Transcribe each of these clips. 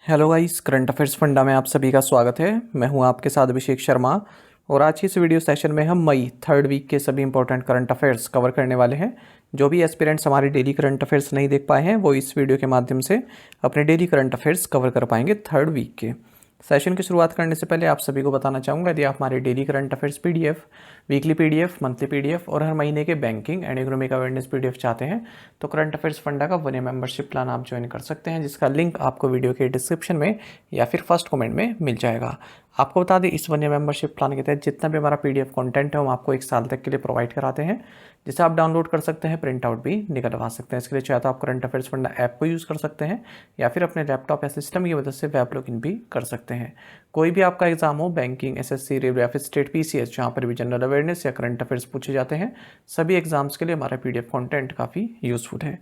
Hello guys, current affairs funda में आप सभी का स्वागत है। मैं हूं आपके साथ अभिषेक शर्मा और आज की इस वीडियो सेशन में हम मई थर्ड वीक के सभी इंपॉर्टेंट करंट अफेयर्स कवर करने वाले हैं। जो भी एस्पिरेंट्स हमारे डेली करंट अफेयर्स नहीं देख पाए हैं वो इस वीडियो के माध्यम से अपने डेली करंट अफेयर्स कवर कर पाएंगे थर्ड वीक के। सेशन की शुरुआत करने से पहले आप सभी को बताना चाहूँगा, यदि आप हमारे daily current affairs PDF, weekly PDF, monthly PDF और हर महीने के banking and economic awareness PDF चाहते हैं तो करंट अफेयर्स फंडा का 1 ईयर मेंबरशिप प्लान आप ज्वाइन कर सकते हैं, जिसका लिंक आपको वीडियो के डिस्क्रिप्शन में या फिर फर्स्ट कमेंट में मिल जाएगा। आपको बता दें, इस 1 ईयर मेंबरशिप प्लान के तहत जितना भी हमारा पीडीएफ कंटेंट है हम आपको 1 साल तक के लिए प्रोवाइड कराते हैं, जिसे आप डाउनलोड कर सकते हैं, प्रिंट आउट भी निकलवा सकते हैं। इसके लिए चाहे तो आप करंट अफेयर्स फंडा ऐप को यूज़ कर सकते हैं या फिर अपने लैपटॉप या सिस्टम की मदद से वेब लॉगिन भी कर सकते हैं। कोई भी आपका एग्जाम हो, बैंकिंग, एसएससी, रेलवे या फिर स्टेट पीसीएस, जहाँ पर भी जनरल अवेयरनेस या करंट अफेयर्स पूछे जाते हैं, सभी एग्जाम्स के लिए हमारा पीडीएफ कंटेंट काफ़ी यूजफुल है।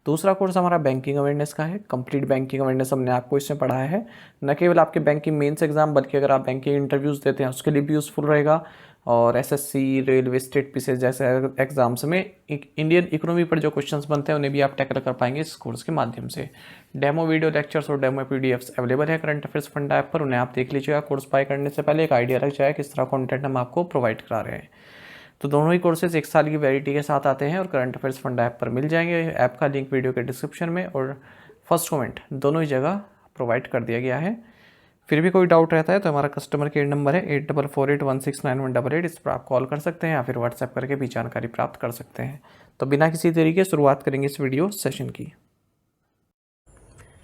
दूसरा कोर्स हमारा बैंकिंग अवेयरनेस का है। कंप्लीट बैंकिंग अवेयरनेस हमने आपको इसमें पढ़ाया है, न केवल आपके बैंकिंग मेंस एग्जाम बल्कि अगर आप बैंकिंग इंटरव्यूज़ देते हैं उसके लिए भी यूज़फुल रहेगा। और एसएससी, रेलवे, स्टेट पीसीएस जैसे एग्जाम्स में इंडियन इकोनॉमी पर जो क्वेश्चंस बनते हैं उन्हें भी आप टैकल कर पाएंगे इस कोर्स के माध्यम से। डेमो वीडियो लेक्चर्स और डेमो पीडीएफ्स अवेलेबल है करंट अफेयर्स फंडा ऐप पर, उन्हें आप देख लीजिएगा। कोर्स बाय करने से पहले एक आइडिया लग जाए किस तरह कंटेंट हम आपको प्रोवाइड करा रहे हैं। तो दोनों ही कोर्सेज 1 साल की वैलिडिटी के साथ आते हैं और करंट अफेयर्स फंडा ऐप पर मिल जाएंगे। ऐप का लिंक वीडियो के डिस्क्रिप्शन में और फर्स्ट कमेंट दोनों ही जगह प्रोवाइड कर दिया गया है। फिर भी कोई डाउट रहता है तो हमारा कस्टमर केयर नंबर है 8448169188, इस पर आप कॉल कर सकते हैं या फिर व्हाट्सएप करके भी जानकारी प्राप्त कर सकते हैं। तो बिना किसी देरी के शुरुआत करेंगे इस वीडियो सेशन की।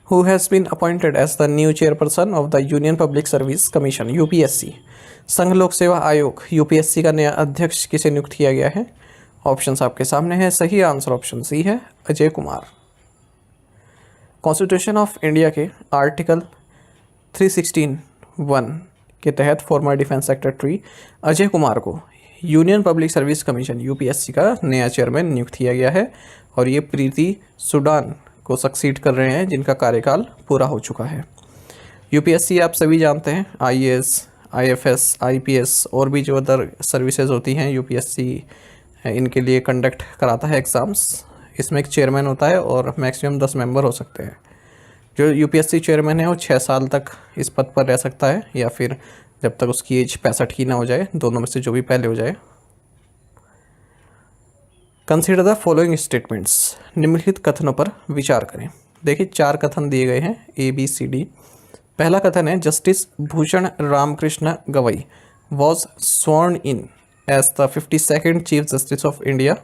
Who has been appointed as the new chairperson of the Union Public Service Commission UPSC? संघ लोक सेवा आयोग यूपीएससी का नया अध्यक्ष किसे नियुक्त किया गया है? ऑप्शंस आपके सामने है। सही आंसर ऑप्शन सी है, Ajay Kumar. Constitution of India के आर्टिकल 316(1) के तहत former defence secretary Ajay Kumar को union public service commission UPSC का नया चेयरमैन नियुक्त किया गया है और ये प्रीति सुडान को सक्सीड कर रहे हैं, जिनका कार्यकाल पूरा हो चुका है। यूपीएससी आप सभी जानते हैं, आईएएस, आईएफएस, आईपीएस और भी जो अदर सर्विसेज होती हैं यूपीएससी इनके लिए कंडक्ट कराता है एग्ज़ाम्स। इसमें एक चेयरमैन होता है और मैक्सिमम 10 मेंबर हो सकते हैं। जो यूपीएससी चेयरमैन है वो 6 साल तक इस पद पर रह सकता है या फिर जब तक उसकी एज 65 की ना हो जाए, दोनों में से जो भी पहले हो जाए। कंसीडर द फॉलोइंग स्टेटमेंट्स, निम्नलिखित कथनों पर विचार करें। देखिए 4 कथन दिए गए हैं, ABCD। पहला कथन है, justice Bhushan Ramkrishna Gavai was sworn in as the 52nd chief justice of India,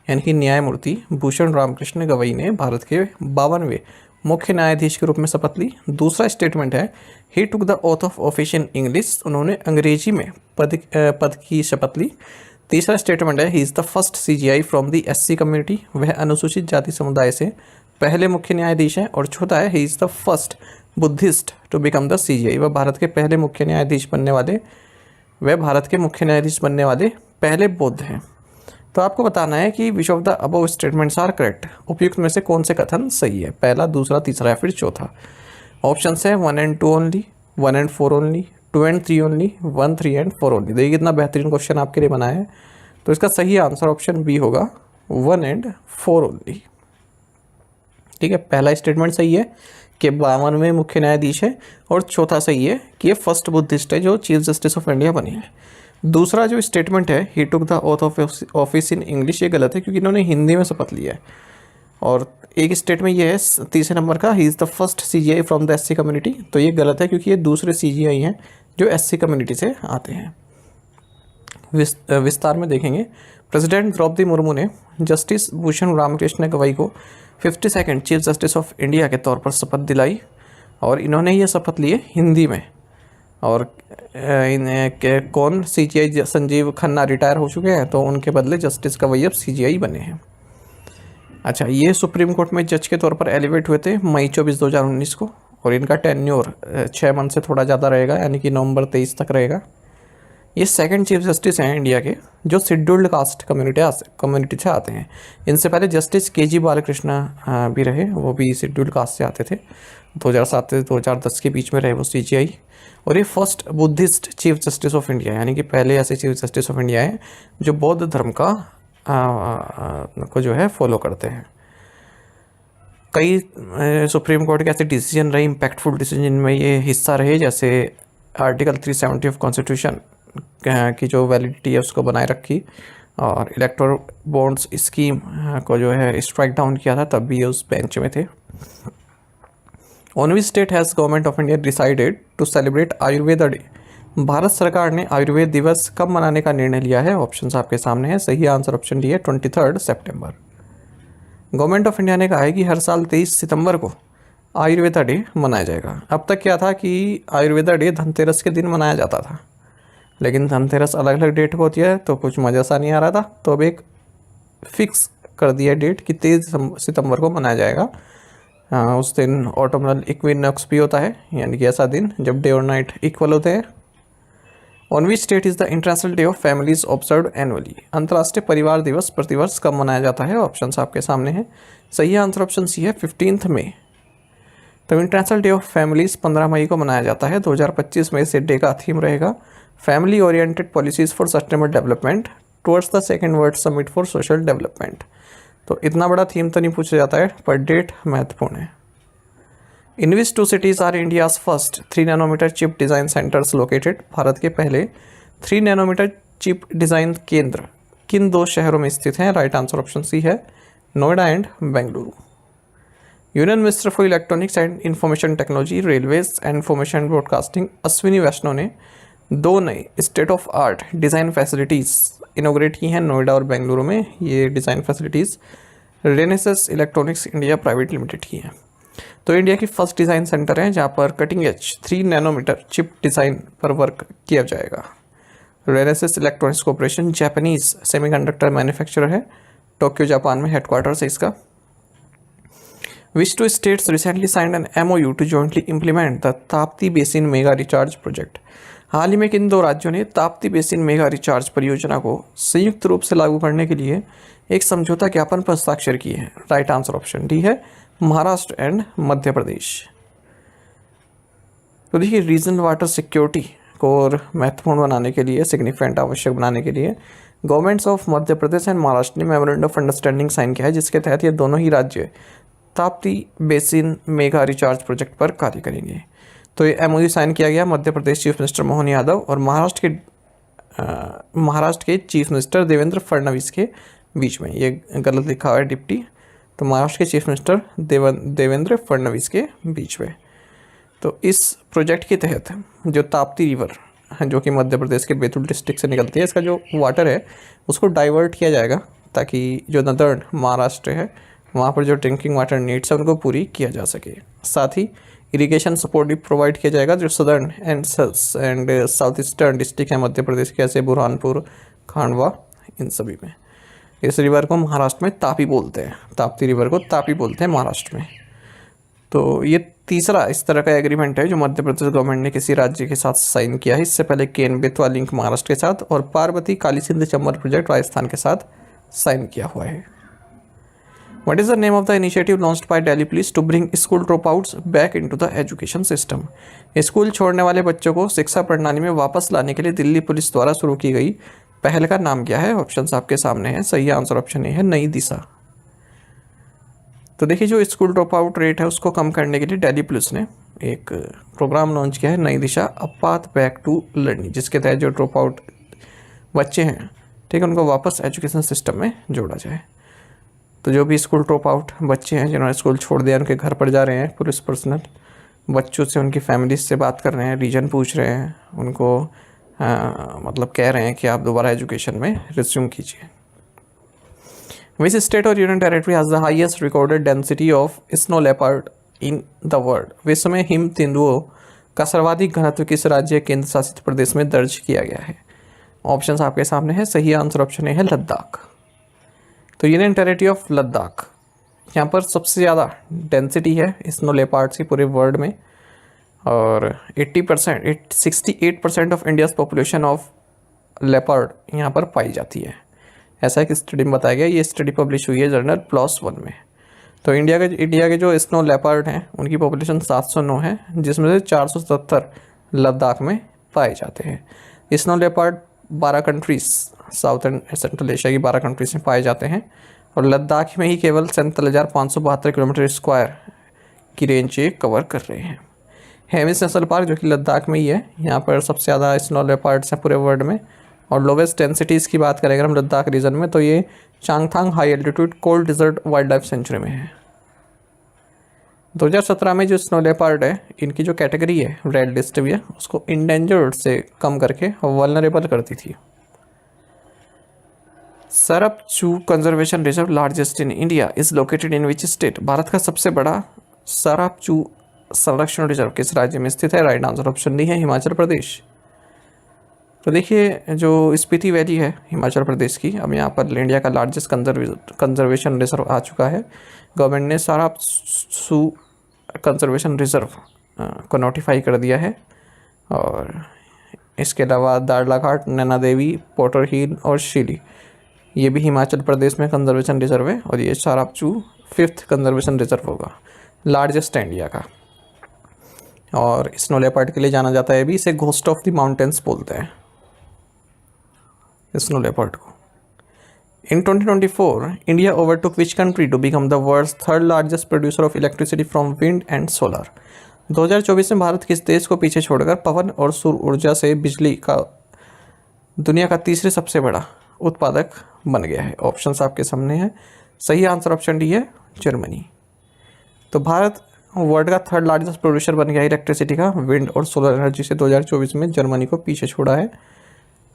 यानी कि न्यायमूर्ति भूषण रामकृष्ण गवई ने भारत के 52वें मुख्य न्यायाधीश के रूप में शपथ ली। दूसरा स्टेटमेंट है, he took the oath of office in English, उन्होंने अंग्रेजी में पद की शपथ ली। तीसरा स्टेटमेंट है, he is the first CGI from the SC community, वह अनुसूचित जाति समुदाय से पहले मुख्य न्यायाधीश हैं। और चौथा है, he is the first Buddhist to become the CGI, वह भारत के पहले मुख्य न्यायाधीश बनने वाले पहले बौद्ध हैं। तो आपको बताना है कि which of the above statements are correct, उपयुक्त में से कौन से कथन सही है, पहला, दूसरा, तीसरा या फिर चौथा। ऑप्शन है 1 and 2 only, 1 and 4 only, 2 and 3 only, 1, 3 and 4 only. देखिए कितना बेहतरीन क्वेश्चन आपके लिए बनाया है। तो इसका सही आंसर ऑप्शन बी होगा, 1 and 4 ओनली। ठीक है, पहला स्टेटमेंट सही है कि 52वें मुख्य न्यायाधीश है और चौथा सही है कि ये फर्स्ट बुद्धिस्ट है जो चीफ जस्टिस ऑफ इंडिया बनी है। दूसरा जो स्टेटमेंट है, he took the oath of office in English, ये गलत है क्योंकि इन्होंने हिंदी में शपथ लिया है। और एक स्टेटमेंट ये है तीसरे नंबर का, ही is the first CGI from the SC community, तो ये गलत है क्योंकि ये दूसरे CGI हैं जो SC कम्युनिटी से आते हैं। विस्तार में देखेंगे, प्रेसिडेंट द्रौपदी मुर्मू ने जस्टिस भूषण रामकृष्ण गवई को 52nd chief justice of India के तौर पर शपथ दिलाई और इन्होंने ये शपथ लिए हिंदी में। और कौन CGI संजीव खन्ना रिटायर हो चुके हैं तो उनके बदले जस्टिस गवई अब CGI बने हैं। अच्छा, ये सुप्रीम कोर्ट में जज के तौर पर एलिवेट हुए थे मई 24, 2019 को और इनका टेन्योर 6 मंथ से थोड़ा ज़्यादा रहेगा, यानी कि नवंबर 23 तक रहेगा। ये 2nd चीफ जस्टिस हैं इंडिया के जो शेड्यूल्ड कास्ट कम्युनिटी से आते हैं। इनसे पहले जस्टिस KG बालकृष्ण भी रहे, वो भी शेड्यूल्ड कास्ट से आते थे। 2007 से 2010 के बीच में रहे वो CGI। और ये first Buddhist chief justice of India, यानी कि पहले ऐसे चीफ जस्टिस ऑफ इंडिया हैं जो बौद्ध धर्म का को जो है फॉलो करते हैं। कई सुप्रीम कोर्ट के ऐसे डिसीजन रहे, इम्पैक्टफुल डिसीजन में ये हिस्सा रहे, जैसे आर्टिकल 370 ऑफ कॉन्स्टिट्यूशन की जो वैलिडिटी है उसको बनाए रखी, और इलेक्टोरल बॉन्ड्स स्कीम को जो है स्ट्राइक डाउन किया था, तब भी ये उस बेंच में थे। On which state has government of India decided to celebrate Ayurveda day? Bharat सरकार ने आयुर्वेद दिवस कब मनाने का निर्णय लिया है? ऑप्शंस आपके सामने है। सही आंसर ऑप्शन डी है 23 सितंबर। गवर्नमेंट ऑफ इंडिया ने कहा है कि हर साल 23 सितंबर को आयुर्वेदा डे मनाया जाएगा। अब तक क्या था कि आयुर्वेदा डे धनतेरस के दिन मनाया जाता था, लेकिन धनतेरस अलग अलग डेट को होती है तो कुछ मज़ा सा नहीं आ रहा था, तो अब एक फिक्स कर दिया डेट कि 23 सितंबर को मनाया जाएगा। उस दिन ऑटोमनल इक्विनॉक्स भी होता है, यानी कि ऐसा दिन जब डे और नाइट इक्वल होते हैं। On which state is the international day of families observe annually? अंतर्राष्ट्रीय परिवार दिवस प्रतिवर्ष कब मनाया जाता है? ऑप्शंस आपके सामने हैं। सही आंसर ऑप्शन सी है 15 मई। तो इंटरनेशनल डे ऑफ फैमिलीज 15 मई को मनाया जाता है। 2025 में इस डे का थीम रहेगा family oriented policies for sustainable development towards the second world summit for social development. तो इतना बड़ा थीम तो नहीं पूछा जाता है, पर डेट महत्वपूर्ण है। In which two cities are India's first 3 nanometre chip design centres located? Bharat के पहले 3 नैनोमीटर चिप डिज़ाइन केंद्र किन 2 शहरों में स्थित हैं? राइट आंसर ऑप्शन सी है Noida and Bengaluru. Union minister for electronics and information technology, railways and information broadcasting Ashwini Vaishnaw ने 2 नए state of art design facilities inaugurate की हैं नोएडा और बेंगलुरु में। ये design facilities Renesas electronics India private limited की हैं। तो इंडिया की फर्स्ट डिज़ाइन सेंटर है जहाँ पर cutting edge 3 nanometre chip design पर वर्क किया जाएगा। Renesas electronics corporation Japanese semiconductor manufacturer है, टोक्यो जापान में हेडक्वार्टर्स है इसका। Which two states recently signed an MOU to jointly implement the Tapti basin mega recharge project? हाल ही में किन 2 राज्यों ने ताप्ती बेसिन मेगा रिचार्ज परियोजना को संयुक्त रूप से लागू करने के लिए एक समझौता ज्ञापन पर हस्ताक्षर किए हैं? राइट आंसर ऑप्शन डी है महाराष्ट्र एंड मध्य प्रदेश। तो देखिए, रीजनल वाटर सिक्योरिटी को और महत्वपूर्ण बनाने के लिए, सिग्निफिकेंट आवश्यक बनाने के लिए governments of Madhya Pradesh and Maharashtra ने मेमोरेंडम ऑफ अंडरस्टैंडिंग साइन किया है, जिसके तहत ये दोनों ही राज्य Tapti basin mega recharge project पर कार्य करेंगे। तो ये MOU साइन किया गया मध्य प्रदेश चीफ मिनिस्टर मोहन यादव और महाराष्ट्र के चीफ मिनिस्टर देवेंद्र फडणवीस के बीच में। ये गलत लिखा हुआ है डिप्टी, तो महाराष्ट्र के चीफ मिनिस्टर देवेंद्र फडणवीस के बीच में। तो इस प्रोजेक्ट के तहत जो ताप्ती रिवर जो कि मध्य प्रदेश के बैतूल डिस्ट्रिक्ट से निकलती है, इसका जो वाटर है उसको डाइवर्ट किया जाएगा ताकि जो नदर्न महाराष्ट्र है वहाँ पर जो ड्रिंकिंग वाटर नीड्स है उनको पूरी किया जा सके। साथ ही इरिगेशन सपोर्ट भी प्रोवाइड किया जाएगा जो southern and south eastern district है मध्य प्रदेश के, ऐसे बुरहानपुर, खांडवा, इन सभी में। इस रिवर को महाराष्ट्र में तापी बोलते हैं, ताप्ती रिवर को तापी बोलते हैं महाराष्ट्र में। तो ये तीसरा इस तरह का एग्रीमेंट है जो मध्य प्रदेश गवर्नमेंट ने किसी राज्य के साथ साइन किया है। इससे पहले केन बेतवा लिंक महाराष्ट्र के साथ और पार्वती काली सिंध चंबल प्रोजेक्ट राजस्थान के साथ साइन किया हुआ है। What is the name of the initiative launched by Delhi Police to bring school dropouts back into the education system? School छोड़ने वाले बच्चों को शिक्षा प्रणाली में वापस लाने के लिए दिल्ली पुलिस द्वारा शुरू की गई पहल का नाम क्या है? ऑप्शंस आपके सामने हैं। सही आंसर ऑप्शन ए है नई दिशा। तो देखिए, जो स्कूल ड्रॉप आउट रेट है उसको कम करने के लिए दिल्ली पुलिस ने एक प्रोग्राम लॉन्च किया है, Nai Disha a path back to learning, जिसके तहत जो ड्रॉप आउट बच्चे हैं, ठीक है, उनको वापस एजुकेशन सिस्टम में जोड़ा जाए। तो जो भी स्कूल ड्रॉप आउट बच्चे हैं जिन्होंने स्कूल छोड़ दिया, उनके घर पर जा रहे हैं पुलिस पर्सनल, बच्चों से, उनकी फैमिलीज से बात कर रहे हैं, रीजन पूछ रहे हैं, उनको मतलब कह रहे हैं कि आप दोबारा एजुकेशन में रिज्यूम कीजिए। विच स्टेट और union territory has the highest recorded density of snow leopard in the world? विश्व में हिम तेंदुओं का सर्वाधिक घनत्व किस राज्य केंद्र शासित प्रदेश में दर्ज किया गया है? ऑप्शंस आपके सामने है। सही आंसर ऑप्शन ए है लद्दाख। तो यूनियन टेरिटरी ऑफ लद्दाख, यहाँ पर सबसे ज़्यादा डेंसिटी है स्नो लेपर्ड्स की पूरे वर्ल्ड में, और 68% of India's population of leopard यहाँ पर पाई जाती है। ऐसा एक स्टडी में बताया गया। ये स्टडी पब्लिश हुई है जर्नल PLOS One में। तो इंडिया के जो स्नो लेपर्ड हैं उनकी पॉपुलेशन 709 है, जिसमें से 477 लद्दाख में पाए जाते हैं। Snow leopard 12 countries, south and central Asia की 12 कंट्रीज में पाए जाते हैं, और लद्दाख में ही केवल 47,572 किलोमीटर स्क्वायर की रेंज ये कवर कर रहे हैं। हेमिस नेशनल पार्क जो कि लद्दाख में ही है, यहाँ पर सबसे ज़्यादा स्नो लेपर्ड्स हैं पूरे वर्ल्ड में। और लोवेस्ट डेंसिटीज़ की बात करें अगर हम लद्दाख रीजन में, तो ये Changthang high altitude cold desert wild life sanctuary में है। 2017 में जो स्नो लेपर्ड है, इनकी जो कैटेगरी है रेड लिस्ट भी है, उसको इंडेंजर्ड से कम करके वल्नरेबल कर दी थी। सरप चू conservation reserve largest in India is located in which state? Bharat का सबसे बड़ा सरप चू संरक्षण रिजर्व किस राज्य में स्थित है? राइट आंसर ऑप्शन डी है हिमाचल प्रदेश। तो देखिए जो स्पीति वैली है हिमाचल प्रदेश की, अब यहाँ पर इंडिया का लार्जेस्ट कंजर्वेशन रिजर्व आ चुका है। गवर्नमेंट ने सरप चू कंजर्वेशन रिजर्व को नोटिफाई कर दिया है। और इसके अलावा दाड़लाघाट, नैना देवी, पोटर हिल और शिली, ये भी हिमाचल प्रदेश में कंजर्वेशन रिजर्व है। और ये सरप चू 5th कंजर्वेशन रिजर्व होगा, लार्जेस्ट है इंडिया का। और स्नो लेपर्ड के लिए जाना जाता है भी, इसे घोस्ट ऑफ द माउंटेन्स बोलते हैं स्नो लेपर्ड को। In 2024, India overtook which country to become the world's third largest producer of electricity from wind and solar? 2024 में भारत किस देश को पीछे छोड़कर पवन और सूर्य ऊर्जा से बिजली का दुनिया का तीसरे सबसे बड़ा उत्पादक बन गया है? ऑप्शंस आपके सामने हैं। सही आंसर ऑप्शन डी है जर्मनी। तो भारत वर्ल्ड का थर्ड लार्जेस्ट प्रोड्यूसर बन गया है इलेक्ट्रिसिटी का विंड और सोलर एनर्जी से। 2024 में जर्मनी को पीछे छोड़ा है।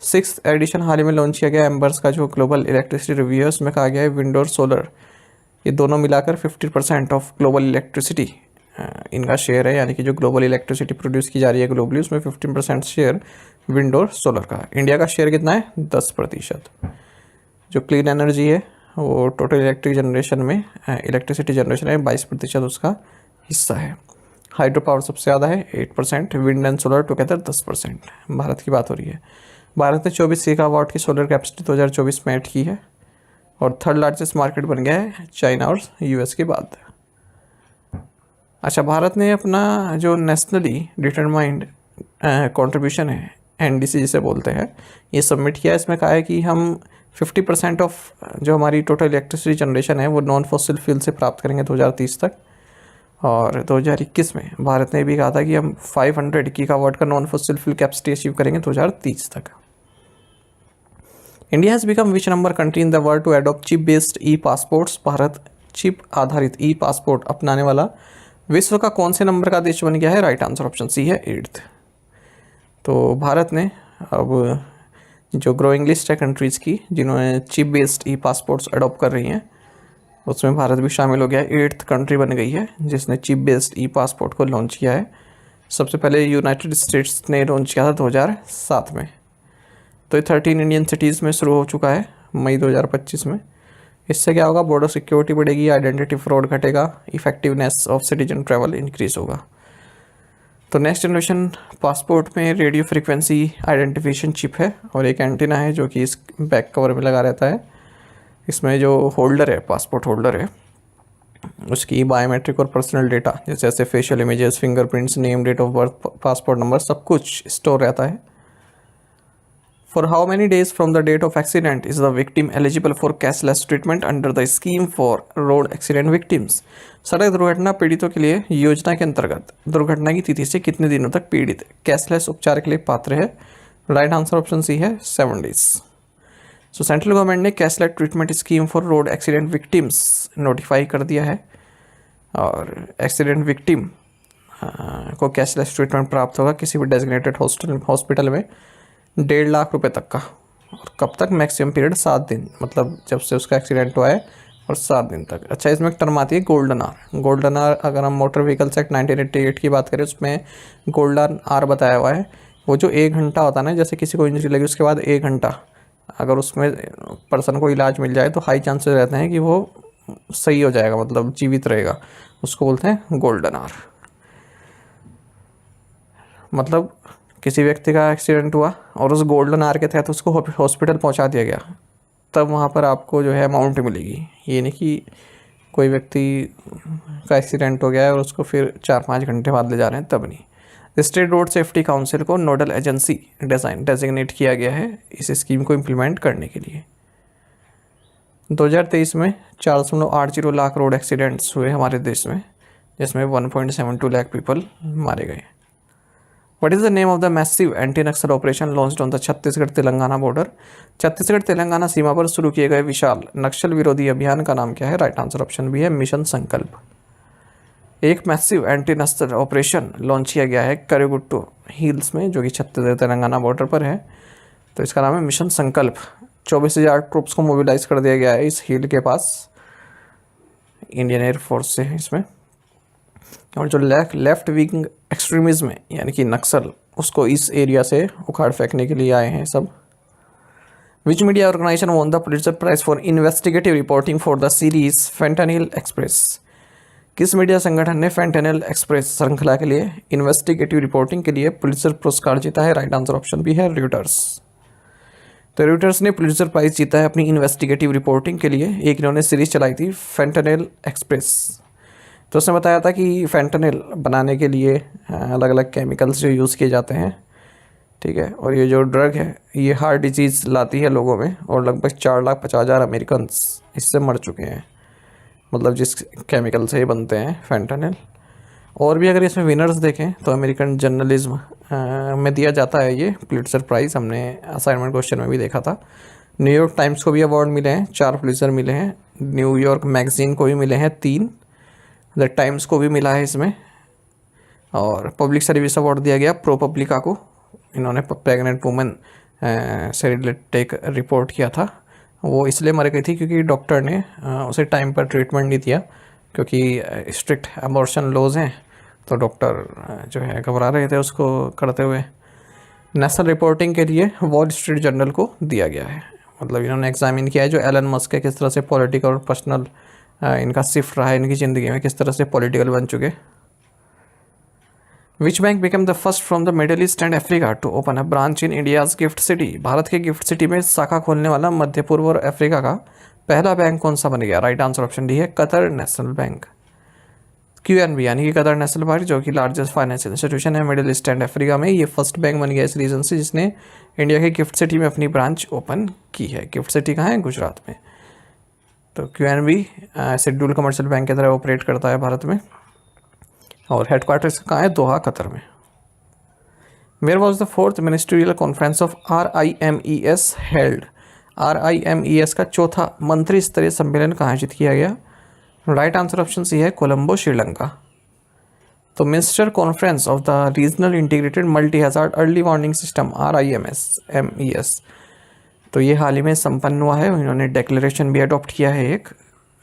6th एडिशन हाल ही में लॉन्च किया गया एम्बर्स का जो ग्लोबल इलेक्ट्रिसिटी रिव्यू है, उसमें कहा गया है विंड और सोलर ये दोनों मिलाकर 50% ऑफ ग्लोबल इलेक्ट्रिसिटी इनका शेयर है। यानी कि जो ग्लोबल इलेक्ट्रिसिटी प्रोड्यूस की जा रही है ग्लोबली, उसमें 15% शेयर विंड और सोलर का। इंडिया का शेयर कितना है? 10%। जो क्लीन एनर्जी है वो टोटल इलेक्ट्रिसिटी जनरेशन में 22% उसका हिस्सा है। हाइड्रो पावर सबसे ज़्यादा है 8%, wind and solar together 10%। Bharat की बात हो रही है। भारत ने 24 गीगावाट की सोलर कैपेसिटी 2024 में ऐड की है और थर्ड लार्जेस्ट मार्केट बन गया है चाइना और यूएस के बाद। अच्छा, भारत ने अपना जो नेशनली डिटरमाइंड कंट्रीब्यूशन है एनडीसी जिसे बोलते हैं, ये सबमिट किया है। इसमें कहा है कि हम 50% ऑफ जो हमारी टोटल इलेक्ट्रिसिटी जनरेशन है वो नॉन फॉसिल फ्यूल से प्राप्त करेंगे 2030 तक। और 2021 में भारत ने भी कहा था कि हम 500 गीगावाट का non fossil fuel capacity achieve करेंगे 2030 तक। India has become which number country in the world to adopt chip based e passports? Bharat chip आधारित ई पासपोर्ट अपनाने वाला विश्व का कौन से नंबर का देश बन गया है? राइट आंसर ऑप्शन सी है 8th। तो भारत ने अब जो ग्रोइंग लिस्ट है कंट्रीज़ की जिन्होंने chip based e passports adopt कर रही हैं, उसमें भारत भी शामिल हो गया है। 8th कंट्री बन गई है जिसने चिप बेस्ड ई पासपोर्ट को लॉन्च किया है। सबसे पहले यूनाइटेड स्टेट्स ने लॉन्च किया था 2007 में। तो ये 13 इंडियन सिटीज़ में शुरू हो चुका है मई 2025 में। इससे क्या होगा? बॉर्डर सिक्योरिटी बढ़ेगी, आइडेंटिटी फ्रॉड घटेगा, effectiveness of citizen travel increase होगा। तो नेक्स्ट जनरेशन पासपोर्ट में रेडियो फ्रिक्वेंसी आइडेंटिफिकेशन चिप है और एक एंटीना है जो कि इस बैक कवर में लगा रहता है। इसमें जो होल्डर है, पासपोर्ट होल्डर है, उसकी बायोमेट्रिक और पर्सनल डेटा जैसे facial images, fingerprints, name, date of birth, passport number सब कुछ स्टोर रहता है। For how many days from the date of accident is the victim eligible for cashless treatment under the scheme for road accident victims? सड़क दुर्घटना पीड़ितों के लिए योजना के अंतर्गत दुर्घटना की तिथि से कितने दिनों तक पीड़ित कैशलेस उपचार के लिए पात्र है? राइट आंसर ऑप्शन सी है 7 डेज। सो सेंट्रल गवर्नमेंट ने cashless treatment scheme for road accident victims notify कर दिया है और एक्सीडेंट विक्टिम को कैशलेस ट्रीटमेंट प्राप्त होगा किसी भी डेजिग्नेटेड हॉस्पिटल में 1.5 लाख रुपए तक का। और कब तक? मैक्सिमम पीरियड 7 दिन, मतलब जब से उसका एक्सीडेंट हुआ है और 7 दिन तक। अच्छा, इसमें एक टर्म आती है गोल्डन आर। गोल्डन आर अगर हम मोटर व्हीकल्स एक्ट 1988 की बात करें, उसमें गोल्डन आर बताया हुआ है। वो जो 1 घंटा होता है ना, जैसे किसी को इंजरी लगी उसके बाद 1 घंटा अगर उसमें पर्सन को इलाज मिल जाए तो हाई चांसेस रहते हैं कि वो सही हो जाएगा, मतलब जीवित रहेगा। उसको बोलते हैं गोल्डन आर। मतलब किसी व्यक्ति का एक्सीडेंट हुआ और उस गोल्डन आर के तहत उसको हॉस्पिटल पहुंचा दिया गया, तब वहाँ पर आपको जो है अमाउंट मिलेगी। ये नहीं कि कोई व्यक्ति का एक्सीडेंट हो गया है और उसको फिर 4-5 घंटे बाद ले जा रहे हैं, तब नहीं। स्टेट रोड सेफ्टी काउंसिल को नोडल एजेंसी डेजिग्नेट किया गया है इस स्कीम को इम्प्लीमेंट करने के लिए। 2023 में 4.80 लाख रोड एक्सीडेंट्स हुए हमारे देश में, जिसमें 1.72 लाख पीपल मारे गए। What is the name of the massive anti Naxal operation launched on the Chhattisgarh Telangana border? Chhattisgarh Telangana सीमा पर शुरू किए गए विशाल नक्सल विरोधी अभियान का नाम क्या है? राइट आंसर ऑप्शन बी है मिशन संकल्प। एक massive anti Naxal operation launch किया गया है करेगुट्टू हिल्स में, जो कि छत्तीसगढ़ तेलंगाना बॉर्डर पर है, तो इसका नाम है मिशन संकल्प। 24,000 ट्रूप्स को मोबिलाइज कर दिया गया है इस हिल के पास, इंडियन एयरफोर्स से है इसमें। और जो लेफ्ट विंग एक्सट्रीमिज्म है यानी कि नक्सल, उसको इस एरिया से उखाड़ फेंकने के लिए आए हैं सब। Which media organisation won the Pulitzer prize for investigative reporting for the series fentanyl express? किस मीडिया संगठन ने फेंटेनिल एक्सप्रेस श्रृंखला के लिए इन्वेस्टिगेटिव रिपोर्टिंग के लिए पुलित्जर पुरस्कार जीता है? राइट आंसर ऑप्शन भी है रॉयटर्स। तो रॉयटर्स ने पुलित्जर प्राइज जीता है अपनी इन्वेस्टिगेटिव रिपोर्टिंग के लिए। एक इन्होंने सीरीज चलाई थी फेंटेनिल एक्सप्रेस, तो उसने बताया था कि फेंटेनिल बनाने के लिए अलग अलग केमिकल्स जो यूज़ किए जाते हैं, ठीक है, और ये जो ड्रग है ये हार्ट डिजीज़ लाती है लोगों में, और लगभग 4,50,000 अमेरिकन इससे मर चुके हैं, मतलब जिस केमिकल से ये बनते हैं फेंटेनिल। और भी अगर इसमें विनर्स देखें तो अमेरिकन जर्नलिज्म में दिया जाता है ये पुलित्जर प्राइज़, हमने असाइनमेंट क्वेश्चन में भी देखा था। न्यूयॉर्क टाइम्स को भी अवार्ड मिले हैं, 4 पुलित्जर मिले हैं। न्यूयॉर्क मैगजीन को भी मिले हैं 3, द टाइम्स को भी मिला है इसमें। और पब्लिक सर्विस अवार्ड दिया गया ProPublica को, इन्होंने प्रेग्नेंट वुमेन से रिलेटेड एक रिपोर्ट किया था। वो इसलिए मर गई थी क्योंकि डॉक्टर ने उसे टाइम पर ट्रीटमेंट नहीं दिया, क्योंकि स्ट्रिक्ट अबॉर्शन लॉज हैं, तो डॉक्टर जो है घबरा रहे थे उसको करते हुए। नेशनल रिपोर्टिंग के लिए वॉल स्ट्रीट जर्नल को दिया गया है, मतलब इन्होंने एग्जामिन किया है जो एलन मस्क है, किस तरह से पॉलिटिकल और पर्सनल इनका शिफ्ट रहा है इनकी ज़िंदगी में, किस तरह से पॉलिटिकल बन चुके। Which bank become the first from the middle east and Africa to open a branch in India's GIFT City? Bharat के गिफ्ट सिटी में शाखा खोलने वाला मध्य पूर्व और अफ्रीका का पहला बैंक कौन सा बन गया? राइट आंसर ऑप्शन डी है कतर नेशनल बैंक। QNB यानी कि कतर नेशनल बैंक, जो कि लार्जेस्ट फाइनेंशियल इंस्टीट्यूशन है मिडिल ईस्ट एंड अफ्रीका में, ये फर्स्ट बैंक बन गया इस रीजन से जिसने इंडिया के गिफ्ट सिटी में अपनी ब्रांच ओपन की है। गिफ्ट सिटी कहाँ है? गुजरात में। तो QNB शेड्यूल कमर्शियल बैंक की तरह ऑपरेट करता है भारत में, और हेडक्वार्टर्स कहाँ है? दोहा, कतर में। Where was the 4th ministerial conference of RIMES held? RIMES का चौथा मंत्री स्तरीय सम्मेलन कहाँ आयोजित किया गया? राइट आंसर ऑप्शन सी है कोलंबो, श्रीलंका। तो minister conference of the regional integrated multi hazard early warning system RIMES, तो ये हाल ही में संपन्न हुआ है। इन्होंने डेक्लेरेशन भी अडॉप्ट किया है एक,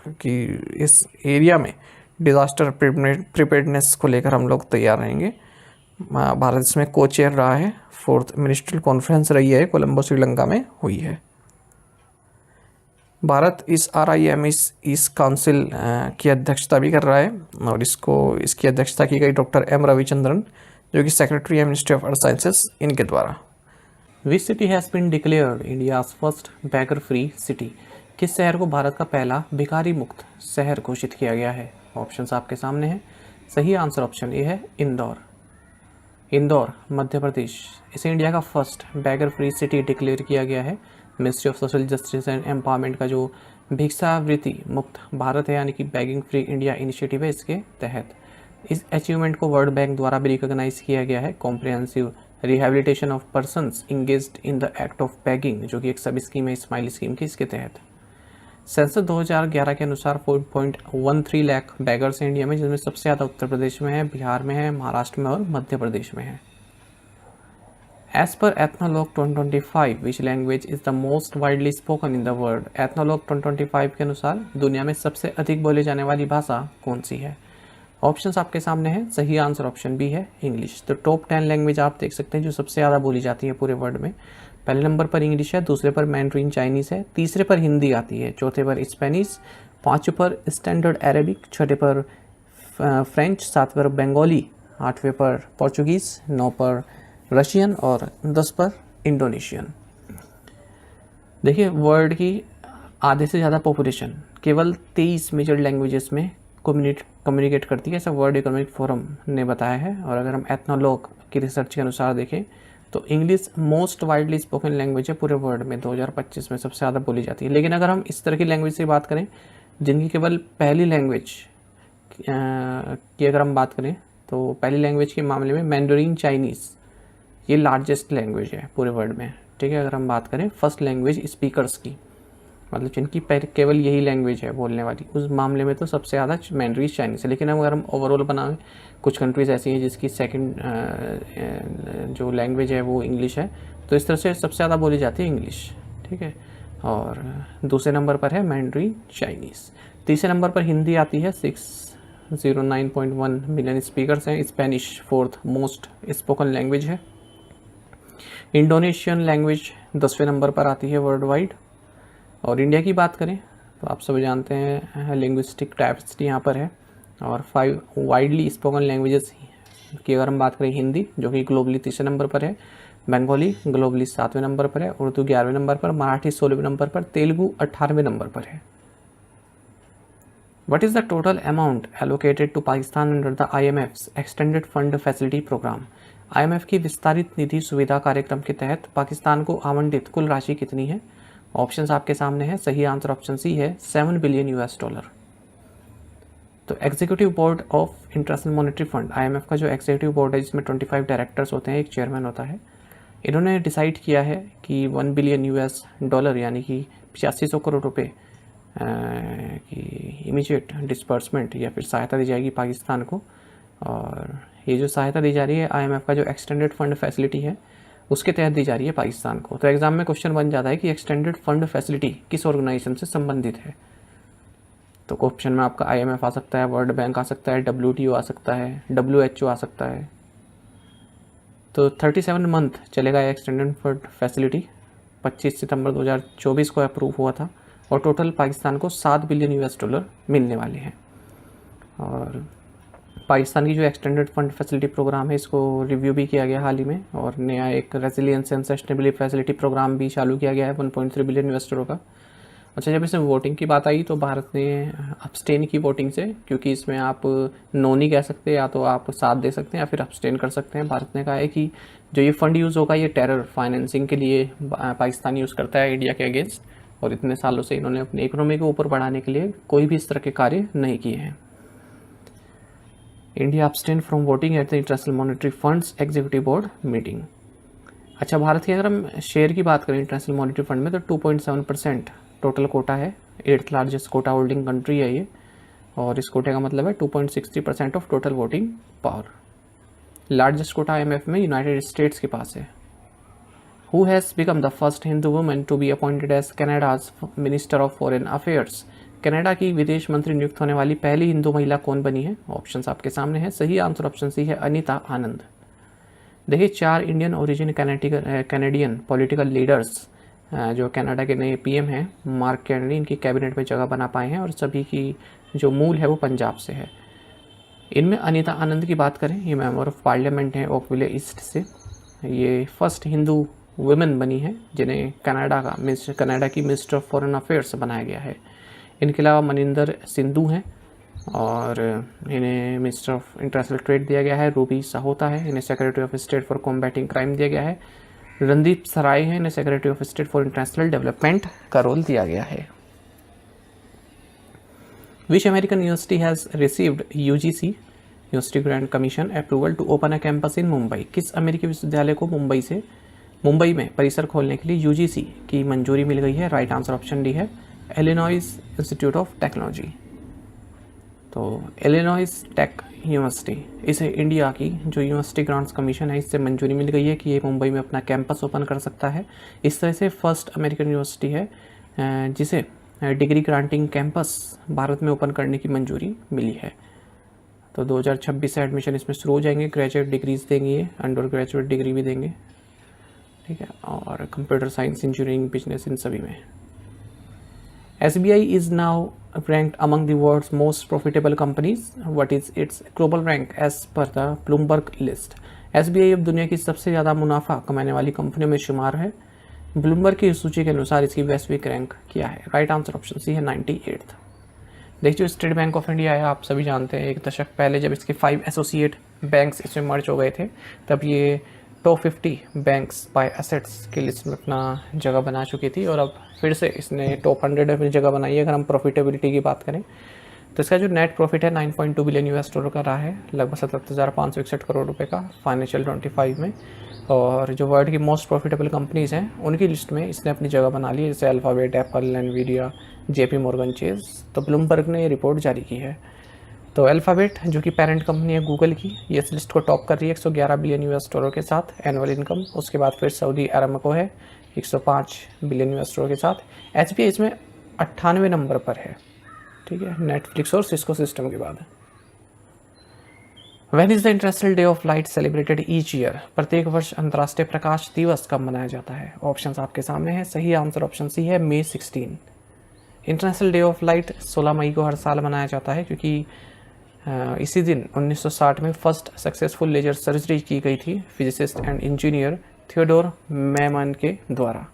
कि इस एरिया में डिज़ास्टर प्रिपेयर्डनेस को लेकर हम लोग तैयार रहेंगे। भारत इसमें को चेयर रहा है। 4th मिनिस्ट्रियल कॉन्फ्रेंस रही है, कोलंबो श्रीलंका में हुई है। भारत इस RIMES काउंसिल की अध्यक्षता भी कर रहा है, और इसकी अध्यक्षता की गई डॉक्टर M रविचंद्रन, जो कि सेक्रेटरी है मिनिस्ट्री ऑफ अर्थ साइंसेस, इनके द्वारा। Which city has been declared India's first beggar free city? किस शहर को भारत का पहला भिखारी मुक्त शहर घोषित किया गया है? ऑप्शंस आपके सामने हैं। सही आंसर ऑप्शन ए है इंदौर। इंदौर, मध्य प्रदेश, इसे इंडिया का first beggar free city declare किया गया है। Ministry of social justice and empowerment का जो भिक्षावृत्ति मुक्त भारत है यानी कि बैगिंग फ्री इंडिया इनिशिएटिव है, इसके तहत इस अचीवमेंट को वर्ल्ड बैंक द्वारा भी रिकॉग्नाइज किया गया है। Comprehensive rehabilitation of persons engaged in the act of bagging, जो कि एक सब स्कीम है स्माइल स्कीम की, इसके तहत। सेंसस 2011 के अनुसार 4.13 लाख बैगर्स हैं इंडिया में, जिसमें सबसे ज़्यादा उत्तर प्रदेश में है, बिहार में है, महाराष्ट्र में और मध्य प्रदेश में है। As per Ethnologue 2025 which language is the most widely spoken in the world? Ethnologue 2025 के अनुसार दुनिया में सबसे अधिक बोले जाने वाली भाषा कौन सी है? ऑप्शंस आपके सामने हैं। सही आंसर ऑप्शन बी है इंग्लिश। तो टॉप 10 लैंग्वेज आप देख सकते हैं जो सबसे ज़्यादा बोली जाती है पूरे वर्ल्ड में। पहले नंबर पर इंग्लिश है, दूसरे पर मैंड्रीन चाइनीज़ है, तीसरे पर हिंदी आती है, चौथे पर स्पेनिश, पाँचवें पर स्टैंडर्ड अरेबिक, छठे पर फ्रेंच, सातवें पर बंगाली, आठवें पर पोर्चुगीज़, 9 पर रशियन और 10 पर इंडोनेशियन। देखिए, वर्ल्ड की आधे से ज़्यादा पॉपुलेशन केवल 23 मेजर लैंग्वेजेस में कम्युनिकेट करती है, ऐसा वर्ल्ड इकोनॉमिक फोरम ने बताया है। और अगर हम एथनोलॉग की रिसर्च के अनुसार देखें तो English most widely spoken language है पूरे वर्ल्ड में, 2025 में सबसे ज़्यादा बोली जाती है। लेकिन अगर हम इस तरह की लैंग्वेज से बात करें जिनकी केवल पहली लैंग्वेज की अगर हम बात करें तो पहली लैंग्वेज के मामले में मैंडरीन चाइनीज़ ये लार्जेस्ट लैंग्वेज है पूरे वर्ल्ड में, ठीक है। अगर हम बात करें फर्स्ट लैंग्वेज स्पीकर्स की, मतलब जिनकी केवल यही लैंग्वेज है बोलने वाली, उस मामले में तो सबसे ज़्यादा मैंडरीन चाइनीज़ है। लेकिन अगर हम ओवरऑल बनाएं, कुछ कंट्रीज़ ऐसी हैं जिसकी सेकंड जो लैंग्वेज है वो इंग्लिश है, तो इस तरह से सबसे ज़्यादा बोली जाती है इंग्लिश, ठीक है। और दूसरे नंबर पर है मैंडरीन चाइनीज़। तीसरे नंबर पर हिंदी आती है, 609.1 मिलियन स्पीकर्स हैं। Spanish fourth most spoken language है। इंडोनेशियन लैंग्वेज 10वें नंबर पर आती है वर्ल्ड वाइड। और इंडिया की बात करें तो आप सब जानते हैं लिंग्विस्टिक डाइवर्सिटी यहाँ पर है। और 5 वाइडली स्पोकन लैंग्वेजेस की अगर हम बात करें, हिंदी जो कि ग्लोबली तीसरे नंबर पर है, बंगाली ग्लोबली 7वें नंबर पर है, उर्दू 11वें नंबर पर, मराठी 16वें नंबर पर, तेलुगु 18वें नंबर पर है। What is the total amount allocated to Pakistan under the IMF's Extended Fund Facility Program? IMF की विस्तारित निधि सुविधा कार्यक्रम के तहत पाकिस्तान को आवंटित कुल राशि कितनी है? ऑप्शंस आपके सामने है। सही आंसर ऑप्शन सी है, $7 बिलियन। तो executive board of international monetary fund, IMF का जो एग्जीक्यूटिव बोर्ड है जिसमें 25 डायरेक्टर्स होते हैं, एक चेयरमैन होता है, इन्होंने डिसाइड किया है कि $1 बिलियन यानी कि 8500 करोड़ रुपये कि इमीडिएट डिस्पर्समेंट या फिर सहायता दी जाएगी पाकिस्तान को। और ये जो सहायता दी जा रही है IMF का जो एक्सटेंडेड फंड फैसिलिटी है उसके तहत दी जा रही है पाकिस्तान को। तो एग्जाम में क्वेश्चन बन जाता है कि एक्सटेंडेड फंड फैसिलिटी किस ऑर्गेनाइजेशन से संबंधित है। तो ऑप्शन में आपका IMF आ सकता है, वर्ल्ड बैंक आ सकता है, WTO आ सकता है, WHO आ सकता है। तो 37 मंथ चलेगा एक्सटेंडेड फंड फैसिलिटी। 25 सितंबर 2024 को अप्रूव हुआ था और टोटल पाकिस्तान को $7 बिलियन मिलने वाले हैं। और पाकिस्तान की जो एक्सटेंडेड फंड फैसिलिटी प्रोग्राम है इसको रिव्यू भी किया गया हाल ही में, और नया एक resilience and sustainability facility programme भी चालू किया गया है $1.3 बिलियन का। अच्छा, जब इसमें वोटिंग की बात आई तो भारत ने अब्सटेन की वोटिंग से, क्योंकि इसमें आप नो नहीं कह सकते, या तो आप साथ दे सकते हैं या फिर अब्सटेन कर सकते हैं। भारत ने कहा है कि जो ये फंड यूज़ होगा ये टेरर फाइनेंसिंग के लिए पाकिस्तान यूज़ करता है इंडिया के अगेंस्ट, और इतने सालों से इन्होंने अपनी इकोनॉमी को ऊपर बढ़ाने के लिए कोई भी इस तरह के कार्य नहीं किए हैं। India abstain from voting at the international monetary funds executive board meeting. अच्छा, भारत की अगर हम शेयर की बात करें इंटरनेशनल मॉनेटरी फंड में तो 2.7% टोटल कोटा है। 8th largest Kota holding country है ये, और इस कोटे का मतलब है 2.60% of total voting power. Largest quota IMF में यूनाइटेड स्टेट्स के पास है। Who has become the first Hindu woman to be appointed as Canada's Minister of Foreign Affairs? Canada की विदेश मंत्री नियुक्त होने वाली पहली हिंदू महिला कौन बनी है? ऑप्शंस आपके सामने है। सही आंसर ऑप्शन सी है, अनीता आनंद। देखिए, 4 Indian origin Canadian political leaders जो कनाडा के नए PM हैं, मार्क कैनेडी, इनकी कैबिनेट में जगह बना पाए हैं, और सभी की जो मूल है वो पंजाब से है। इनमें अनीता आनंद की बात करें, ये मेंबर ऑफ पार्लियामेंट हैं ओकविले ईस्ट से। ये फर्स्ट हिंदू वुमेन बनी है जिन्हें कनाडा की मिनिस्टर ऑफ फॉरेन अफेयर्स बनाया गया है। इनके अलावा मनिंदर सिंधु हैं, और इन्हें मिनिस्टर ऑफ इंटरनेशनल ट्रेड दिया गया है। रूबी सहोता है, इन्हें secretary of state for combating crime दिया गया है। रणदीप सराय है, इन्हें secretary of state for international development का रोल दिया गया है। Which American university has received UGC university grant commission approval to open a campus in Mumbai? किस अमेरिकी विश्वविद्यालय को मुंबई में परिसर खोलने के लिए UGC की मंजूरी मिल गई है? राइट आंसर ऑप्शन डी है, इलिनॉइस इंस्टीट्यूट ऑफ टेक्नोलॉजी। तो इलिनॉइस टेक यूनिवर्सिटी, इसे इंडिया की जो यूनिवर्सिटी ग्रांट्स कमीशन है इससे मंजूरी मिल गई है कि ये मुंबई में अपना कैंपस ओपन कर सकता है। इस तरह से फर्स्ट अमेरिकन यूनिवर्सिटी है जिसे डिग्री ग्रांटिंग कैंपस भारत में ओपन करने की मंजूरी मिली है। तो 2026 से एडमिशन इसमें शुरू हो जाएंगे। ग्रेजुएट डिग्रीज देंगे, अंडर ग्रेजुएट डिग्री भी देंगे, ठीक है, और कंप्यूटर साइंस, इंजीनियरिंग, बिजनेस, इन सभी में। SBI is now ranked among the world's most profitable companies. What is its global rank as per the Bloomberg list? SBI अब दुनिया की सबसे ज़्यादा मुनाफा कमाने वाली कंपनियों में शुमार है। ब्लूमबर्ग की सूची के अनुसार इसकी वैश्विक रैंक क्या है? राइट आंसर ऑप्शन सी है, 98th। देखिए, स्टेट बैंक ऑफ इंडिया है, आप सभी जानते हैं, एक दशक पहले जब इसके 5 एसोसिएट बैंक्स इसमें मर्ज हो गए थे तब ये टॉप 50 बैंक्स बाय एसेट्स की लिस्ट में अपना जगह बना चुकी थी और अब फिर से इसने टॉप 100 में अपनी जगह बनाई है। अगर हम प्रॉफिटेबिलिटी की बात करें तो इसका जो नेट प्रॉफिट है 9.2 बिलियन यूएस डॉलर का रहा है, लगभग 77,561 करोड़ रुपए का फाइनेंशियल 25 में। और जो वर्ल्ड की मोस्ट प्रॉफिटेबल कंपनीज़ हैं उनकी लिस्ट में इसने अपनी जगह बना ली है, जैसे alphabet, Apple, Nvidia, JP Morgan chase. तो ब्लूमबर्ग ने ये रिपोर्ट जारी की है। तो अल्फ़ाबेट जो कि पेरेंट कंपनी है गूगल की, ये इस लिस्ट को टॉप कर रही है 111 बिलियन यूएस डॉलर के साथ एनुअल इनकम। उसके बाद फिर सऊदी अरामको है 105 बिलियन यूएस डॉलर के साथ। एचपीए इसमें 98 नंबर पर है, ठीक है, नेटफ्लिक्स और सिस्को सिस्टम के बाद। When is the international day of light celebrated each year? प्रत्येक वर्ष अंतर्राष्ट्रीय प्रकाश दिवस कब मनाया जाता है? ऑप्शंस आपके सामने है। सही आंसर ऑप्शन सी है, मई 16। इंटरनेशनल डे ऑफ लाइट 16 मई को हर साल मनाया जाता है क्योंकि इसी दिन 1960 में फर्स्ट सक्सेसफुल लेजर सर्जरी की गई थी physicist and engineer Theodore Memon के द्वारा।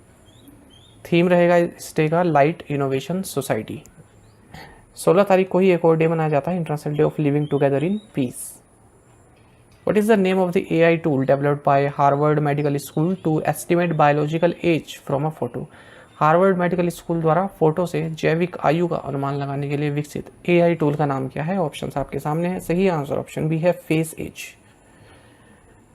थीम रहेगा इस डे का लाइट इनोवेशन सोसाइटी। 16 तारीख को ही एक और डे मनाया जाता है, international day of living together in peace. What is the name of the AI tool developed by Harvard Medical School to estimate biological age from a photo? Harvard medical school द्वारा photo से जैविक आयु का अनुमान लगाने के लिए विकसित AI टूल का नाम क्या है? ऑप्शंस आपके सामने है। सही आंसर ऑप्शन बी है, फेस एज।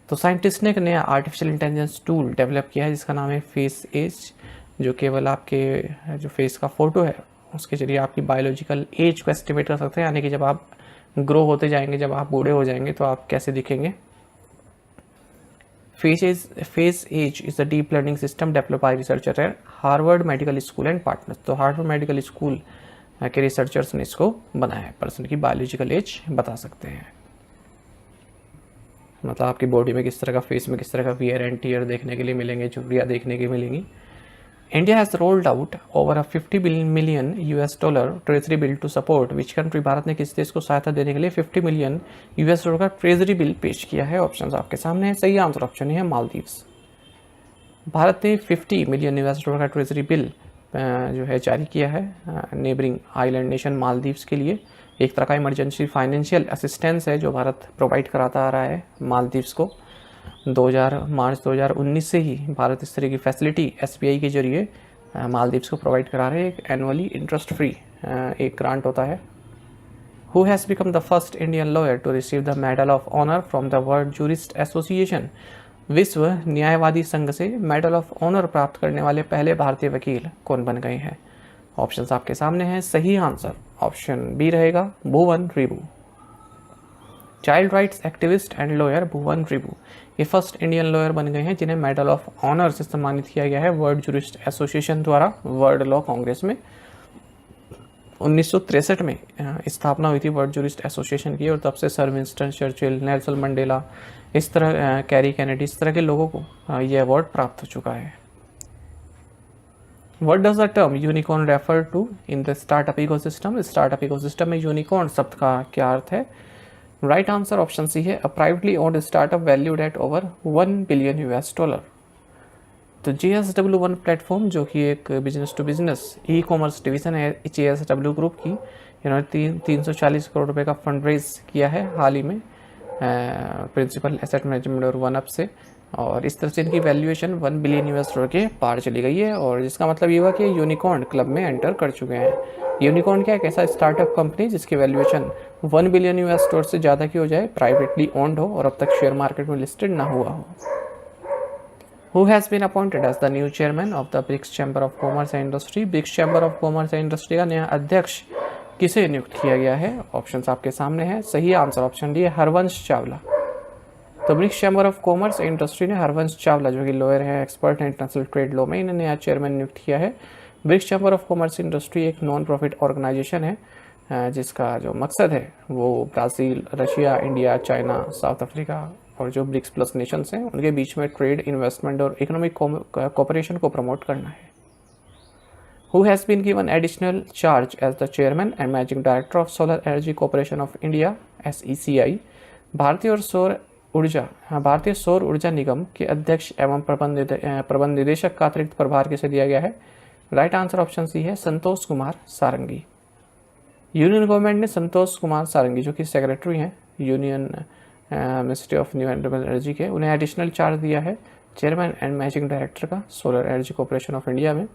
तो साइंटिस्ट ने एक नया आर्टिफिशियल इंटेलिजेंस टूल डेवलप किया है जिसका नाम है फेस एज, जो केवल आपके जो फेस का फोटो है उसके जरिए आपकी बायोलॉजिकल एज को एस्टिमेट कर सकते हैं, यानी कि जब आप ग्रो होते जाएंगे, जब आप बूढ़े हो जाएंगे तो आप कैसे दिखेंगे। Face age is the deep learning system developed by researcher at Harvard medical school and partners. तो हार्वर्ड मेडिकल स्कूल के रिसर्चर्स ने इसको बनाया है, पर्सन की बायोलॉजिकल एज बता सकते हैं। मतलब आपकी बॉडी में किस तरह का, फेस में किस तरह का वियर एंड टियर देखने के लिए मिलेंगे, झुर्रियाँ देखने के मिलेंगी। India has rolled out over a 50 million US dollar treasury bill to support which country? Bharat ने किस देश को सहायता देने के लिए 50 मिलियन यूएस डॉलर का ट्रेजरी बिल पेश किया है? ऑप्शंस आपके सामने है। सही आंसर ऑप्शन है मालदीव्स। भारत ने 50 मिलियन यूएस डॉलर का ट्रेजरी बिल जो है जारी किया है नेबरिंग आइलैंड नेशन मालदीव्स के लिए। एक तरह का इमरजेंसी फाइनेंशियल असिस्टेंस है जो भारत प्रोवाइड कराता आ रहा है मालदीव्स को। मार्च 2019 से ही भारत इस तरह की फैसिलिटी एसबीआई के जरिए मालदीव्स को प्रोवाइड करा रहे हैं। एक एनुअली इंटरेस्ट फ्री एक ग्रांट होता है। Who has become the first Indian lawyer to receive the medal of honour from the world jurist association? विश्व न्यायवादी संघ से मेडल ऑफ ऑनर प्राप्त करने वाले पहले भारतीय वकील कौन बन गए हैं? ऑप्शंस आपके सामने हैं। सही आंसर ऑप्शन बी रहेगा, Bhuvan Ribhu. Child rights activist and lawyer Bhuvan Ribhu ये फर्स्ट इंडियन लॉयर बन गए हैं जिन्हें मेडल ऑफ ऑनर से सम्मानित किया गया है वर्ल्ड जूरिस्ट एसोसिएशन द्वारा। वर्ल्ड लॉ कांग्रेस में 1963 में स्थापना हुई थी वर्ल्ड जूरिस्ट एसोसिएशन की, और तब से sir Winston Churchill, Nelson Mandela, इस तरह कैरी कैनेडी, इस तरह के लोगों को ये अवार्ड प्राप्त हो चुका है। What does the term unicorn refer to in the startup ecosystem? Startup ecosystem में यूनिकॉर्न शब्द का क्या अर्थ है? राइट आंसर ऑप्शन सी है, a privately owned startup valued at over 1 billion US dollar. तो JSW1 प्लेटफॉर्म जो कि एक business to business e commerce division है JSW ग्रुप की, इन्होंने 340 करोड़ रुपए का फंड रेज किया है हाल ही में प्रिंसिपल एसेट मैनेजमेंट और वन अप से, और इस तरह से इनकी वैल्यूएशन 1 बिलियन यूएस डॉलर के पार चली गई है, और जिसका मतलब ये हुआ कि यूनिकॉर्न क्लब में एंटर कर चुके हैं। यूनिकॉर्न क्या है? एक ऐसा स्टार्टअप कंपनी जिसकी वैल्यूएशन 1 बिलियन यूएस डॉलर से ज़्यादा की हो जाए, प्राइवेटली ओन्ड हो और अब तक शेयर मार्केट में लिस्टेड ना हुआ हो। Who has been appointed as the new chairman of the BRICS chamber of commerce and industry? BRICS chamber of commerce and industry का नया अध्यक्ष किसे नियुक्त किया गया है? ऑप्शंस आपके सामने है। सही आंसर ऑप्शन डी है, हरवंश चावला। तो BRICS chamber of commerce and industry ने हरवंश चावला जो कि लॉयर है, एक्सपर्ट है इंटरनेशनल ट्रेड लॉ में, इन्हें नया चेयरमैन नियुक्त किया है। BRICS chamber of commerce industry एक नॉन प्रॉफिट ऑर्गेनाइजेशन है जिसका जो मकसद है वो Brazil, Russia, India, China, South Africa और जो ब्रिक्स प्लस नेशंस हैं उनके बीच में ट्रेड, इन्वेस्टमेंट और इकोनॉमिक कोऑपरेशन को प्रमोट करना है। Who has been given additional charge as the chairman and managing director of Solar Energy Corporation of India (SECI)? भारतीय सौर ऊर्जा निगम के अध्यक्ष एवं प्रबंध निदेशक का अतिरिक्त प्रभार किसे दिया गया है? राइट आंसर ऑप्शन सी है, संतोष कुमार सारंगी। यूनियन गवर्नमेंट ने संतोष कुमार सारंगी जो कि सेक्रेटरी हैं union ministry of new and renewable energy के, उन्हें एडिशनल चार्ज दिया है चेयरमैन एंड मैनेजिंग डायरेक्टर का solar energy corporation of India में।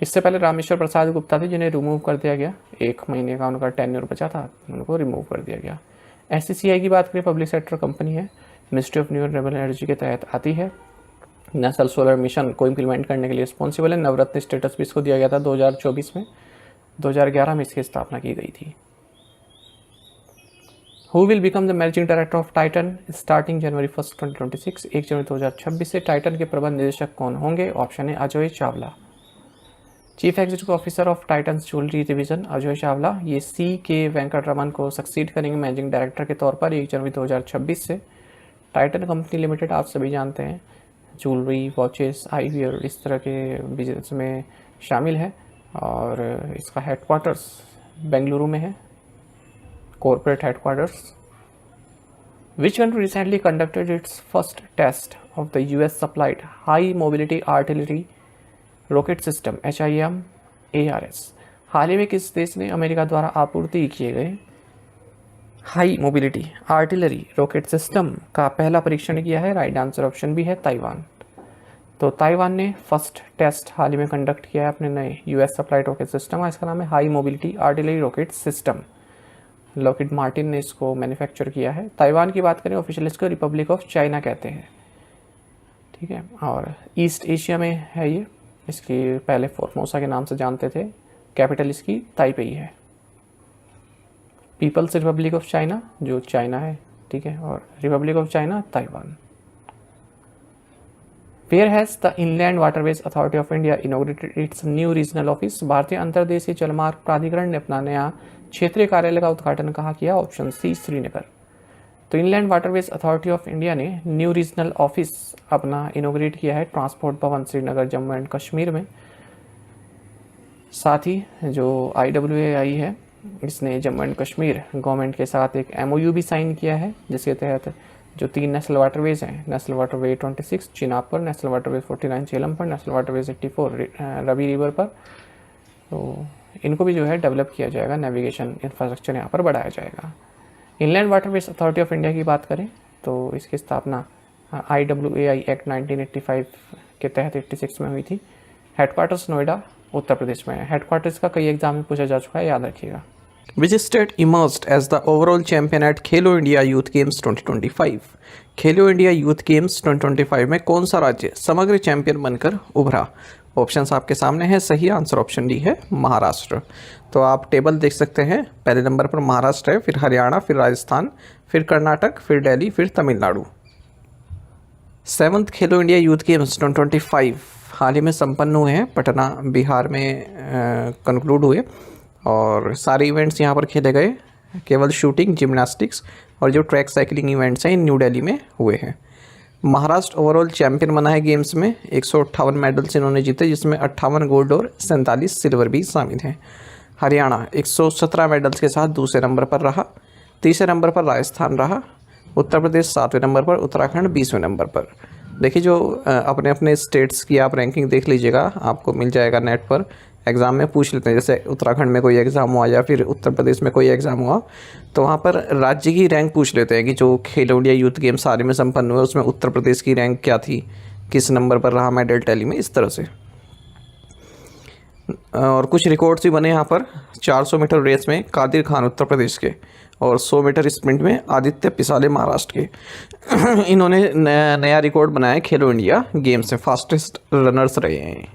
इससे पहले रामेश्वर प्रसाद गुप्ता थे जिन्हें रिमूव कर दिया गया, 1 महीने का उनका टेन्योर बचा था, उनको रिमूव कर दिया गया। SCCI की बात करें, पब्लिक सेक्टर कंपनी है, ministry of new and renewable energy के तहत आती है, नेशनल सोलर मिशन को इम्प्लीमेंट करने के लिए रिस्पॉन्सिबल है। नवरत्न स्टेटस भी इसको दिया गया था 2024 में, 2011 में इसकी स्थापना की गई थी। Who will become the managing director of Titan starting January 1, 2026? 1 जनवरी 2026 से टाइटन के प्रबंध निदेशक कौन होंगे? ऑप्शन है Ajay Chawla. Chief executive officer of Titan jewellery division Ajay Chawla, ये CK वेंकटरमन को सक्सीड करेंगे मैनेजिंग डायरेक्टर के तौर पर 1 जनवरी 2026 से। टाइटन कंपनी लिमिटेड आप सभी जानते हैं ज्वेलरी, वॉचेस, आईवियर इस तरह के बिजनेस में शामिल है और इसका हेडक्वार्टर्स बेंगलुरु में है, corporate headquarters. Which country recently conducted its first test of the US supplied high mobility artillery rocket system HIM ARS? हाल ही में किस देश ने अमेरिका द्वारा आपूर्ति किए गए high mobility artillery rocket system का पहला परीक्षण किया है? राइट आंसर ऑप्शन भी है ताइवान। तो ताइवान ने फर्स्ट टेस्ट हाल ही में कंडक्ट किया है अपने नए US सप्लाइड रॉकेट सिस्टम का, इसका नाम है high mobility artillery rocket system. Lockheed Martin ने इसको मैन्युफैक्चर किया है। ताइवान की बात करें ऑफिशियल इसको रिपब्लिक ऑफ चाइना कहते हैं, ठीक है, और ईस्ट एशिया में है ये। इसकी पहले फॉर्मोसा के नाम से जानते थे, कैपिटल इसकी ताइपेई है। पीपल्स रिपब्लिक ऑफ चाइना जो चाइना है, ठीक है, और Republic of China Taiwan. Where has the inland waterways authority of India inaugurated its new regional office? भारतीय अंतर्देशीय जलमार्ग प्राधिकरण ने अपना नया क्षेत्रीय कार्यालय का उद्घाटन कहाँ किया? Option C Srinagar. तो inland waterways authority of India ने न्यू रीजनल ऑफिस अपना इनॉग्रेट किया है ट्रांसपोर्ट भवन श्रीनगर जम्मू एंड कश्मीर में। साथ ही जो IWAI है इसने जम्मू एंड कश्मीर गवर्नमेंट के साथ एक MOU भी साइन किया है, जिसके तहत जो 3 नेशनल वाटरवेज हैं, नेशनल वाटरवे 26 चिनाब पर, नेशनल वाटरवे 49 झेलम पर, नेशनल वाटरवेज 84 रवि रिवर पर, तो इनको भी जो है डेवलप किया जाएगा, नेविगेशन इंफ्रास्ट्रक्चर यहाँ पर बढ़ाया जाएगा। Inland waterways authority of India की बात करें तो इसकी स्थापना IWAI एक्ट 1985 के तहत 86 में हुई थी। हेडक्वार्टर्स नोएडा उत्तर प्रदेश में है। हेडक्वार्टर्स का कई एग्जाम में पूछा जा चुका है, याद रखिएगा। Which state emerged as the overall champion at Khelo India youth games 2025? Khelo India youth games 2025 में कौन सा राज्य समग्र चैंपियन बनकर उभरा? ऑप्शंस आपके सामने हैं, सही आंसर ऑप्शन डी है महाराष्ट्र। तो आप टेबल देख सकते हैं, पहले नंबर पर महाराष्ट्र है, फिर हरियाणा, फिर राजस्थान, फिर कर्नाटक, फिर दिल्ली, फिर तमिलनाडु। 7th खेलो इंडिया यूथ गेम्स 2025 हाल ही में संपन्न हुए हैं, पटना बिहार में कंक्लूड हुए और सारे इवेंट्स यहाँ पर खेले गए। केवल शूटिंग, जिम्नास्टिक्स और जो ट्रैक साइकिलिंग इवेंट्स हैं न्यू दिल्ली में हुए हैं। महाराष्ट्र ओवरऑल चैंपियन बना है गेम्स में, 158 मेडल्स इन्होंने जीते, जिसमें 58 गोल्ड और 47 सिल्वर भी शामिल हैं। हरियाणा 117 मेडल्स के साथ दूसरे नंबर पर रहा, तीसरे नंबर पर राजस्थान रहा, उत्तर प्रदेश 7वें नंबर पर, उत्तराखंड 20वें नंबर पर। देखिए जो अपने अपने स्टेट्स की आप रैंकिंग देख लीजिएगा, आपको मिल जाएगा नेट पर, एग्ज़ाम में पूछ लेते हैं, जैसे उत्तराखंड में कोई एग्ज़ाम हुआ या फिर उत्तर प्रदेश में कोई एग्ज़ाम हुआ तो वहाँ पर राज्य की रैंक पूछ लेते हैं कि जो खेलो इंडिया यूथ गेम्स सारे में संपन्न हुए उसमें उत्तर प्रदेश की रैंक क्या थी, किस नंबर पर रहा मेडल टैली में, इस तरह से। और कुछ रिकॉर्ड्स भी बने यहाँ पर। 400 मीटर रेस में कादिर खान उत्तर प्रदेश के और 100 मीटर स्प्रिंट में आदित्य पिसाले महाराष्ट्र के इन्होंने नया रिकॉर्ड बनाया खेलो इंडिया गेम्स में, फास्टेस्ट रनर्स रहे हैं।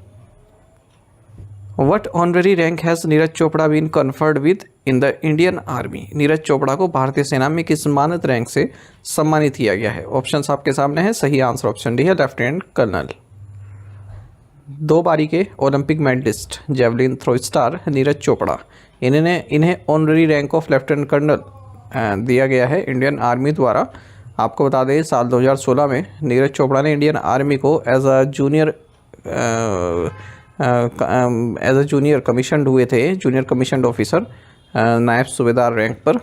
What honorary rank has Neeraj Chopra been conferred with in the Indian Army? Neeraj Chopra को भारतीय सेना में किस मानद रैंक से सम्मानित किया गया है? ऑप्शंस आपके सामने हैं, सही आंसर ऑप्शन डी है लेफ्टिनेंट कर्नल। 2 बारी के Olympic medallist javelin throw star Neeraj Chopra, इन्हें honorary rank of lieutenant colonel दिया गया है इंडियन आर्मी द्वारा। आपको बता दें साल 2016 में नीरज चोपड़ा ने इंडियन आर्मी को एज अ जूनियर कमीशनड हुए थे, जूनियर कमीशनड ऑफिसर नायब सूबेदार रैंक पर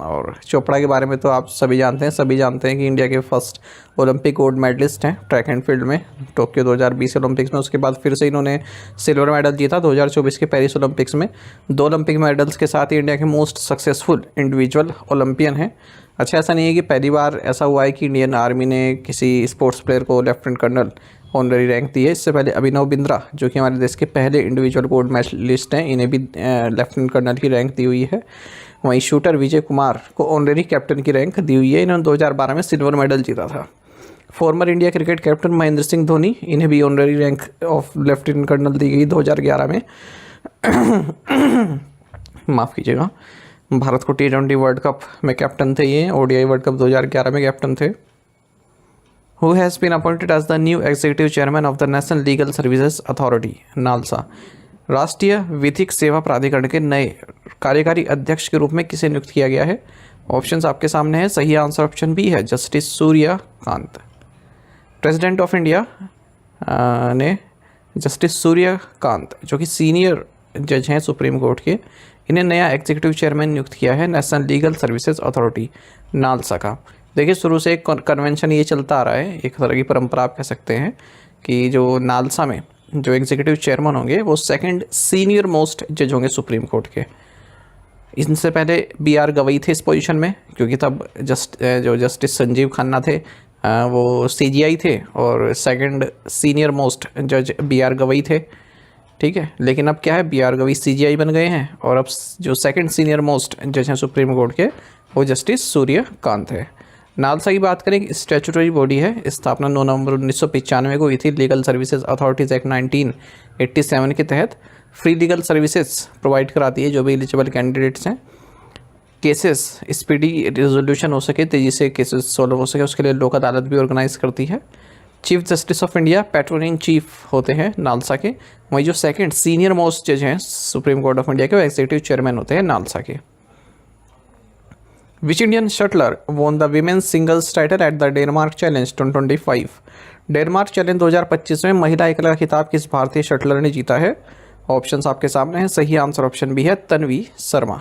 और चोपड़ा के बारे में तो आप सभी जानते हैं कि इंडिया के फर्स्ट ओलंपिक गोल्ड मेडलिस्ट हैं ट्रैक एंड फील्ड में टोक्यो 2020 ओलंपिक्स में। उसके बाद फिर से इन्होंने सिल्वर मेडल जीता 2024 के पेरिस ओलंपिक्स में। 2 ओलंपिक मेडल्स के साथ ही इंडिया के मोस्ट सक्सेसफुल इंडिविजुअल ओलंपियन हैं। अच्छा, ऐसा नहीं है कि पहली बार ऐसा हुआ है कि इंडियन आर्मी ने किसी स्पोर्ट्स प्लेयर को लेफ्टिनेंट कर्नल ऑनररी रैंक दी है। इससे पहले अभिनव बिंद्रा जो कि हमारे देश के पहले इंडिविजुअल गोल्ड मेडलिस्ट हैं, इन्हें भी लेफ्टिनेंट कर्नल की रैंक दी हुई है। वहीं शूटर विजय कुमार को ऑनररी कैप्टन की रैंक दी हुई है। इन्होंने 2012 में सिल्वर मेडल जीता था। Former India cricket captain Mahendra Singh Dhoni, इन्हें भी honorary rank of lieutenant colonel दी गई 2011 में। माफ़ कीजिएगा। भारत को T20 वर्ल्ड कप में कैप्टन थे ये, ODI वर्ल्ड कप 2011 में कैप्टन थे। Who has been appointed as the new executive chairman of the National Legal Services Authority (NALSA)? राष्ट्रीय विधिक सेवा प्राधिकरण के नए कार्यकारी अध्यक्ष के रूप में किसे नियुक्त किया गया है? ऑप्शंस आपके सामने है। सही आंसर ऑप्शन बी है, justice Suryakant. President of India ने जस्टिस सूर्यकांत जो कि सीनियर जज हैं सुप्रीम कोर्ट के, इन्हें नया एग्जीक्यूटिव चेयरमैन नियुक्त किया है national legal services authority NALSA का। देखिए, शुरू से एक कन्वेंशन ये चलता आ रहा है, एक तरह की परंपरा आप कह सकते हैं कि जो नालसा में जो एग्जीक्यूटिव चेयरमैन होंगे वो सेकंड सीनियर मोस्ट जज होंगे सुप्रीम कोर्ट के। इनसे पहले BR गवई थे इस पोजीशन में, क्योंकि तब जस्टिस संजीव खन्ना थे वो CGI थे और सेकंड सीनियर मोस्ट जज BR गवई थे। ठीक है, लेकिन अब क्या है, BR गवई CGI बन गए हैं और अब जो सेकंड सीनियर मोस्ट जज हैं सुप्रीम कोर्ट के वो जस्टिस सूर्यकांत है। नालसा की बात करें, स्टैट्यूटरी बॉडी है, स्थापना 9 नवंबर 1995 को हुई थी। लीगल सर्विसेज अथॉरिटीज़ एक्ट 1987 के तहत फ्री लीगल सर्विसेज प्रोवाइड कराती है जो भी एलिजिबल कैंडिडेट्स हैं। केसेस स्पीडी रिजोल्यूशन हो सके, तेज़ी से केसेस सॉल्व हो सके, उसके लिए लोक अदालत भी ऑर्गेनाइज करती है। Chief justice of India patron in chief होते हैं नालसा के। वहीं जो सेकंड सीनियर मोस्ट जज हैं सुप्रीम कोर्ट ऑफ इंडिया के वो एग्जीक्यूटिव चेयरमैन होते हैं नालसा के। Which Indian shutler won the women's singles title at the Denmark Challenge 2025? Denmark challenge 2025 में महिला एकल का खिताब किस भारतीय शटलर ने जीता है? ऑप्शंस आपके सामने हैं। सही आंसर ऑप्शन बी है, तन्वी शर्मा।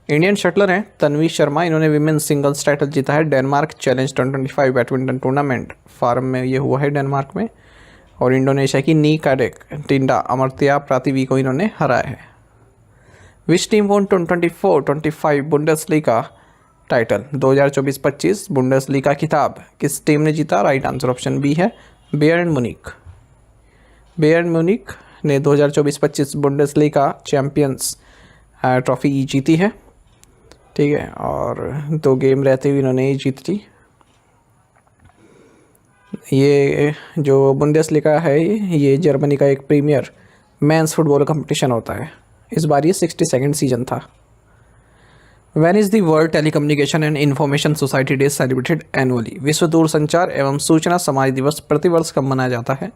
इंडियन शटलर हैं तन्वी शर्मा, इन्होंने विमेंस सिंगल्स टाइटल जीता है डेनमार्क चैलेंज 2025 बैडमिंटन टूर्नामेंट फार्म में ये हुआ है डेनमार्क में। और इंडोनेशिया की नी कैडेक टिंडा अमर्त्या प्रातिवी को इन्होंने हराया है। Which team von 2024-25 Bundesliga title? 2024-25 Bundesliga खिताब किस टीम ने जीता? राइट आंसर ऑप्शन बी है, बायर्न म्यूनिख। बायर्न म्यूनिख ने 2024-25 बुंडेसलीगा चैंपियंस ट्रॉफी जीती है। ठीक है, और 2 गेम रहते हुए इन्होंने जीत ली। ये जो बुंडेसलीगा है ये जर्मनी का एक प्रीमियर मेंस फुटबॉल कंपटीशन होता है। इस बार ये 62nd सीजन था। When is the world telecommunication and information society day celebrated annually? विश्व दूरसंचार एवं सूचना समाज दिवस प्रतिवर्ष कब मनाया जाता है?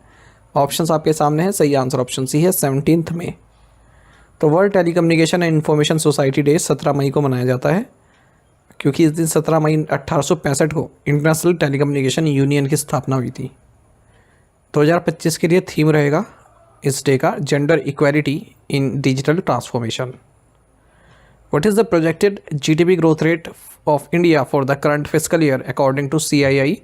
ऑप्शंस आपके सामने हैं। सही आंसर ऑप्शन सी है, 17 मई। तो world telecommunication and information society day 17 मई को मनाया जाता है, क्योंकि इस दिन 17 मई 1865 को इंटरनेशनल टेलीकम्युनिकेशन यूनियन की स्थापना हुई थी। 2025 के लिए थीम रहेगा इस डे का, gender equality in digital transformation. What is the projected GDP growth rate of India for the current fiscal year according to CII?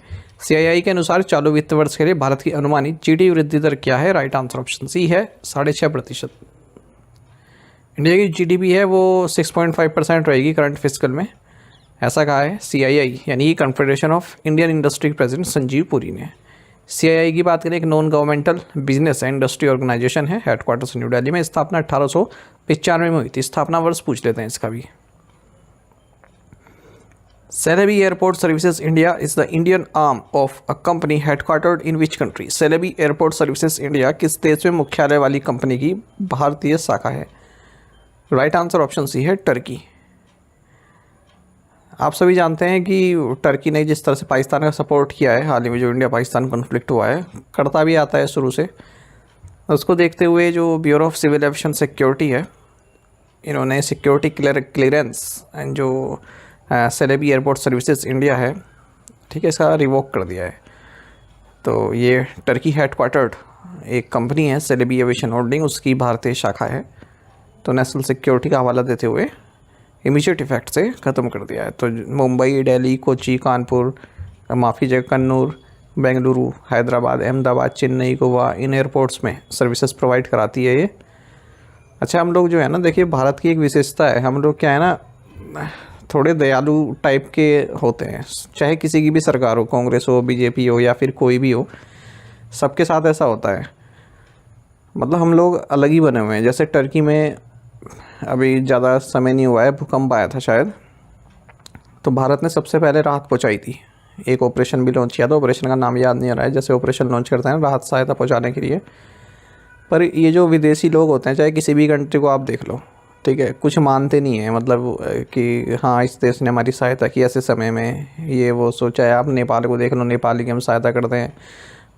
CII के अनुसार चालू वित्त वर्ष के लिए भारत की अनुमानित GDP वृद्धि दर क्या है? राइट आंसर ऑप्शन सी है, 6.5%। इंडिया की GDP है वो 6.5% रहेगी करंट फिस्कल में, ऐसा कहा है CII यानी कन्फेडरेशन ऑफ इंडियन इंडस्ट्री के प्रेसिडेंट संजीव पुरी ने। CII की बात करें, एक non governmental business and industry organisation है, हेडक्वार्टर्स न्यू दिल्ली में। स्थापना 1895 में हुई थी। स्थापना वर्ष पूछ लेते हैं इसका भी। Celebi airport services India is the Indian arm of a company headquartered in which country? Celebi airport services India किस देश में मुख्यालय वाली कंपनी की भारतीय शाखा है? राइट आंसर ऑप्शन सी है, टर्की। आप सभी जानते हैं कि टर्की ने जिस तरह से पाकिस्तान का सपोर्ट किया है हाल ही में जो इंडिया पाकिस्तान कॉन्फ्लिक्ट हुआ है, करता भी आता है शुरू से। उसको देखते हुए जो bureau of civil aviation security है, इन्होंने सिक्योरिटी क्लियरेंस एंड जो सेलेबी एयरपोर्ट सर्विसेज इंडिया है, ठीक है, इसका रिवोक कर दिया है। तो ये टर्की हेडक्वार्टर्ड एक कंपनी है सेलेबी एविएशन होल्डिंग, उसकी भारतीय शाखा है। तो नेशनल सिक्योरिटी का हवाला देते हुए इमीडिएट इफेक्ट से ख़त्म कर दिया है। तो मुंबई, दिल्ली, कोची, कानपुर, कन्नूर, बेंगलुरु, हैदराबाद, अहमदाबाद, चेन्नई, गोवा, इन एयरपोर्ट्स में सर्विसेज प्रोवाइड कराती है ये। अच्छा, हम लोग जो है ना, देखिए भारत की एक विशेषता है, हम लोग क्या है ना, थोड़े दयालु टाइप के होते हैं। चाहे किसी की भी सरकार हो, कांग्रेस हो, बीजेपी हो या फिर कोई भी हो, सबके साथ ऐसा होता है। मतलब हम लोग अलग ही बने हुए हैं। जैसे टर्की में अभी ज़्यादा समय नहीं हुआ है, भूकंप आया था शायद, तो भारत ने सबसे पहले राहत पहुंचाई थी। एक ऑपरेशन भी लॉन्च किया था, ऑपरेशन का नाम याद नहीं आ रहा है, जैसे ऑपरेशन लॉन्च करते हैं राहत सहायता पहुंचाने के लिए। पर ये जो विदेशी लोग होते हैं, चाहे किसी भी कंट्री को आप देख लो, ठीक है, कुछ मानते नहीं हैं। मतलब कि हाँ, इस देश ने हमारी सहायता की ऐसे समय में, ये वो सोचा है। आप नेपाल को देख लो, नेपाल की हम सहायता करते हैं,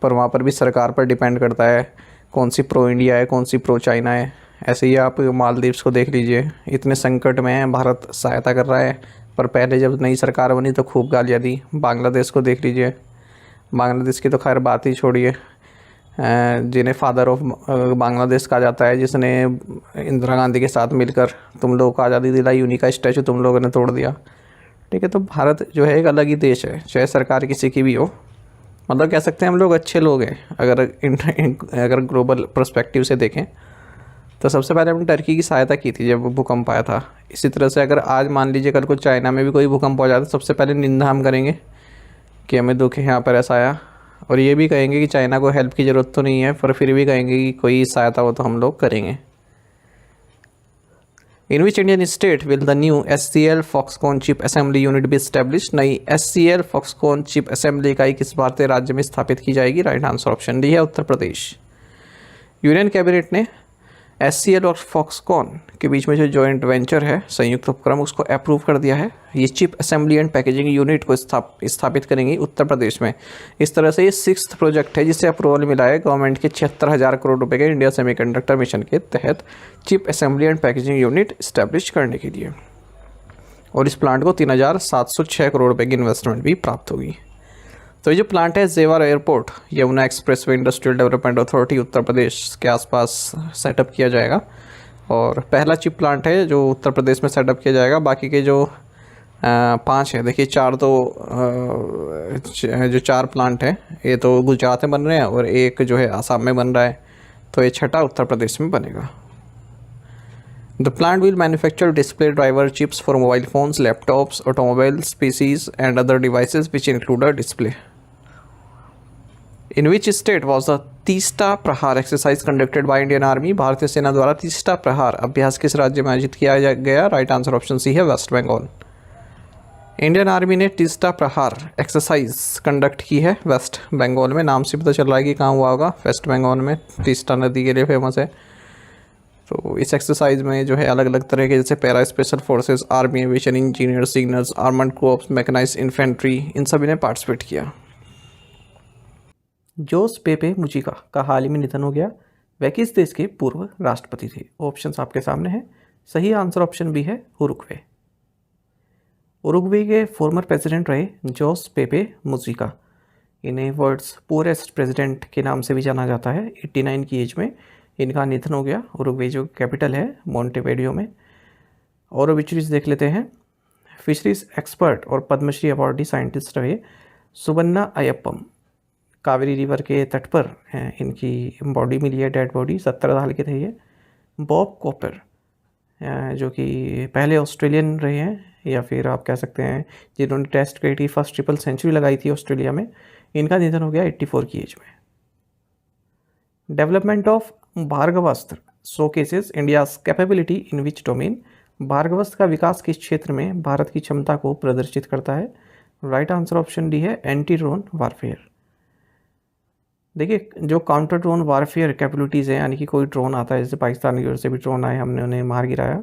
पर वहाँ पर भी सरकार पर डिपेंड करता है कौन सी प्रो इंडिया है, कौन सी प्रो चाइना है। ऐसे ही आप मालदीव्स को देख लीजिए, इतने संकट में है, भारत सहायता कर रहा है, पर पहले जब नई सरकार बनी तो खूब गालियाँ दी। बांग्लादेश को देख लीजिए, बांग्लादेश की तो खैर बात ही छोड़िए, जिन्हें फादर ऑफ बांग्लादेश कहा जाता है, जिसने इंदिरा गांधी के साथ मिलकर तुम लोगों को आज़ादी दिलाई, उन्हीं का स्टैचू तुम लोगों ने तोड़ दिया। ठीक है, तो भारत जो है एक अलग ही देश है, चाहे सरकार किसी की भी हो। मतलब कह सकते हैं हम लोग अच्छे लोग हैं। अगर ग्लोबल पर्सपेक्टिव से देखें तो सबसे पहले हमने टर्की की सहायता की थी जब भूकंप आया था। इसी तरह से अगर आज मान लीजिए कल को चाइना में भी कोई भूकंप हो जाता है, सबसे पहले निंदा हम करेंगे कि हमें दुख है यहाँ पर ऐसा आया, और ये भी कहेंगे कि चाइना को हेल्प की ज़रूरत तो नहीं है, पर फिर भी कहेंगे कि कोई सहायता हो तो हम लोग करेंगे। In which Indian state will the new SCL Foxconn chip assembly unit be establish? नई SCL फॉक्सकॉन चिप असेंबली इकाई किस भारतीय राज्य में स्थापित की जाएगी? राइट आंसर ऑप्शन डी है उत्तर प्रदेश। यूनियन कैबिनेट ने SCL और फॉक्सकॉन के बीच में जो जॉइंट वेंचर है, संयुक्त उपक्रम, उसको अप्रूव कर दिया है। ये chip assembly and packaging unit को स्थापित करेंगी उत्तर प्रदेश में। इस तरह से ये 6th प्रोजेक्ट है जिसे अप्रूवल मिला है गवर्नमेंट के 76,000 करोड़ रुपए के इंडिया सेमीकंडक्टर मिशन के तहत chip assembly and packaging unit establish करने के लिए। और इस प्लांट को 3,706 करोड़ रुपये की इन्वेस्टमेंट भी प्राप्त होगी। तो ये जो प्लांट है Jewar airport, Yamuna expressway industrial development authority Uttar Pradesh के आसपास सेटअप किया जाएगा। और पहला चिप प्लांट है जो उत्तर प्रदेश में सेटअप किया जाएगा। बाकी के जो 5 है, देखिए 4 तो जो 4 प्लांट है ये तो गुजरात में बन रहे हैं, और एक जो है आसाम में बन रहा है, तो ये 6ठा उत्तर प्रदेश में बनेगा। The plant will manufacture display driver chips for mobile phones, laptops, automobiles, PCs, and other devices which include a display. In which state was the Teesta प्रहार exercise conducted by Indian army? भारतीय सेना द्वारा तीस्ता प्रहार अभ्यास किस राज्य में आयोजित किया गया? राइट आंसर ऑप्शन सी है वेस्ट बंगाल। इंडियन आर्मी ने तीस्ता प्रहार एक्सरसाइज कंडक्ट की है वेस्ट बंगाल में। नाम से पता चल रहा है कि कहाँ हुआ होगा, वेस्ट बंगाल में, तीस्ता नदी के लिए फेमस है। तो इस एक्सरसाइज में जो है अलग अलग तरह के, जैसे para special forces, army aviation, engineers, signals, armoured corps, mechanised infantry, इन सभी ने पार्टिसिपेट किया। जोस पेपे मुजिका का हाल ही में निधन हो गया। वह किस देश के पूर्व राष्ट्रपति थे? ऑप्शंस आपके सामने हैं। सही आंसर ऑप्शन बी है उरुग्वे। उरुग्वे के फॉर्मर प्रेसिडेंट रहे जोस पेपे मुजिका। इन्हें वर्ल्ड्स पुअरेस्ट प्रेसिडेंट के नाम से भी जाना जाता है। 89 की एज में इनका निधन हो गया। उरुग्वे जो कैपिटल है मोंटेवेडियो में। और ओबिचुरीज देख लेते हैं। फिशरीज एक्सपर्ट और पद्मश्री अवार्डी साइंटिस्ट रहे सुबन्ना अयप्पम। कावेरी रिवर के तट पर इनकी बॉडी मिली है, डेड बॉडी, 70 साल के थे ये। बॉब कॉपर जो कि पहले ऑस्ट्रेलियन रहे हैं, या फिर आप कह सकते हैं जिन्होंने टेस्ट क्रिकेट की फर्स्ट ट्रिपल सेंचुरी लगाई थी ऑस्ट्रेलिया में। इनका निधन हो गया 84 की एज में। Development of Bhargavastra showcases India's capability in which domain? Bhargavastra का विकास किस क्षेत्र में भारत की क्षमता को प्रदर्शित करता है? राइट आंसर ऑप्शन डी है एंटी ड्रोन वारफेयर। देखिए, जो काउंटर ड्रोन वारफेयर कैपेबिलिटीज़ हैं, यानी कि कोई ड्रोन आता है, जैसे पाकिस्तान की ओर से भी ड्रोन आए, हमने उन्हें मार गिराया,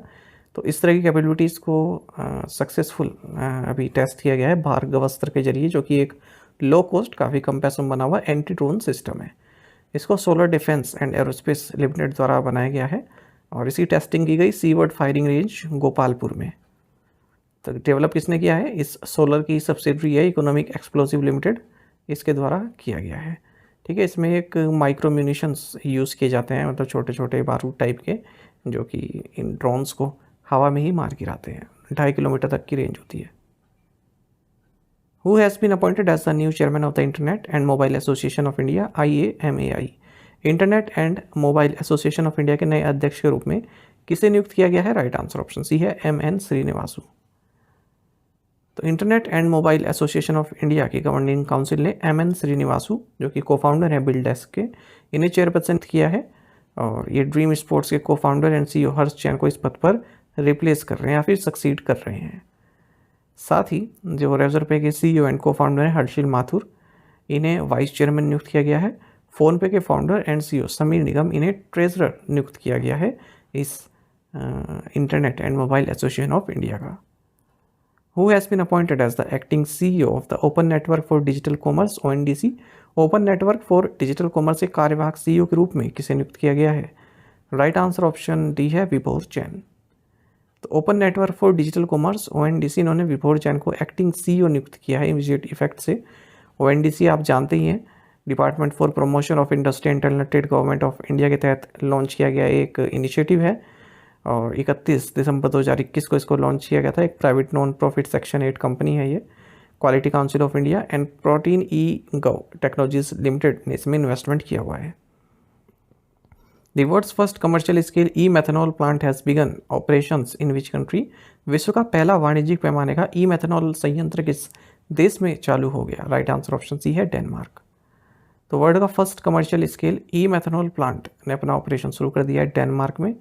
तो इस तरह की कैपेबिलिटीज़ को सक्सेसफुल अभी टेस्ट किया गया है भार्गवास्त्र के जरिए, जो कि एक लो कॉस्ट, काफ़ी कम पैसों में बना हुआ एंटी ड्रोन सिस्टम है। इसको solar defence and aerospace limited द्वारा बनाया गया है, और इसकी टेस्टिंग की गई सीवर्ड फायरिंग रेंज गोपालपुर में। तो डेवलप किसने किया है? इस सोलर की सब्सिडरी है इकोनॉमिक एक्सप्लोसिव लिमिटेड, इसके द्वारा किया गया है। ठीक है, इसमें एक माइक्रो म्यूनिशंस यूज़ किए जाते हैं, मतलब छोटे छोटे बारूद टाइप के, जो कि इन ड्रोन्स को हवा में ही मार गिराते हैं। 2.5 किलोमीटर तक की रेंज होती है। Who has been appointed as the new chairman of the Internet and Mobile Association of India IAMAI? Internet and mobile association of India के नए अध्यक्ष के रूप में किसे नियुक्त किया गया है? राइट आंसर ऑप्शन सी है MN श्रीनिवासु। तो internet and mobile association of India की गवर्निंग काउंसिल ने MN श्रीनिवासु, जो कि को फाउंडर हैं बिल डेस्क के, इन्हें चेयरपर्सन किया है। और ये ड्रीम स्पोर्ट्स के को फाउंडर एंड CEO हर्ष जैन को इस पद पर रिप्लेस कर रहे हैं या फिर सक्सीड कर रहे हैं। साथ ही जो रेजर पे के CEO एंड को फाउंडर हैं हर्षिल माथुर, इन्हें वाइस चेयरमैन नियुक्त किया गया है। फ़ोनपे के founder and CEO Sameer Nigam, इन्हें ट्रेजरर नियुक्त किया गया है इस internet and mobile association of India का। Who has been appointed as the acting CEO of the Open Network for Digital Commerce ONDC? Open network for digital commerce के कार्यवाहक CEO के रूप में किसे नियुक्त किया गया है? राइट आंसर ऑप्शन डी है विभोर जैन। तो open network for digital commerce ONDC, इन्होंने विभोर जैन को एक्टिंग CEO नियुक्त किया है इमीडिएट इफेक्ट से। ONDC आप जानते ही हैं, department for promotion of industry and talented government of India के तहत लॉन्च किया गया एक इनिशिएटिव है और 31 दिसंबर 2021 को इसको लॉन्च किया गया था। एक private non profit section 8 company है ये, quality council of India and protein gov technologies limited ने इसमें इन्वेस्टमेंट किया हुआ है। The world's first commercial scale e-methanol plant has begun operations in which country? विश्व का पहला वाणिज्यिक पैमाने का ई-मेथनॉल संयंत्र किस देश में चालू हो गया? राइट आंसर ऑप्शन सी है डेनमार्क। तो वर्ल्ड का फर्स्ट कमर्शियल स्केल ई-मेथनॉल प्लांट ने अपना ऑपरेशन शुरू कर दिया है डेनमार्क में।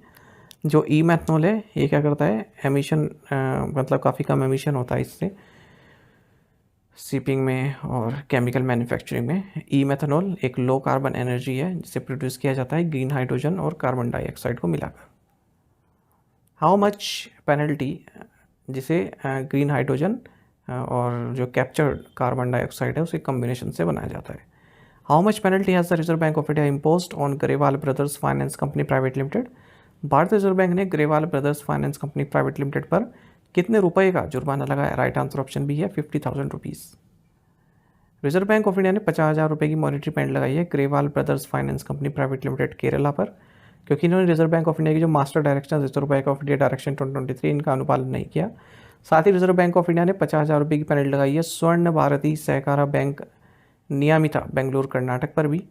जो ई-मेथनॉल है ये क्या करता है? एमिशन मतलब काफ़ी कम एमिशन होता है इससे शिपिंग में और केमिकल मैन्युफैक्चरिंग में। ई-मेथनॉल एक लो कार्बन एनर्जी है जिसे प्रोड्यूस किया जाता है ग्रीन हाइड्रोजन और कार्बन डाइऑक्साइड को मिलाकर। हाउ मच पेनल्टी, जिसे ग्रीन हाइड्रोजन और जो कैप्चर्ड कार्बन डाइऑक्साइड है उसके कम्बिनेशन से बनाया जाता है। How much penalty has the reserve bank of India imposed on Grewal brothers finance company private limited? भारतीय रिजर्व बैंक ने Grewal brothers finance company private limited पर कितने रुपए का जुर्माना लगाया? राइट आंसर ऑप्शन बी है 50,000 rupees. Reserve bank of India ने 50,000 रुपये की मॉनिटरी पेनल्टी लगाई है Grewal brothers finance company private limited Kerala पर, क्योंकि इन्होंने रिजर्व बैंक ऑफ इंडिया की जो master direction reserve bank of India direction 2023 इनका अनुपालन नहीं किया। साथ ही रिजर्व बैंक ऑफ इंडिया ने 50,000 रुपये की पेनल्टी लगाई है स्वर्ण भारती सहकारा बैंक नियामिता बेंगलुरु कर्नाटक पर भी।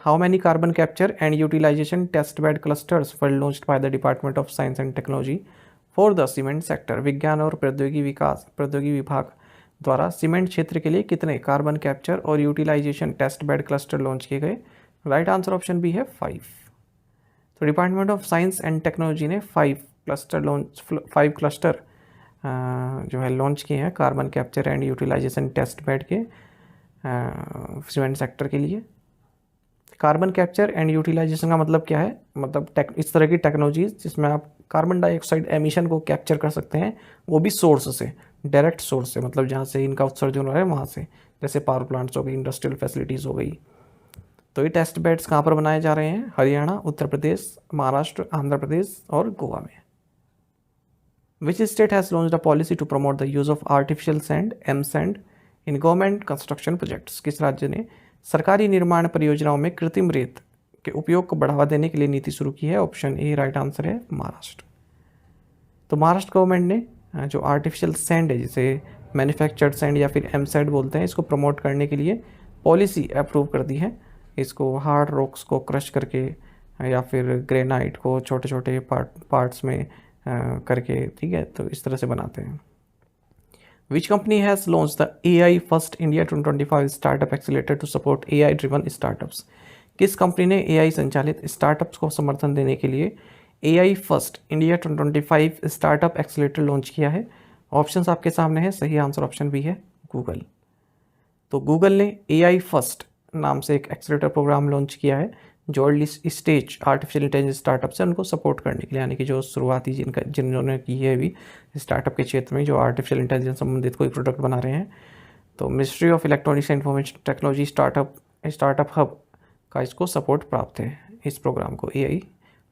How many carbon capture and utilisation test bed clusters were launched by the department of science and technology for the cement sector? विज्ञान और प्रौद्योगिकी विभाग द्वारा सीमेंट क्षेत्र के लिए कितने कार्बन कैप्चर और utilisation test bed cluster launch किए गए? राइट आंसर ऑप्शन बी है 5। तो department of science and technology ने 5 क्लस्टर जो है लॉन्च किए हैं carbon capture and utilisation test bed के सीमेंट सेक्टर के लिए। कार्बन कैप्चर एंड यूटिलाइजेशन का मतलब क्या है? मतलब इस तरह की टेक्नोलॉजीज जिसमें आप कार्बन डाइऑक्साइड एमिशन को कैप्चर कर सकते हैं, वो भी सोर्स से, डायरेक्ट सोर्स से, मतलब जहाँ से इनका उत्सर्जन हो रहा है वहाँ से, जैसे पावर प्लांट्स हो गई, इंडस्ट्रियल फैसिलिटीज़ हो गई। तो ये टेस्ट बेड्स कहाँ पर बनाए जा रहे हैं? हरियाणा, उत्तर प्रदेश, महाराष्ट्र, आंध्र प्रदेश और गोवा में। Which state has launched a policy to promote the use of artificial sand M sand in government construction projects? किस राज्य ने सरकारी निर्माण परियोजनाओं में कृत्रिम रेत के उपयोग को बढ़ावा देने के लिए नीति शुरू की है? ऑप्शन ए राइट आंसर है महाराष्ट्र। तो महाराष्ट्र गवर्नमेंट ने जो आर्टिफिशियल सैंड है, जिसे मैन्युफैक्चर्ड सैंड या फिर एम-सैंड बोलते हैं, इसको प्रमोट करने के लिए पॉलिसी अप्रूव कर दी है। इसको हार्ड रॉक्स को क्रश करके या फिर ग्रेनाइट को छोटे छोटे पार्ट्स में करके, ठीक है, तो इस तरह से बनाते हैं। Which company has launched the AI First India 2025 Startup Accelerator to support AI driven startups? किस कंपनी ने AI संचालित स्टार्टअप्स को समर्थन देने के लिए AI First India 2025 startup accelerator launch किया है? ऑप्शंस आपके सामने है, सही आंसर ऑप्शन बी है गूगल। तो गूगल ने AI First नाम से एक एक्सीलरेटर प्रोग्राम लॉन्च किया है जो early stage artificial intelligence startup से उनको सपोर्ट करने के लिए, यानी कि जो शुरुआती जिन्होंने की है अभी स्टार्टअप के क्षेत्र में जो आर्टिफिशियल इंटेलिजेंस संबंधित कोई प्रोडक्ट बना रहे हैं। तो ministry of electronics and information technology startup hub का इसको सपोर्ट प्राप्त है, इस प्रोग्राम को, AI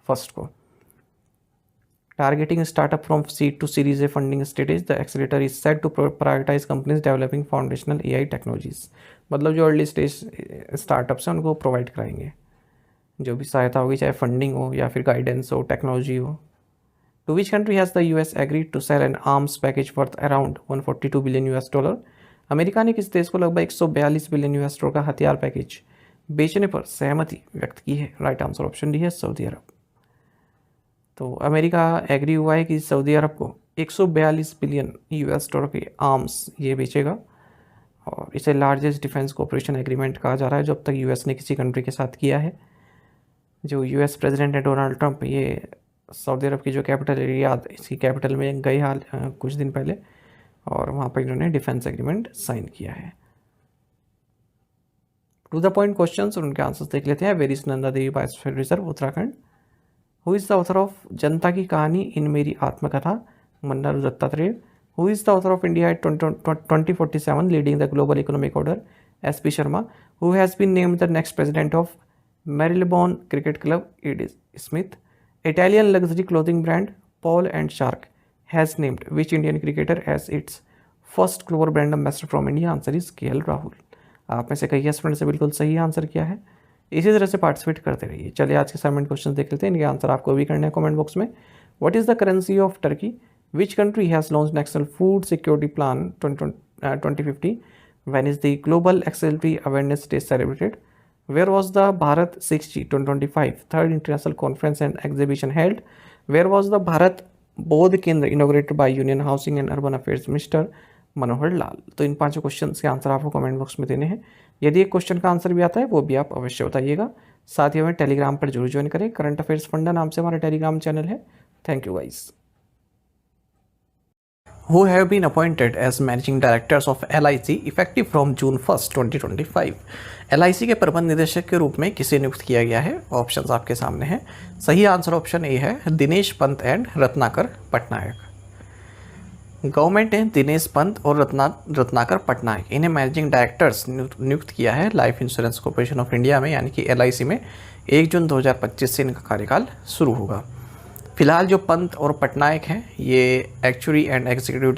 फर्स्ट को। Targeting startup from seed to series A funding stage, the accelerator is set to prioritise companies developing foundational AI technologies. मतलब जो early stage startups हैं उनको प्रोवाइड कराएंगे जो भी सहायता होगी, चाहे फंडिंग हो या फिर गाइडेंस हो, टेक्नोलॉजी हो, to which country has the US agreed to sell an arms package worth around 142 billion US dollar. America ने किस देश को लगभग 142 बिलियन यूएस डॉलर का हथियार पैकेज बेचने पर सहमति व्यक्त की है? राइट आंसर ऑप्शन डी है सऊदी अरब। तो अमेरिका एग्री हुआ है कि सऊदी अरब को 142 बिलियन यूएस डॉलर के आर्म्स ये बेचेगा, और इसे लार्जेस्ट डिफेंस कोऑपरेशन एग्रीमेंट कहा जा रहा है जो अब तक यूएस ने किसी कंट्री के साथ किया है। जो यूएस प्रेसिडेंट है डोनाल्ड ट्रंप, ये सऊदी अरब की जो कैपिटल है रियाद, इसी कैपिटल में गए हाल कुछ दिन पहले, और वहाँ पर इन्होंने डिफेंस एग्रीमेंट साइन किया है। टू द पॉइंट क्वेश्चंस और उनके आंसर्स देख लेते हैं। Where is Nanda Devi biosphere reserve, Uttarakhand. Who is the author of Janata Ki Kahani in Meri Aatmakatha, Bandaru Dattatreya. Who is the author of India at 2047 leading the global economic order, S P. Sharma. Who has been named the next president of Marylebone cricket club, Eddie Smith. Italian luxury clothing brand Paul and Shark has named which Indian cricketer as its first global brand ambassador from India? Answer is KL Rahul. आप में से कई student से बिल्कुल सही answer किया है। इसी तरह से पार्टिसिपेट करते रहिए। चलिए आज के असाइनमेंट क्वेश्चन देख लेते हैं, इनके आंसर आपको भी करना है कमेंट बॉक्स में। What is the currency of Turkey? Which country has launch national food security plan 2050? When is the global accessibility awareness day celebrated? Where was the Bharat 6G 2025 third international conference and exhibition held? Where was the Bharat Bodh Kendra inaugurated by Union Housing and Urban Affairs Minister Manohar Lal? तो इन पांचों question के answer आपको comment box में देने हैं। यदि एक question का आंसर भी आता है वो भी आप अवश्य बताइएगा। साथ ही हमें टेलीग्राम पर जरूर ज्वाइन करें। करंट अफेयर्स फंडा नाम से हमारा टेलीग्राम चैनल है। Thank you guys. Who have been appointed as managing directors of LIC effective from June 1st, 2025? LIC के प्रबंध निदेशक के रूप में किसे नियुक्त किया गया है? ऑप्शंस आपके सामने हैं। सही आंसर ऑप्शन ए है, दिनेश पंत एंड रत्नाकर पटनायक। गवर्नमेंट ने दिनेश पंत और रत्नाकर पटनायक इन्हें मैनेजिंग डायरेक्टर्स नियुक्त किया है life insurance corporation of India में, यानी कि LIC में 1 जून 2025 से इनका कार्यकाल शुरू होगा। फिलहाल जो पंत और पटनायक हैं ये actuary and executive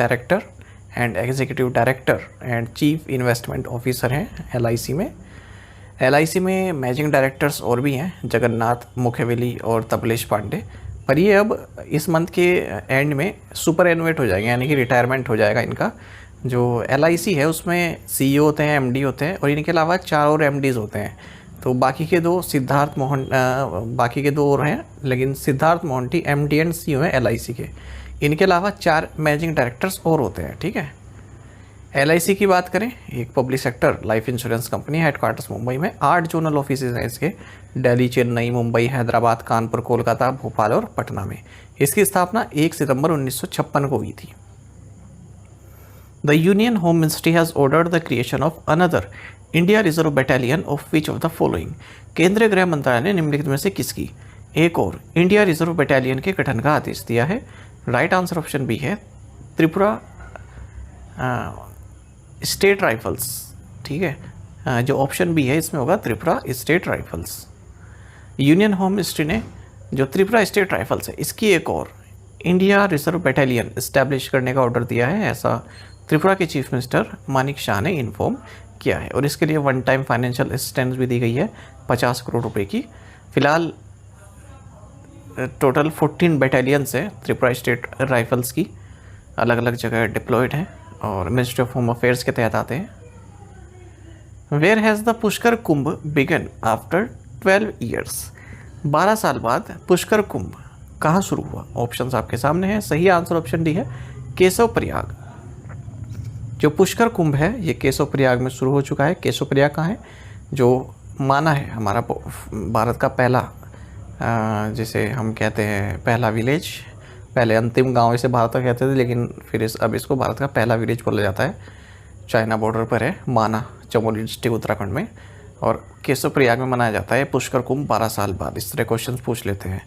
director and chief investment officer हैं LIC में। LIC में मैनेजिंग डायरेक्टर्स और भी हैं, जगन्नाथ मुखेवेली और तबलेश पांडे, पर ये अब इस मंथ के एंड में सुपर एनुएट हो जाएंगे, यानी कि रिटायरमेंट हो जाएगा इनका। जो LIC है उसमें CEO होते हैं, MD होते हैं, और इनके अलावा 4 और MDs होते हैं। तो बाकी के दो बाकी के 2 और हैं, लेकिन Siddharth Mohanty MD and CEO हैं LIC के। इनके अलावा 4 मैनेजिंग डायरेक्टर्स और होते हैं, ठीक है। LIC की बात करें, एक public sector life insurance company, headquarters Mumbai में। 8 जोनल ऑफिस हैं इसके, दिल्ली, चेन्नई, मुंबई, हैदराबाद, कानपुर, कोलकाता, भोपाल और पटना में। इसकी स्थापना 1 सितंबर 1956 को हुई थी। The union home ministry has ordered the creation of another India reserve battalion of which of the following? केंद्रीय गृह मंत्रालय ने निम्नलिखित में से किसकी एक और इंडिया रिजर्व बटालियन के गठन का आदेश दिया है? राइट आंसर ऑप्शन बी है, त्रिपुरा स्टेट राइफल्स, ठीक है। जो ऑप्शन बी है इसमें होगा Tripura state rifles. Union home ministry ने जो त्रिपुरा स्टेट राइफल्स है इसकी एक और इंडिया रिजर्व बटालियन इस्टेब्लिश करने का ऑर्डर दिया है, ऐसा त्रिपुरा के चीफ मिनिस्टर मानिक शाह ने इन्फॉर्म किया है। और इसके लिए 1 टाइम फाइनेंशियल असिस्टेंस भी दी गई है 50 करोड़ रुपए की। फिलहाल टोटल 14 बटालियंस है त्रिपुरा स्टेट राइफल्स की, अलग अलग जगह डिप्लॉयड हैं और मिनिस्ट्री ऑफ होम अफेयर्स के तहत आते हैं। Where has the Pushkar Kumbh began after 12 years? 12 साल बाद पुष्कर कुंभ कहाँ शुरू हुआ? ऑप्शंस आपके सामने हैं। सही आंसर ऑप्शन डी है, केशव प्रयाग। जो पुष्कर कुंभ है ये केशव प्रयाग में शुरू हो चुका है। केशव प्रयाग कहाँ है? जो माना है हमारा भारत का पहला, जिसे हम कहते हैं पहला विलेज, पहले अंतिम गांव इसे भारत का कहते थे, लेकिन फिर अब इसको भारत का पहला विलेज बोला जाता है। चाइना बॉर्डर पर है, माना, चमोली डिस्ट्रिक्ट उत्तराखंड में, और केशव प्रयाग में मनाया जाता है पुष्कर कुंभ 12 साल बाद। इस तरह क्वेश्चन पूछ लेते हैं,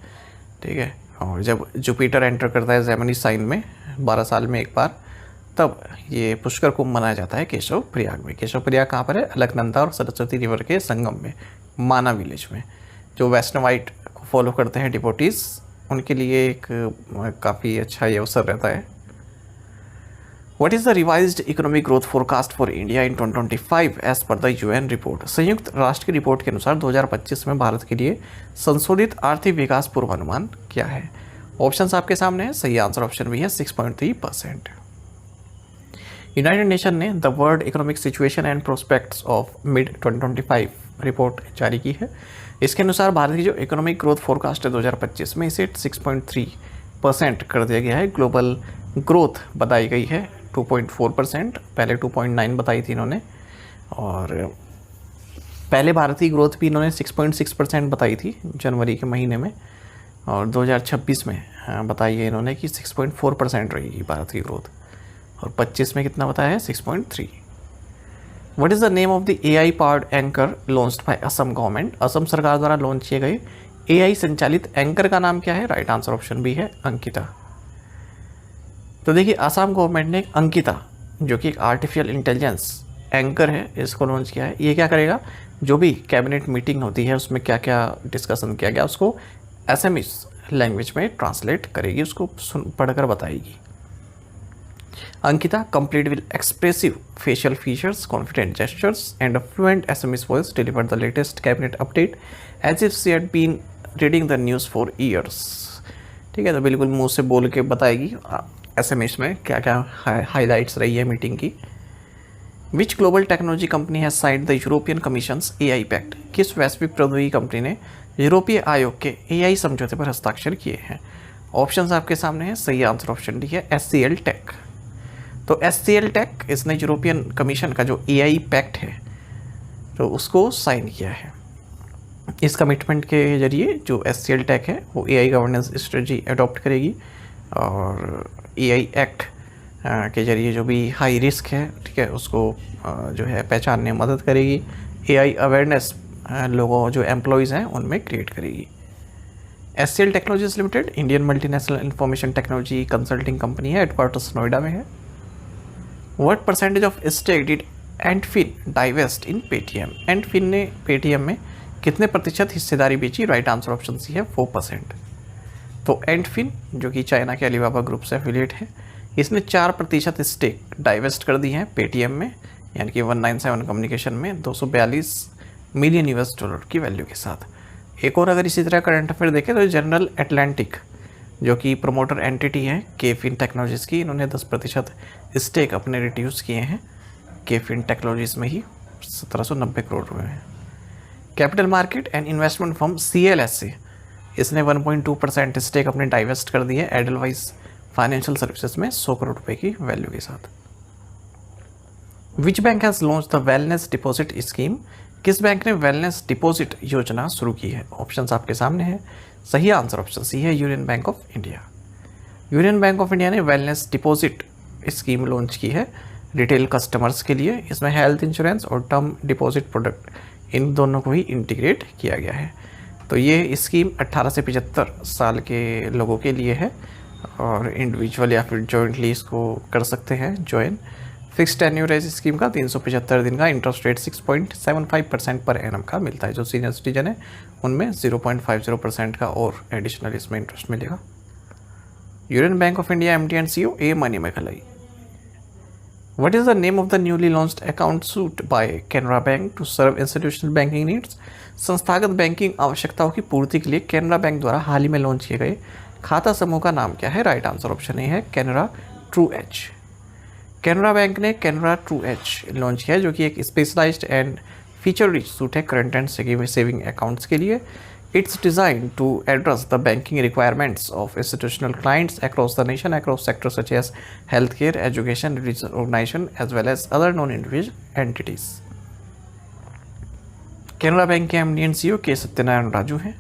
ठीक है। और जब जुपिटर एंटर करता है जेमिनी साइन में 12 साल में एक बार, तब ये पुष्कर कुंभ मनाया जाता है केशव प्रयाग में। केशव प्रयाग कहाँ पर है? अलकनंदा और सरस्वती रिवर के संगम में, माना विलेज में। जो वैष्णवाइट को फॉलो करते हैं डिवोटीज, उनके लिए एक काफ़ी अच्छा ये अवसर रहता है। What is the revised economic growth forecast for India in 2025 as per the UN report? संयुक्त राष्ट्र की रिपोर्ट के अनुसार 2025 में भारत के लिए संशोधित आर्थिक विकास पूर्वानुमान क्या है? ऑप्शंस आपके सामने है, सही आंसर ऑप्शन भी है 6.3%। यूनाइटेड नेशन ने the world economic situation and prospects of mid 2025 report जारी की है। इसके अनुसार भारत की जो इकोनॉमिक ग्रोथ फोरकास्ट है 2025 में, इसे 6.3% कर दिया गया है। ग्लोबल ग्रोथ बताई गई है 2.4%, पहले 2.9 बताई थी इन्होंने, और पहले भारत की ग्रोथ भी इन्होंने 6.6% बताई थी जनवरी के महीने में, और 2026 में बताई है इन्होंने कि 6.4% रहेगी भारत की ग्रोथ, और 25 में कितना बताया है 6.3। What is the name of the AI powered anchor launched by Assam government? Assam सरकार द्वारा लॉन्च किए गए AI संचालित एंकर का नाम क्या है? राइट आंसर ऑप्शन भी है अंकिता। तो देखिए असम गवर्नमेंट ने अंकिता, जो कि एक आर्टिफिशियल इंटेलिजेंस एंकर है, इसको लॉन्च किया है। ये क्या करेगा, जो भी कैबिनेट मीटिंग होती है उसमें क्या क्या डिस्कशन किया गया उसको एसएमएस लैंग्वेज में ट्रांसलेट करेगी, उसको पढ़कर बताएगी। Ankita complete with expressive facial features, confident gestures, and a fluent SMS voice delivered the latest cabinet update as if she had been reading the news for years। ठीक है, तो बिल्कुल मुंह से बोल के बताएगी SMS में क्या क्या हाईलाइट्स रही है मीटिंग की। Which global technology company has signed the European commission's AI pact? किस वैश्विक प्रौद्योगिकी कंपनी ने यूरोपीय आयोग के AI समझौते पर हस्ताक्षर किए हैं? ऑप्शंस आपके सामने हैं, सही आंसर ऑप्शन डी है SCL टेक। तो SCL टेक इसने यूरोपियन कमीशन का जो AI पैक्ट है तो उसको साइन किया है। इस कमिटमेंट के जरिए जो SCL टेक है वो AI गवर्नेंस स्ट्रेटजी अडॉप्ट करेगी, और AI एक्ट के जरिए जो भी हाई रिस्क है, ठीक है, उसको जो है पहचानने में मदद करेगी। AI अवेयरनेस लोगों जो एम्प्लॉयज़ हैं उनमें क्रिएट करेगी। SCL technologies limited Indian multinational information technology consulting company है, हेडक्वार्टर्स नोएडा में है। What percentage of stake did Antfin divest in Paytm? Antfin ने पेटीएम में कितने प्रतिशत हिस्सेदारी बेची? राइट आंसर ऑप्शन सी है 4%। तो एंटफिन जो कि चाइना के अलीबाबा ग्रुप से एफिलिएट है, इसने 4% स्टेक डाइवेस्ट कर दी है पेटीएम में, यानी कि 197 कम्युनिकेशन में 242 मिलियन US$ की वैल्यू के साथ। एक और अगर इसी तरह करंट अफेयर देखें तो जनरल एटलांटिक जो कि प्रमोटर एंटिटी है केफिन टेक्नोलॉजीज़ की, इन्होंने 10% स्टेक अपने रिड्यूस किए हैं केफिन टेक्नोलॉजीज़ में ही, 1790 करोड़ रुपए में। Capital market and investment firm CLSA, इसने 1.2% स्टेक अपने डाइवेस्ट कर दी है एडलवाइज फाइनेंशियल सर्विसेज में 100 करोड़ रुपए की वैल्यू के साथ। विच bank has launch the wellness deposit scheme? किस बैंक ने वेलनेस डिपॉजिट योजना शुरू की है? ऑप्शंस आपके सामने है, सही आंसर ऑप्शन सी है union bank of India. Union bank of India ने वेलनेस डिपॉजिट स्कीम लॉन्च की है रिटेल कस्टमर्स के लिए। इसमें हेल्थ इंश्योरेंस और टर्म डिपॉजिट प्रोडक्ट इन दोनों को ही इंटीग्रेट किया गया है। तो ये स्कीम 18 से 75 साल के लोगों के लिए है, और इंडिविजुअल या फिर जॉइंटली इसको कर सकते हैं ज्वाइन। फिक्स टेन्योर है इस स्कीम का 375 दिन का, इंटरेस्ट रेट 6.75% पर एनम का मिलता है। जो सीनियर सिटीजन है उनमें 0.50% का और एडिशनल इसमें इंटरेस्ट मिलेगा। Union bank of India MD and CEO A मनीमेखलाई। What is the name of the newly launched account suite by Canara Bank to serve institutional banking needs? संस्थागत बैंकिंग आवश्यकताओं की पूर्ति के लिए कैनरा बैंक द्वारा हाल ही में लॉन्च किए गए खाता समूह का नाम क्या है? राइट आंसर ऑप्शन ए है Canara true edge. Canara bank ने कैनरा ट्रू एज लॉन्च किया है, जो कि एक specialised and feature rich suite है करंट एंड सेविंग अकाउंट्स के लिए। It's design to address the banking requirements of institutional clients across the nation across sectors such as health care, education, religious organisation as well as other non individual entities. Canara bank के MD and CEO K Satyanarayan Raju हैं।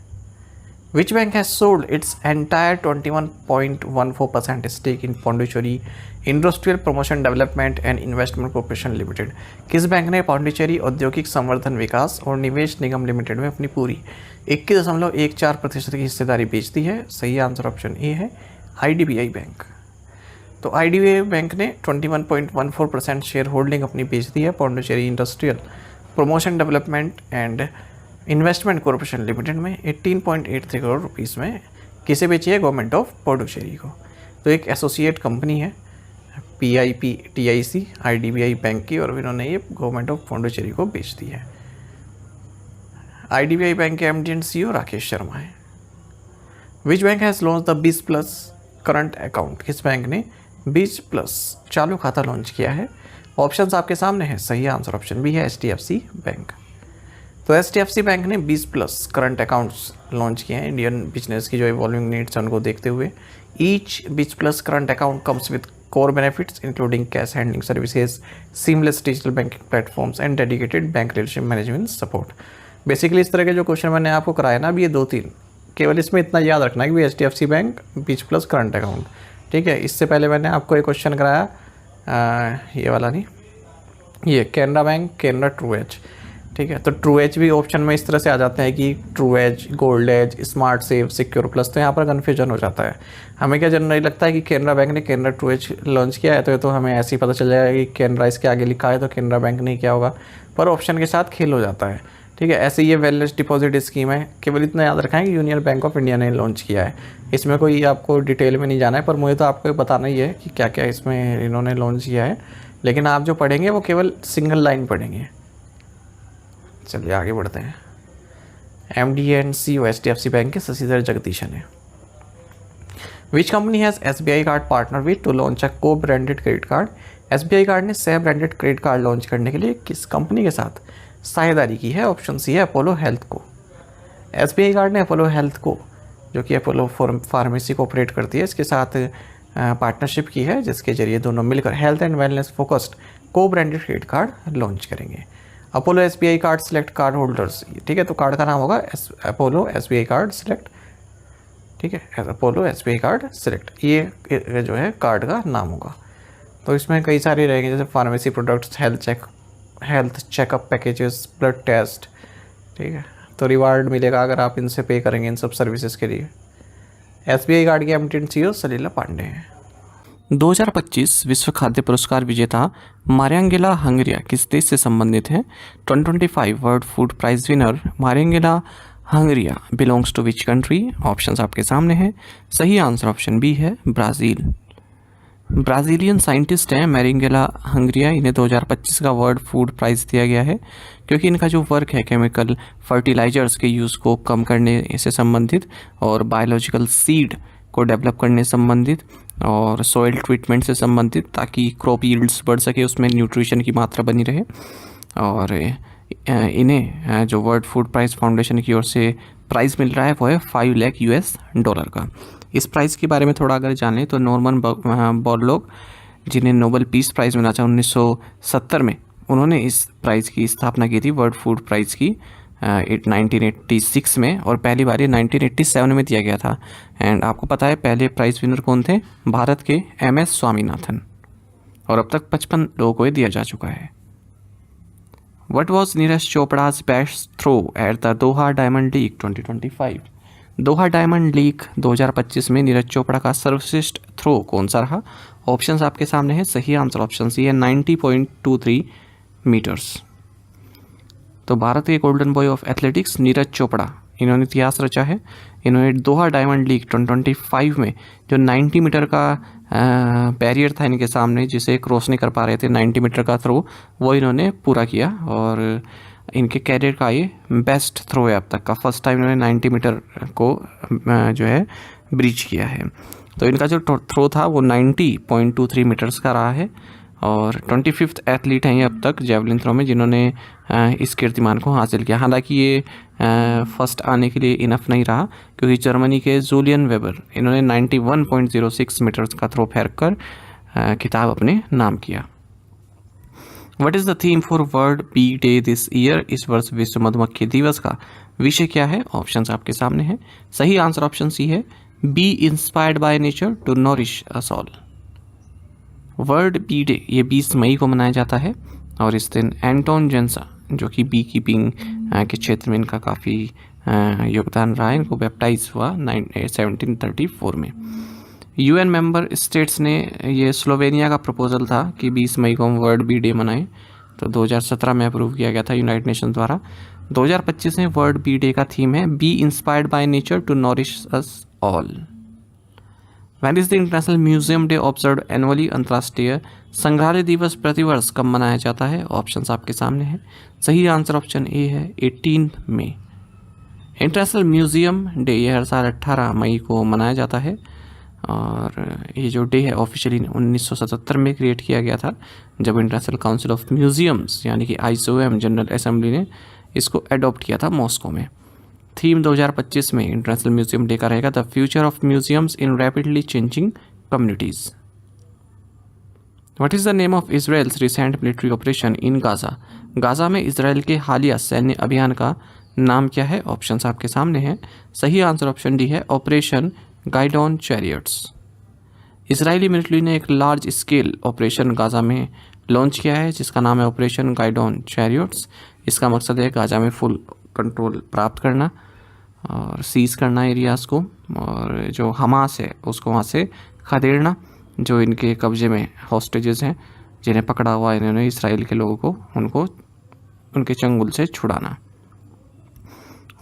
Which bank has sold its entire 21.14% stake in Pondicherry Industrial Promotion Development and Investment Corporation Limited? किस bank ने पौंडीचेरी औद्योगिक संवर्धन विकास और निवेश निगम limited में अपनी पूरी 21.14% की हिस्सेदारी बेच दी है? सही आंसर ऑप्शन ए है IDBI बैंक। तो IDBI बैंक ने 21.14% शेयर होल्डिंग अपनी बेच दी है Pondicherry industrial promotion development and investment corporation limited में 18.83 करोड़ रुपीस में। किसे बेची है? गवर्नमेंट ऑफ पुडुचेरी को। तो एक एसोसिएट कंपनी है PIPTIC IDBI बैंक की, और इन्होंने ये गवर्नमेंट ऑफ पुडुचेरी को बेच दी है। IDBI बैंक के MD and CEO Rakesh Sharma है। Which bank has launch the 20+ current account, किस बैंक ने 20+ चालू खाता लॉन्च किया है? ऑप्शंस आपके सामने है, सही आंसर ऑप्शन बी है HDFC बैंक। तो HDFC बैंक ने 20+ करंट अकाउंट्स लॉन्च किए हैं इंडियन बिजनेस की जो इवॉल्विंग नीड्स हैं उनको देखते हुए। Each 20+ current account comes with core benefits including cash handling services, seamless digital banking platforms and dedicated bank relationship management support। Basically इस तरह के जो क्वेश्चन मैंने आपको कराया ना, अभी ये 2-3, केवल इसमें इतना याद रखना है कि HDFC बैंक 20+ करंट अकाउंट, ठीक है। इससे पहले मैंने आपको एक क्वेश्चन कराया, ये वाला नहीं, ये Canara bank, Canara true edge, ठीक है। तो ट्रू एज भी ऑप्शन में इस तरह से आ जाते हैं कि true edge, gold edge, smart save, secure plus, तो यहाँ पर कन्फ्यूजन हो जाता है। हमें क्या जनरली लगता है कि कैनरा बैंक ने कैनरा ट्रू एज लॉन्च किया है, तो ये तो हमें ऐसे ही पता चल जाएगा कि कैनरा इसके आगे लिखा है तो कैनरा बैंक नहीं क्या होगा, पर ऑप्शन के साथ खेल हो जाता है, ठीक है। ऐसे ये वेलनेस डिपॉजिट स्कीम है, केवल इतना याद रखा है कि यूनियन बैंक ऑफ इंडिया ने लॉन्च किया है। इसमें कोई आपको डिटेल में नहीं जाना है, पर मुझे तो आपको बताना ही है कि क्या क्या इसमें इन्होंने लॉन्च किया है, लेकिन आप जो पढ़ेंगे वो केवल सिंगल लाइन पढ़ेंगे। चलिए आगे बढ़ते हैं। MD and CEO HDFC bank के शशिधर जगदीशन है। Which company has SBI card partner with to launch a co branded credit card? SBI card ने सह ब्रांडेड क्रेडिट कार्ड लॉन्च करने के लिए किस कंपनी के साथ साझेदारी की है? ऑप्शन सी है अपोलो हेल्थ को। SBI कार्ड ने अपोलो हेल्थ को, जो कि अपोलो फार्मेसी को ऑपरेट करती है, इसके साथ पार्टनरशिप की है, जिसके जरिए दोनों मिलकर हेल्थ एंड वेलनेस फोकस्ड को ब्रांडेड क्रेडिट कार्ड लॉन्च करेंगे। Apollo SBI card select card holders, ठीक है, तो कार्ड का नाम होगा अपोलो SBI कार्ड सिलेक्ट, ठीक है, अपोलो SBI कार्ड सिलेक्ट, ये जो है कार्ड का नाम होगा। तो इसमें कई सारे रहेंगे, जैसे pharmacy products, health checkup packages, blood test, ठीक है। तो रिवार्ड मिलेगा अगर आप इनसे पे करेंगे इन सब सर्विसेज के लिए। SBI कार्ड के MD एंड CEO सलीला पांडे हैं। 2025 विश्व खाद्य पुरस्कार विजेता मारियांगेला हंगरिया किस देश से संबंधित है? 2025 world food prize winner Mariangela Hungria belongs to which country? Options आपके सामने हैं, सही आंसर ऑप्शन बी है ब्राज़ील। ब्राज़ीलियन साइंटिस्ट हैं मारियांगेला हंगरिया, इन्हें 2025 का वर्ल्ड फूड प्राइज़ दिया गया है क्योंकि इनका जो वर्क है केमिकल फर्टिलाइजर्स के यूज़ को कम करने से संबंधित और बायोलॉजिकल सीड को डेवलप करने से संबंधित और सॉइल ट्रीटमेंट से संबंधित, ताकि क्रॉप यील्ड्स बढ़ सके, उसमें न्यूट्रिशन की मात्रा बनी रहे। और इन्हें जो वर्ल्ड फूड प्राइज़ फाउंडेशन की ओर से प्राइज़ मिल रहा है वो है $5 लाख का। इस प्राइज़ के बारे में थोड़ा अगर जानें तो नॉर्मन बोरलॉग, जिन्हें नोबेल पीस प्राइज़ मिला था 1970 में, उन्होंने इस प्राइज़ की स्थापना की थी, वर्ल्ड फूड प्राइज़ की 1986 में, और पहली बार ये 1987 में दिया गया था। एंड आपको पता है पहले प्राइज़ विनर कौन थे? भारत के MS स्वामीनाथन, और अब तक 55 लोगों को ये दिया जा चुका है। What was Neeraj Chopra's best throw at the Doha diamond league 2025? Doha diamond league 2025 में नीरज चोपड़ा का सर्वश्रेष्ठ थ्रो कौन सा रहा? ऑप्शंस आपके सामने है, सही आंसर ऑप्शन सी है 90.23 मीटर्स। तो भारत के golden boy of athletics Neeraj Chopra, इन्होंने इतिहास रचा है। इन्होंने दोहा डायमंड लीग 2025 में जो 90 मीटर का बैरियर था इनके सामने, जिसे क्रॉस नहीं कर पा रहे थे 90 मीटर का थ्रो, वो इन्होंने पूरा किया, और इनके कैरियर का ये बेस्ट थ्रो है अब तक का। फर्स्ट टाइम इन्होंने 90 मीटर को जो है ब्रीच किया है। तो इनका जो थ्रो था वो 90.23 मीटर्स का रहा है, और 25th एथलीट हैं ये अब तक जेवलिन थ्रो में जिन्होंने इस कीर्तिमान को हासिल किया। हालांकि ये फर्स्ट आने के लिए इनफ नहीं रहा, क्योंकि जर्मनी के जूलियन वेबर, इन्होंने 91.06 मीटर्स का थ्रो फेंक कर खिताब अपने नाम किया। What is the theme for world bee day this year? इस वर्ष विश्व मधुमक्खी दिवस का विषय क्या है? ऑप्शंस आपके सामने हैं, सही आंसर ऑप्शन सी है, be inspired by nature to nourish us all. World bee day ये 20 मई को मनाया जाता है, और इस दिन एंटोन जेंसा, जो कि बी कीपिंग के क्षेत्र में इनका काफ़ी योगदान रहा है, इनको बैप्टाइज हुआ 1734 में। UN मेंबर स्टेट्स ने, ये स्लोवेनिया का प्रपोजल था कि 20 मई को हम वर्ल्ड बी डे मनाएं, तो 2017 में अप्रूव किया गया था यूनाइटेड नेशन द्वारा। 2025 में वर्ल्ड बी डे का थीम है be inspired by nature to nourish us all. When is the international museum day observe annually? अंतर्राष्ट्रीय संग्रहालय दिवस प्रतिवर्ष कब मनाया जाता है? ऑप्शंस आपके सामने हैं, सही आंसर ऑप्शन ए है 18 मई। इंटरनेशनल म्यूज़ियम डे ये हर साल 18 मई को मनाया जाता है और ये जो डे है ऑफिशियली 1977 में क्रिएट किया गया था, जब इंटरनेशनल काउंसिल ऑफ म्यूज़ियम्स यानी कि ICOM जनरल असेंबली ने इसको अडॉप्ट किया था मॉस्को में। थीम 2025 में इंटरनेशनल म्यूज़ियम डे का रहेगा the future of museums in rapidly changing communities. What is the name of Israel's recent military operation in Gaza? Gaza में इसराइल के हालिया सैन्य अभियान का नाम क्या है? ऑप्शंस आपके सामने हैं। सही आंसर ऑप्शन डी है ऑपरेशन गाइडॉन चैरियट्स। इसराइली मिलिट्री ने एक लार्ज स्केल ऑपरेशन गाज़ा में लॉन्च किया है जिसका नाम है ऑपरेशन गाइडॉन चैरियट्स। इसका मकसद है गाज़ा में फुल कंट्रोल प्राप्त करना और सीज करना एरियाज़ को, और जो हमास है उसको वहाँ से खदेड़ना, जो इनके कब्जे में हॉस्टेजेस हैं जिन्हें पकड़ा हुआ इन्होंने इसराइल के लोगों को, उनको उनके चंगुल से छुड़ाना।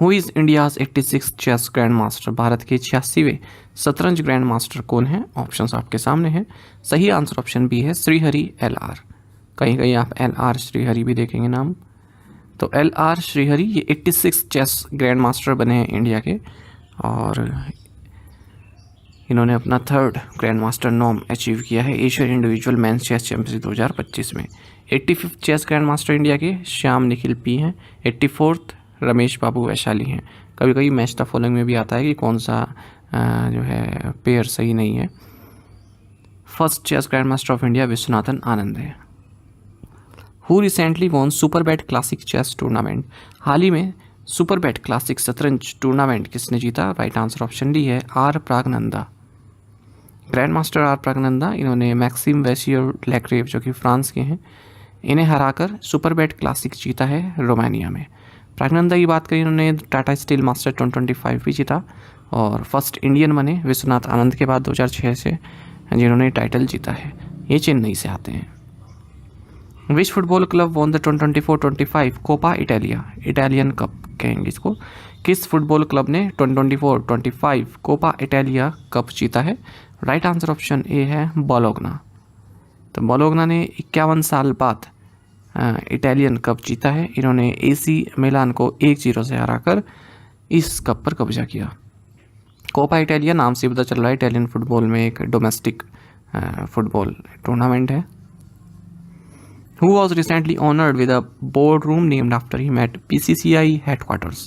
Who is India's 86 chess grandmaster? Bharat के 86वें शतरंज ग्रैंड मास्टर कौन है? ऑप्शंस आपके सामने हैं। सही आंसर ऑप्शन बी है श्रीहरि LR। कहीं कहीं आप LR श्रीहरि भी देखेंगे नाम। तो LR श्रीहरि ये 86 चेस ग्रैंड मास्टर बने हैं इंडिया के, और इन्होंने अपना 3rd grand master norm achieve किया है Asian individual men's chess championship 2025 में। 85 चेस ग्रैंड मास्टर इंडिया के श्याम निखिल P हैं। 84th रमेश बाबू वैशाली हैं। कभी कभी मैच द फॉलोइंग में भी आता है कि कौन सा जो है पेयर सही नहीं है। First chess grandmaster of India Viswanathan Anand है। Who recently won Superbet classic chess tournament? हाल ही में सुपर बैट क्लासिक शतरंज टूर्नामेंट किसने जीता? राइट आंसर ऑप्शन डी है R Praggnanandhaa. Grandmaster R Praggnanandhaa, इन्होंने मैक्सिम वैसियर लेक्रेव जो कि फ्रांस के हैं, इन्हें हराकर सुपर बैट क्लासिक जीता है रोमानिया में। प्रागनंदा की बात करें, इन्होंने टाटा स्टील मास्टर 2025 भी जीता और फर्स्ट इंडियन बने विश्वनाथ आनंद के बाद 2006 से, जिन्होंने टाइटल जीता है। ये चेन्नई से आते हैं। Which football club won the 2024-25 Coppa Italia? Italian cup कहेंगे इसको। किस फुटबॉल क्लब ने 2024-25 कोपा इटालिया कप जीता है? राइट आंसर ऑप्शन ए है बोलोग्ना। तो बोलोग्ना ने 51 साल बाद इटालियन कप जीता है। इन्होंने AC मिलान को 1-0 से हराकर इस कप पर कब्जा किया। कोपा इटालिया नाम से पता चल रहा है इटालियन फुटबॉल में एक डोमेस्टिक फुटबॉल टूर्नामेंट है। Who was recently honored with a boardroom named after him at BCCI headquarters?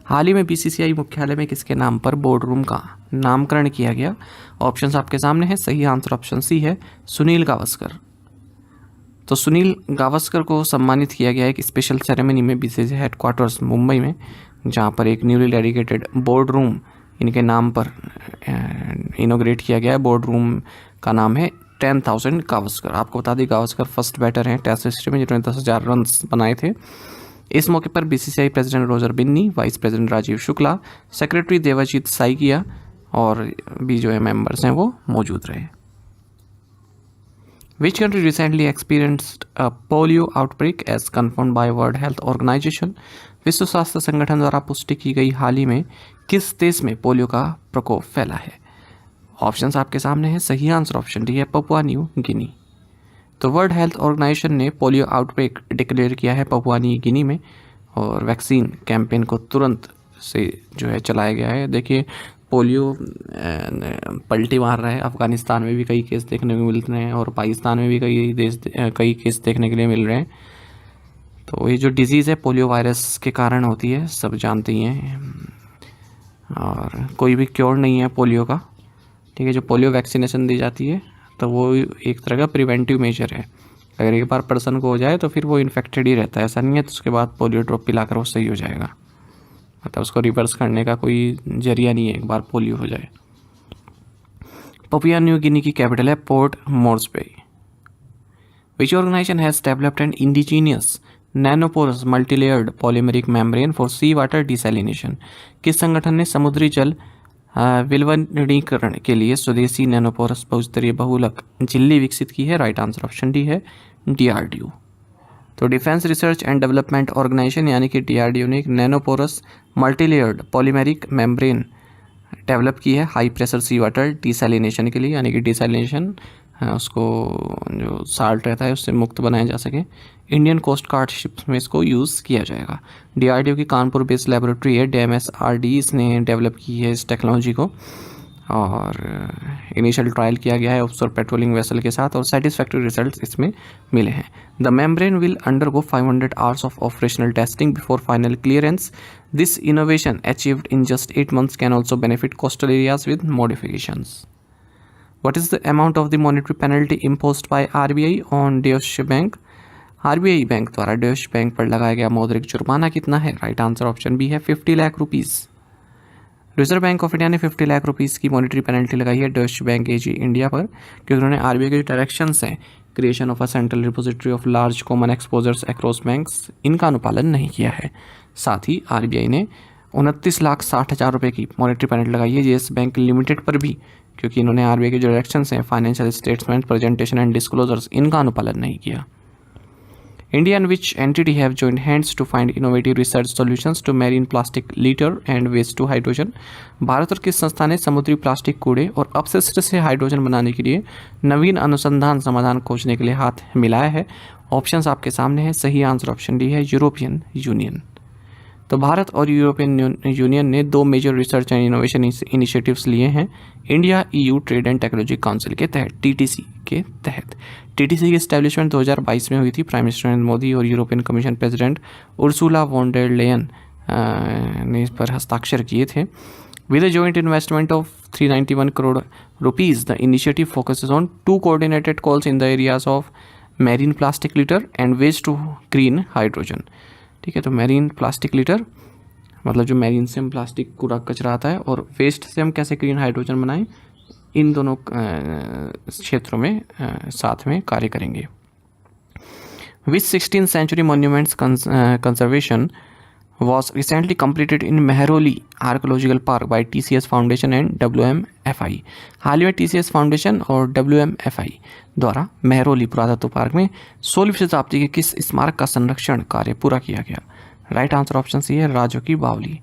हाल ही में BCCI मुख्यालय में किसके नाम पर बोर्डरूम का नामकरण किया गया? ऑप्शंस आपके सामने है। सही आंसर ऑप्शन सी है सुनील गावस्कर। तो सुनील गावस्कर को सम्मानित किया गया एक स्पेशल सेरेमनी में BCCI हेडक्वार्टर्स मुंबई में, जहां पर एक न्यूली डेडिकेटेड बोर्ड रूम इनके नाम पर इनोग्रेट किया गया है। बोर्ड रूम का नाम है 10,000 गावस्कर। आपको बता दें गावस्कर फर्स्ट बैटर हैं टेस्ट हिस्ट्री में जिन्होंने 10,000 रन बनाए थे। इस मौके पर BCCI president Roger Binny, vice president Rajeev Shukla, secretary Devajit Saikia और भी जो है मेंबर्स हैं वो मौजूद रहे। Which country recently experienced a polio outbreak as confirmed by World Health Organization? विश्व स्वास्थ्य संगठन द्वारा पुष्टि की गई हाल ही में किस देश में पोलियो का प्रकोप फैला है? ऑप्शंस आपके सामने हैं। सही आंसर ऑप्शन डी है पपुआ न्यू गिनी। तो वर्ल्ड हेल्थ ऑर्गेनाइजेशन ने पोलियो आउटब्रेक डिक्लेयर किया है पपुआ न्यू गिनी में, और वैक्सीन कैंपेन को तुरंत से जो है चलाया गया है। देखिए पोलियो पलटी मार रहा है। अफ़गानिस्तान में भी कई केस देखने को मिल रहे हैं और पाकिस्तान में भी कई केस देखने के लिए मिल रहे हैं। तो ये जो डिज़ीज़ है पोलियो वायरस के कारण होती है, सब जानते ही हैं, और कोई भी क्योर नहीं है पोलियो का। ठीक है, जो पोलियो वैक्सीनेशन दी जाती है तो वो एक तरह का प्रिवेंटिव मेजर है। अगर एक बार पर्सन को हो जाए तो फिर वो इन्फेक्टेड ही रहता है, ऐसा नहीं है तो उसके बाद पोलियो ड्रॉप पिलाकर वो सही हो जाएगा। मतलब उसको रिवर्स करने का कोई जरिया नहीं है एक बार पोलियो हो जाए। पपुआ न्यू गिनी की कैपिटल है Port Moresby. Which organisation has developed an indigenous nanoporous multilayered polymeric membrane for sea water desalination? किस संगठन ने समुद्री जल विलवनीकरण के लिए स्वदेशी नैनोपोरस बहुस्तरीय बहुलक झिल्ली विकसित की है? राइट आंसर ऑप्शन डी है DRDO। तो defence research and development organisation यानी कि DRDO ने एक nanoporous multilayered polymeric membrane develop की है high pressure sea water desalination के लिए, यानी कि डिसैलिनेशन उसको जो साल्ट रहता है उससे मुक्त बनाया जा सके। इंडियन कोस्ट गार्ड शिप्स में इसको यूज़ किया जाएगा। DRDO की कानपुर बेस्ड लेबोरेटरी है DMSRD, इसने डेवलप की है इस टेक्नोलॉजी को, और इनिशियल ट्रायल किया गया है ऑफशोर पेट्रोलिंग वेसल के साथ और सेटिस्फैक्टरी रिजल्ट्स इसमें मिले हैं। The membrane will undergo 500 hours of operational testing before final clearance. This innovation achieved in just 8 months can also benefit coastal areas with modifications. What is the amount of the monetary penalty imposed by RBI on Deutsche Bank? RBI bank द्वारा Deutsche Bank पर लगाया गया मौद्रिक जुर्माना कितना है? Right answer option B है 50 lakh rupees. Reserve bank of India ने 50 लाख रुपीज़ की मॉनेटरी पेनल्टी लगाई है Deutsche Bank AG इंडिया पर, क्योंकि उन्होंने RBI के जो डायरेक्शंस हैं creation of a central repository of large common exposures across banks, इनका अनुपालन नहीं किया है। साथ ही RBI ने 29,60,000 रुपये की मॉनेटरी पेनल्टी लगाई है येस बैंक लिमिटेड पर भी, क्योंकि इन्होंने RBI के जो डायरेक्शंस हैं financial statement presentation and disclosures, इनका अनुपालन नहीं किया। India and which entity have joined hands to find innovative research solutions to marine plastic litter and waste to hydrogen. Bharat और किस संस्था ने समुद्री प्लास्टिक कूड़े और अपशिष्ट से हाइड्रोजन बनाने के लिए नवीन अनुसंधान समाधान खोजने के लिए हाथ मिलाया है? ऑप्शंस आपके सामने है। सही आंसर ऑप्शन डी है यूरोपियन यूनियन। तो भारत और यूरोपियन यूनियन ने 2 major research and innovation initiatives लिए हैं India EU trade and technology council के तहत, TTC के तहत। TTC की एस्टेब्लिशमेंट 2022 में हुई थी। प्राइम मिनिस्टर नरेंद्र मोदी और European Commission president Ursula von der Leyen ने इस पर हस्ताक्षर किए थे। With a joint investment of 391 crore rupees, the initiative focuses on 2 coordinated calls in the areas of marine plastic litter and waste to green hydrogen. ठीक है, तो marine plastic litre मतलब जो मैरीन से हम प्लास्टिक कूड़ा कचरा आता है, और वेस्ट से हम कैसे ग्रीन हाइड्रोजन बनाएं, इन दोनों क्षेत्रों में साथ में कार्य करेंगे। विच 16th century monuments conservation was recently completed in Mehroli Archaeological Park by TCS Foundation and WMFI। हाल ही में TCS फाउंडेशन और WMFI द्वारा मेहरोली पुरातत्व पार्क में 16वीं शताब्दी के किस स्मारक का संरक्षण कार्य पूरा किया गया? राइट आंसर ऑप्शन सी है राजो की बावली।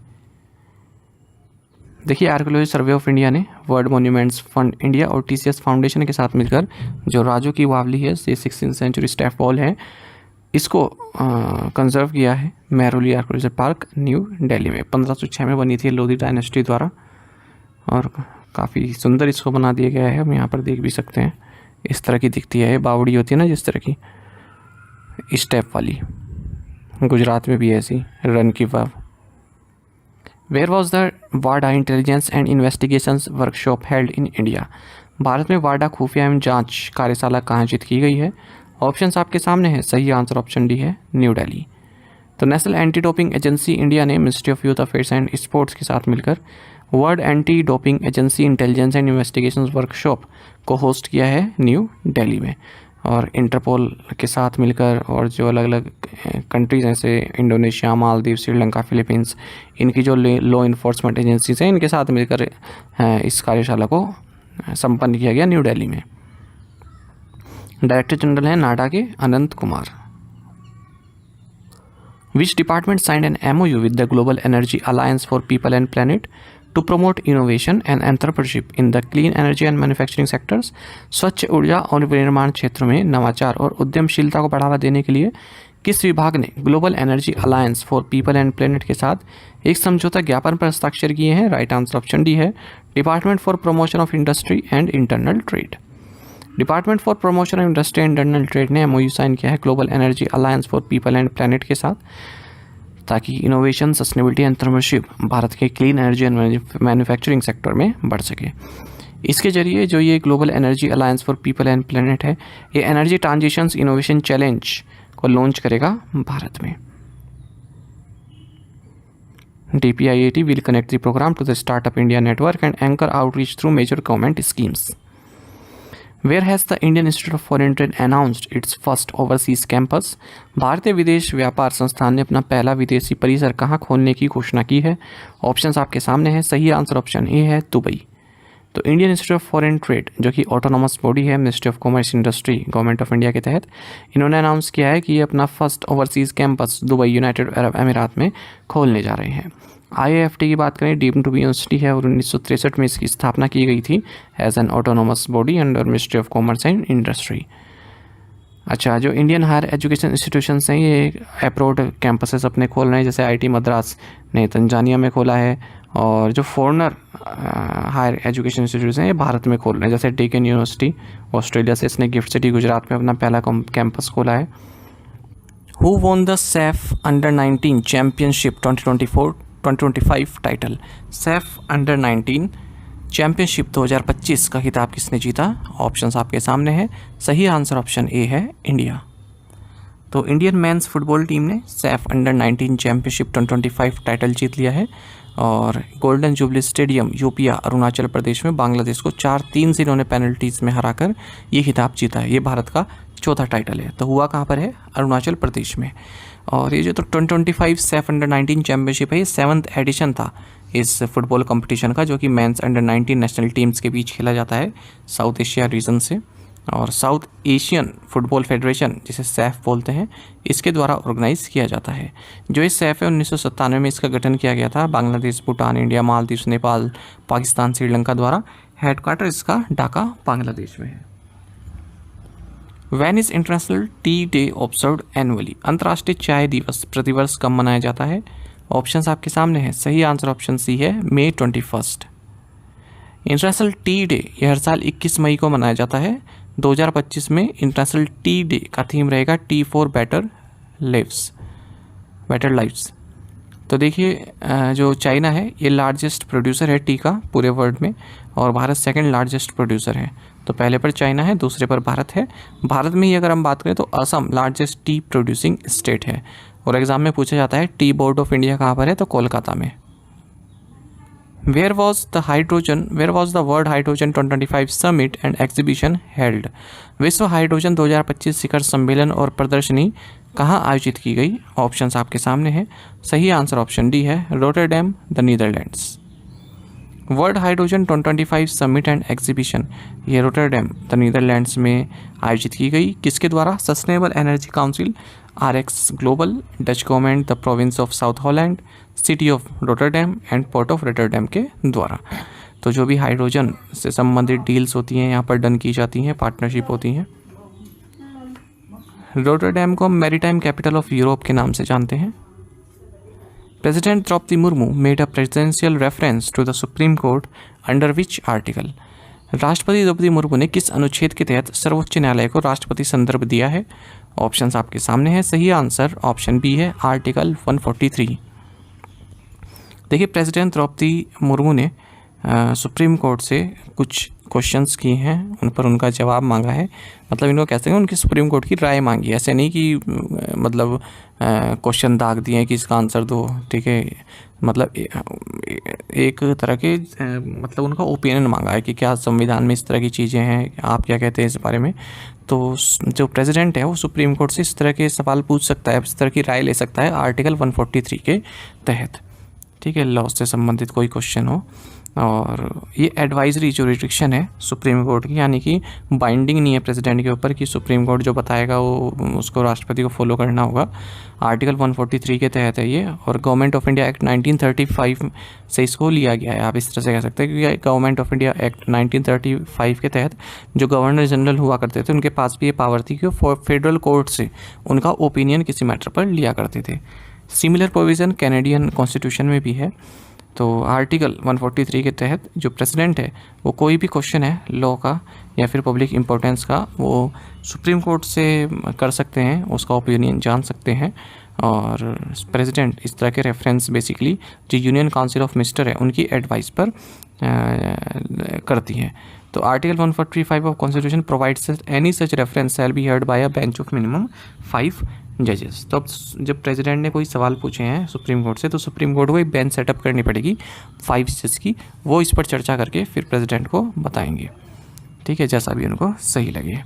देखिए, आर्कियोलॉजी सर्वे ऑफ इंडिया ने वर्ल्ड मॉन्यूमेंट्स फंड इंडिया और TCS फाउंडेशन के साथ मिलकर जो राजो की बावली है, ये 16th century स्टेप वॉल है, इसको कंजर्व किया है Mehrauli archaeological park new Delhi में। 1506 में बनी थी लोधी डायनेस्टी द्वारा, और काफ़ी सुंदर इसको बना दिया गया है। हम यहाँ पर देख भी सकते हैं, इस तरह की दिखती है। बावड़ी होती है ना जिस तरह की, स्टेप वाली, गुजरात में भी ऐसी रन की वाव। वेयर वॉज द वाडा intelligence and investigations workshop held in India? Bharat में वाडा खुफिया एवं जांच कार्यशाला कहाँ आयोजित की गई है? ऑप्शंस आपके सामने है। सही आंसर ऑप्शन डी है न्यू दिल्ली। तो national anti doping agency India ने ministry of youth affairs and sports के साथ मिलकर world anti doping agency intelligence and investigation workshop को होस्ट किया है न्यू दिल्ली में, और इंटरपोल के साथ मिलकर और जो अलग अलग कंट्रीज जैसे इंडोनेशिया, मालदीव, श्रीलंका, फिलीपींस, इनकी जो लॉ इन्फोर्समेंट एजेंसीज हैं, इनके साथ मिलकर इस कार्यशाला को संपन्न किया गया न्यू दिल्ली में। डायरेक्टर जनरल हैं नाडा के Anant Kumar. Which department signed an MOU with the global energy alliance for people and planet to promote innovation and entrepreneurship in the clean energy and manufacturing sectors? स्वच्छ ऊर्जा और विनिर्माण क्षेत्रों में नवाचार और उद्यमशीलता को बढ़ावा देने के लिए किस विभाग ने global energy alliance for people and planet के साथ एक समझौता ज्ञापन पर हस्ताक्षर किए हैं? राइट आंसर ऑप्शन डी है department for promotion of industry and internal trade. Department for promotion of industry and internal trade ने MOU साइन किया है global energy alliance for people and planet के साथ, ताकि innovation, sustainability and entrepreneurship Bharat के clean energy and manufacturing sector में बढ़ सके। इसके जरिए जो ये global energy alliance for people and planet है, ये एनर्जी ट्रांजिशंस इनोवेशन चैलेंज को लॉन्च करेगा भारत में। DPIIT will connect the program to the Startup India network and anchor outreach through major government schemes. Where has the Indian Institute of Foreign Trade announced its first overseas campus? भारतीय विदेश व्यापार संस्थान ने अपना पहला विदेशी परिसर कहाँ खोलने की घोषणा की है? ऑप्शंस आपके सामने है। सही आंसर ऑप्शन ए है दुबई। तो Indian institute of foreign trade, जो कि ऑटोनॉमस बॉडी है ministry of commerce industry government of India के तहत, इन्होंने अनाउंस किया है कि ये अपना first overseas campus Dubai, United Arab अमीरात में खोलने जा रहे हैं। IIFT की बात करें, डीम्ड टू बी यूनिवर्सिटी है और 1963 में इसकी स्थापना की गई थी as an autonomous body under ministry of commerce and industry. अच्छा, जो इंडियन हायर एजुकेशन इंस्टीट्यूशंस हैं ये अब्रॉड कैंपसेस अपने खोल रहे हैं, जैसे IIT मद्रास ने तंजानिया में खोला है, और जो फॉरेनर हायर एजुकेशन इंस्टीट्यूट्स हैं ये भारत में खोल रहे हैं, जैसे डेकन यूनिवर्सिटी ऑस्ट्रेलिया से इसने गिफ्ट सिटी गुजरात में अपना पहला कैंपस खोला है। Who won the Saif under-19 championship 2024-2025 title? Saif under-19 championship 2025 का खिताब किसने जीता? ऑप्शंस आपके सामने हैं। सही आंसर ऑप्शन ए है, इंडिया। तो इंडियन मेंस फुटबॉल टीम ने सैफ अंडर-19 चैम्पियनशिप 2025 टाइटल जीत लिया है और गोल्डन जुबली स्टेडियम यूपिया अरुणाचल प्रदेश में बांग्लादेश को 4-3 से इन्होंने पेनल्टीज में हराकर ये खिताब जीता है। ये भारत का चौथा टाइटल है। तो हुआ कहाँ पर है? अरुणाचल प्रदेश में। और ये जो तो 2025 सैफ अंडर-19 चैम्पियनशिप है, ये 7th एडिशन था इस फुटबॉल कंपटीशन का, जो कि मेंस अंडर-19 नेशनल टीम्स के बीच खेला जाता है साउथ एशिया रीजन से। और साउथ एशियन फुटबॉल फेडरेशन, जिसे सैफ बोलते हैं, इसके द्वारा ऑर्गेनाइज किया जाता है। जो ये सैफ है 1997 में इसका गठन किया गया था बांग्लादेश, भूटान, इंडिया, मालदीव, नेपाल, पाकिस्तान, श्रीलंका द्वारा। हेडक्वार्टर इसका ढाका बांग्लादेश में है। When is international tea day observed annually? अंतर्राष्ट्रीय चाय दिवस प्रतिवर्ष कब मनाया जाता है? ऑप्शंस आपके सामने हैं। सही आंसर ऑप्शन सी है, May 21। इंटरनेशनल टी डे यह हर साल 21 मई को मनाया जाता है। 2025 में इंटरनेशनल टी डे का थीम रहेगा टी फॉर बेटर लाइव्स। तो देखिए, जो चाइना है ये लार्जेस्ट प्रोड्यूसर है टी का पूरे वर्ल्ड में, और भारत सेकंड लार्जेस्ट प्रोड्यूसर है। तो पहले पर चाइना है, दूसरे पर भारत है। भारत में ही अगर हम बात करें तो Assam largest T producing state है। और एग्जाम में पूछा जाता है टी बोर्ड ऑफ इंडिया कहाँ पर है? तो कोलकाता में। Where was the world hydrogen 2025 summit and exhibition held? विश्व हाइड्रोजन 2025 शिखर सम्मेलन और प्रदर्शनी कहाँ आयोजित की गई? ऑप्शंस आपके सामने हैं। सही आंसर ऑप्शन डी है, Rotterdam, the Netherlands. World hydrogen 2025 summit and exhibition ये रोटरडैम, द नीदरलैंड्स में आयोजित की गई। किसके द्वारा? Sustainable energy council, RX global, Dutch government, the province of south Holland, city of Rotterdam and port of Rotterdam के द्वारा। तो जो भी हाइड्रोजन से संबंधित डील्स होती हैं यहाँ पर डन की जाती हैं, पार्टनरशिप होती हैं। रोटरडैम को मैरीटाइम कैपिटल ऑफ यूरोप के नाम से जानते हैं। President Draupadi Murmu made a presidential reference to the supreme court under which article? राष्ट्रपति द्रौपदी मुर्मू ने किस अनुच्छेद के तहत सर्वोच्च न्यायालय को राष्ट्रपति संदर्भ दिया है? ऑप्शंस आपके सामने हैं। सही आंसर ऑप्शन बी है, आर्टिकल 143। देखिए, प्रेसिडेंट द्रौपदी मुर्मू ने सुप्रीम कोर्ट से कुछ क्वेश्चंस किए हैं, उन पर उनका जवाब मांगा है। मतलब इनको कहते हैं उनकी सुप्रीम कोर्ट की राय मांगी है। ऐसे नहीं कि मतलब क्वेश्चन दाग दिए हैं कि इसका आंसर दो, ठीक है। मतलब एक तरह के मतलब उनका ओपिनियन मांगा है कि क्या संविधान में इस तरह की चीज़ें हैं, आप क्या कहते हैं इस बारे में। तो जो प्रेसिडेंट है वो सुप्रीम कोर्ट से इस तरह के सवाल पूछ सकता है, इस तरह की राय ले सकता है आर्टिकल 143 के तहत, ठीक है। लॉ से संबंधित कोई क्वेश्चन हो। और ये एडवाइजरी जो रिस्ट्रिक्शन है सुप्रीम कोर्ट की, यानी कि बाइंडिंग नहीं है प्रेसिडेंट के ऊपर कि सुप्रीम कोर्ट जो बताएगा वो उसको राष्ट्रपति को फॉलो करना होगा। आर्टिकल 143 के तहत है ये। और गवर्नमेंट ऑफ इंडिया एक्ट 1935 से इसको लिया गया है, आप इस तरह से कह सकते हैं, क्योंकि गवर्नमेंट ऑफ इंडिया एक्ट 1935 के तहत जो गवर्नर जनरल हुआ करते थे उनके पास भी ये पावर थी कि वो फेडरल कोर्ट से उनका ओपिनियन किसी मैटर पर लिया करते थे। सिमिलर प्रोविज़न कैनेडियन कॉन्स्टिट्यूशन में भी है। तो आर्टिकल 143 के तहत जो प्रेसिडेंट है वो कोई भी क्वेश्चन है लॉ का या फिर पब्लिक इम्पोर्टेंस का, वो सुप्रीम कोर्ट से कर सकते हैं, उसका ओपिनियन जान सकते हैं। और प्रेसिडेंट इस तरह के रेफरेंस बेसिकली जो यूनियन काउंसिल ऑफ मिनिस्टर है उनकी एडवाइस पर करती है। तो article 145 of constitution provides any such reference shall be heard by a bench of minimum 5 जजेस। तो अब जब प्रेसिडेंट ने कोई सवाल पूछे हैं सुप्रीम कोर्ट से, तो सुप्रीम कोर्ट को एक बेंच सेटअप करनी पड़ेगी 5 जजेस की, वो इस पर चर्चा करके फिर प्रेसिडेंट को बताएंगे, ठीक है, जैसा भी उनको सही लगे।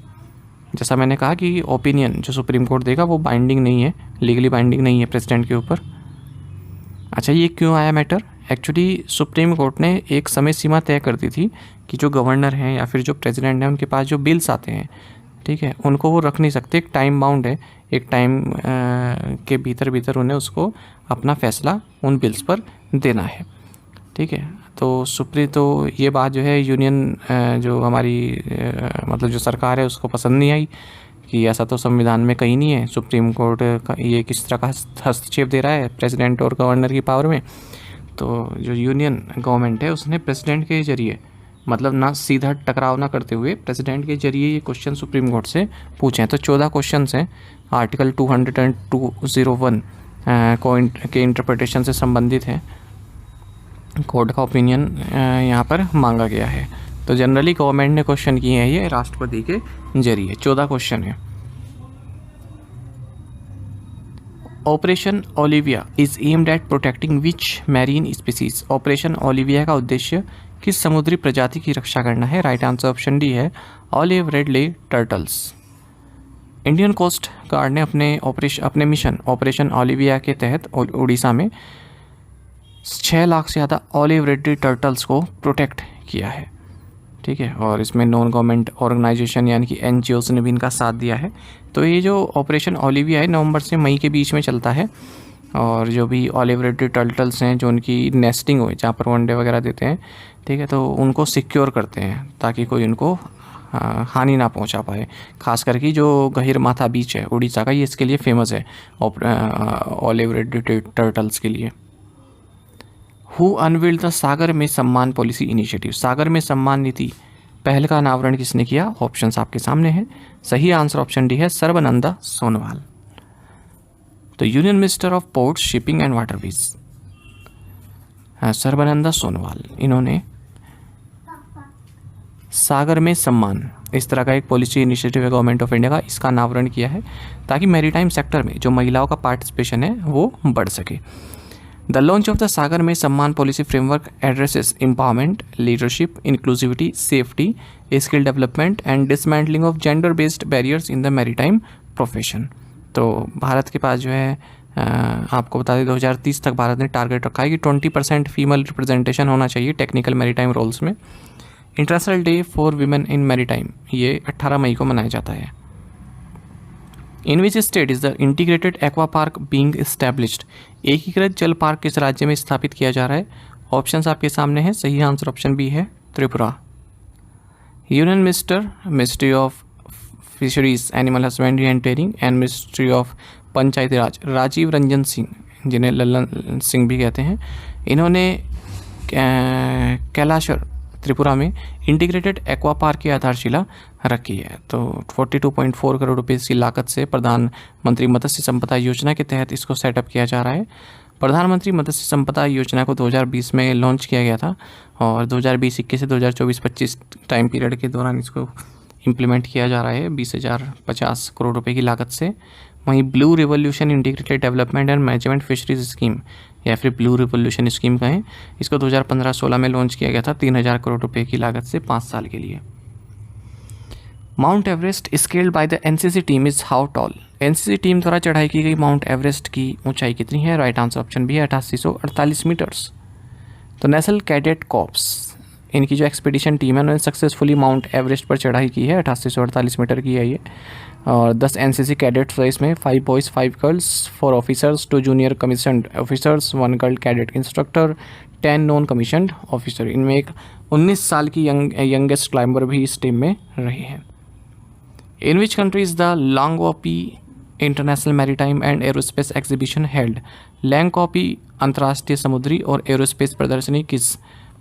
जैसा मैंने कहा कि ओपिनियन जो सुप्रीम कोर्ट देगा वो बाइंडिंग नहीं है, लीगली बाइंडिंग नहीं है प्रेसिडेंट के ऊपर। अच्छा, ये क्यों आया मैटर? एक्चुअली सुप्रीम कोर्ट ने एक समय सीमा तय कर दी थी कि जो गवर्नर हैं या फिर जो प्रेसिडेंट हैं उनके पास जो बिल्स आते हैं, ठीक है, उनको वो रख नहीं सकते, एक टाइम बाउंड है, एक टाइम के भीतर उन्हें उसको अपना फैसला उन बिल्स पर देना है। ठीक है, तो ये बात जो है यूनियन जो हमारी मतलब जो सरकार है उसको पसंद नहीं आई कि ऐसा तो संविधान में कहीं नहीं है, सुप्रीम कोर्ट का ये किस तरह का हस्तक्षेप दे रहा है प्रेसिडेंट और गवर्नर की पावर में। तो जो यूनियन गवर्नमेंट है उसने प्रेसिडेंट के जरिए, मतलब ना सीधा टकराव ना करते हुए प्रेसिडेंट के जरिए ये क्वेश्चन सुप्रीम कोर्ट से पूछे हैं। तो 14 क्वेश्चन हैं आर्टिकल 201 के इंटरप्रिटेशन से संबंधित हैं। कोर्ट का ओपिनियन यहाँ पर मांगा गया है। तो जनरली गवर्नमेंट ने क्वेश्चन किए हैं ये राष्ट्रपति के जरिए, 14 क्वेश्चन है। Operation Olivia is aimed at protecting which marine species. Operation Olivia का उद्देश्य किस समुद्री प्रजाति की रक्षा करना है? राइट आंसर ऑप्शन डी है olive ridley turtles. Indian coast guard ने अपने मिशन ऑपरेशन ओलिविया के तहत उड़ीसा में 6 लाख से ज़्यादा ऑलिव रेडले टर्टल्स को प्रोटेक्ट किया है। ठीक है, और इसमें नॉन गवर्नमेंट ऑर्गेनाइजेशन यानी कि NGOs ने भी इनका साथ दिया है। तो ये जो ऑपरेशन ओलिविया है नवंबर से मई के बीच में चलता है, और जो भी ऑलिव रेडले टर्टल्स हैं जो उनकी नेस्टिंग हुई जहाँ पर अंडे वगैरह देते हैं, ठीक है, तो उनको सिक्योर करते हैं ताकि कोई उनको हानि ना पहुंचा पाए। खास करके जो गहिरमाथा बीच है उड़ीसा का, ये इसके लिए फेमस है ऑलिव रेडले टर्टल्स के लिए। हु अनवील्ड द सागर में सम्मान पॉलिसी इनिशिएटिव। सागर में सम्मान नीति पहल का अनावरण किसने किया? ऑप्शंस आपके सामने हैं। सही आंसर ऑप्शन डी है सर्बानंद सोनोवाल। तो union minister of ports, shipping and waterways Sarbananda Sonowal, इन्होंने सागर में सम्मान इस तरह का एक पॉलिसी इनिशिएटिव है गवर्नमेंट ऑफ इंडिया का, इसका अनावरण किया है ताकि मैरीटाइम सेक्टर में जो महिलाओं का पार्टिसिपेशन है वो बढ़ सके। The launch of the Sagar Mein Samman policy framework addresses empowerment, leadership, inclusivity, safety, skill development and dismantling of gender-based barriers in the maritime profession। तो भारत के पास जो है आपको बता दें 2030 तक भारत ने टारगेट रखा है कि 20% फीमेल रिप्रेजेंटेशन होना चाहिए टेक्निकल मैरीटाइम रोल्स में। International day for women in maritime ये 18 मई को मनाया जाता है। In which state is the integrated aqua park being established. एकीकृत जल पार्क किस राज्य में स्थापित किया जा रहा है? ऑप्शंस आपके सामने हैं। सही आंसर ऑप्शन बी है Tripura. Union ministry of fisheries, animal husbandry and training and ministry of Panchayati Raj, Rajiv Ranjan Singh, जिन्हें लल्लन सिंह भी कहते हैं, इन्होंने कैलाशर त्रिपुरा में इंटीग्रेटेड एक्वा पार्क की आधारशिला रखी है। तो 42.4 करोड़ रुपये की लागत से प्रधानमंत्री मत्स्य संपदा योजना के तहत इसको सेटअप किया जा रहा है। प्रधानमंत्री मत्स्य संपदा योजना को 2020 में लॉन्च किया गया था और 2020-21 से 2024-25 टाइम पीरियड के दौरान इसको इम्प्लीमेंट किया जा रहा है 20,050 करोड़ रुपए की लागत से। वहीं blue revolution integrated development and management fisheries scheme या फिर ब्लू रिवोल्यूशन स्कीम कहें, इसको 2015-16 में लॉन्च किया गया था 3,000 करोड़ रुपए की लागत से 5 साल के लिए। Mount Everest scaled by the NCC team is how tall. NCC team द्वारा चढ़ाई की गई माउंट एवरेस्ट की ऊंचाई कितनी है? राइट आंसर ऑप्शन बी है 8848 मीटर्स। तो नेशनल कैडेट कॉर्प्स, इनकी जो एक्सपीडिशन टीम है उन्होंने सक्सेसफुली माउंट एवरेस्ट पर चढ़ाई की है, 8848 मीटर की है ये। और 10 NCC कैडेट्स है इसमें, 5 boys 5 girls, 4 officers, 2 junior commissioned officers, 1 girl cadet instructor, 10 non commissioned officer. इनमें एक 19 साल की यंगेस्ट क्लाइंबर भी इस टीम में रही है। In which country is the Langkawi international maritime and aerospace exhibition held. Langkawi अंतर्राष्ट्रीय समुद्री और एरोस्पेस प्रदर्शनी किस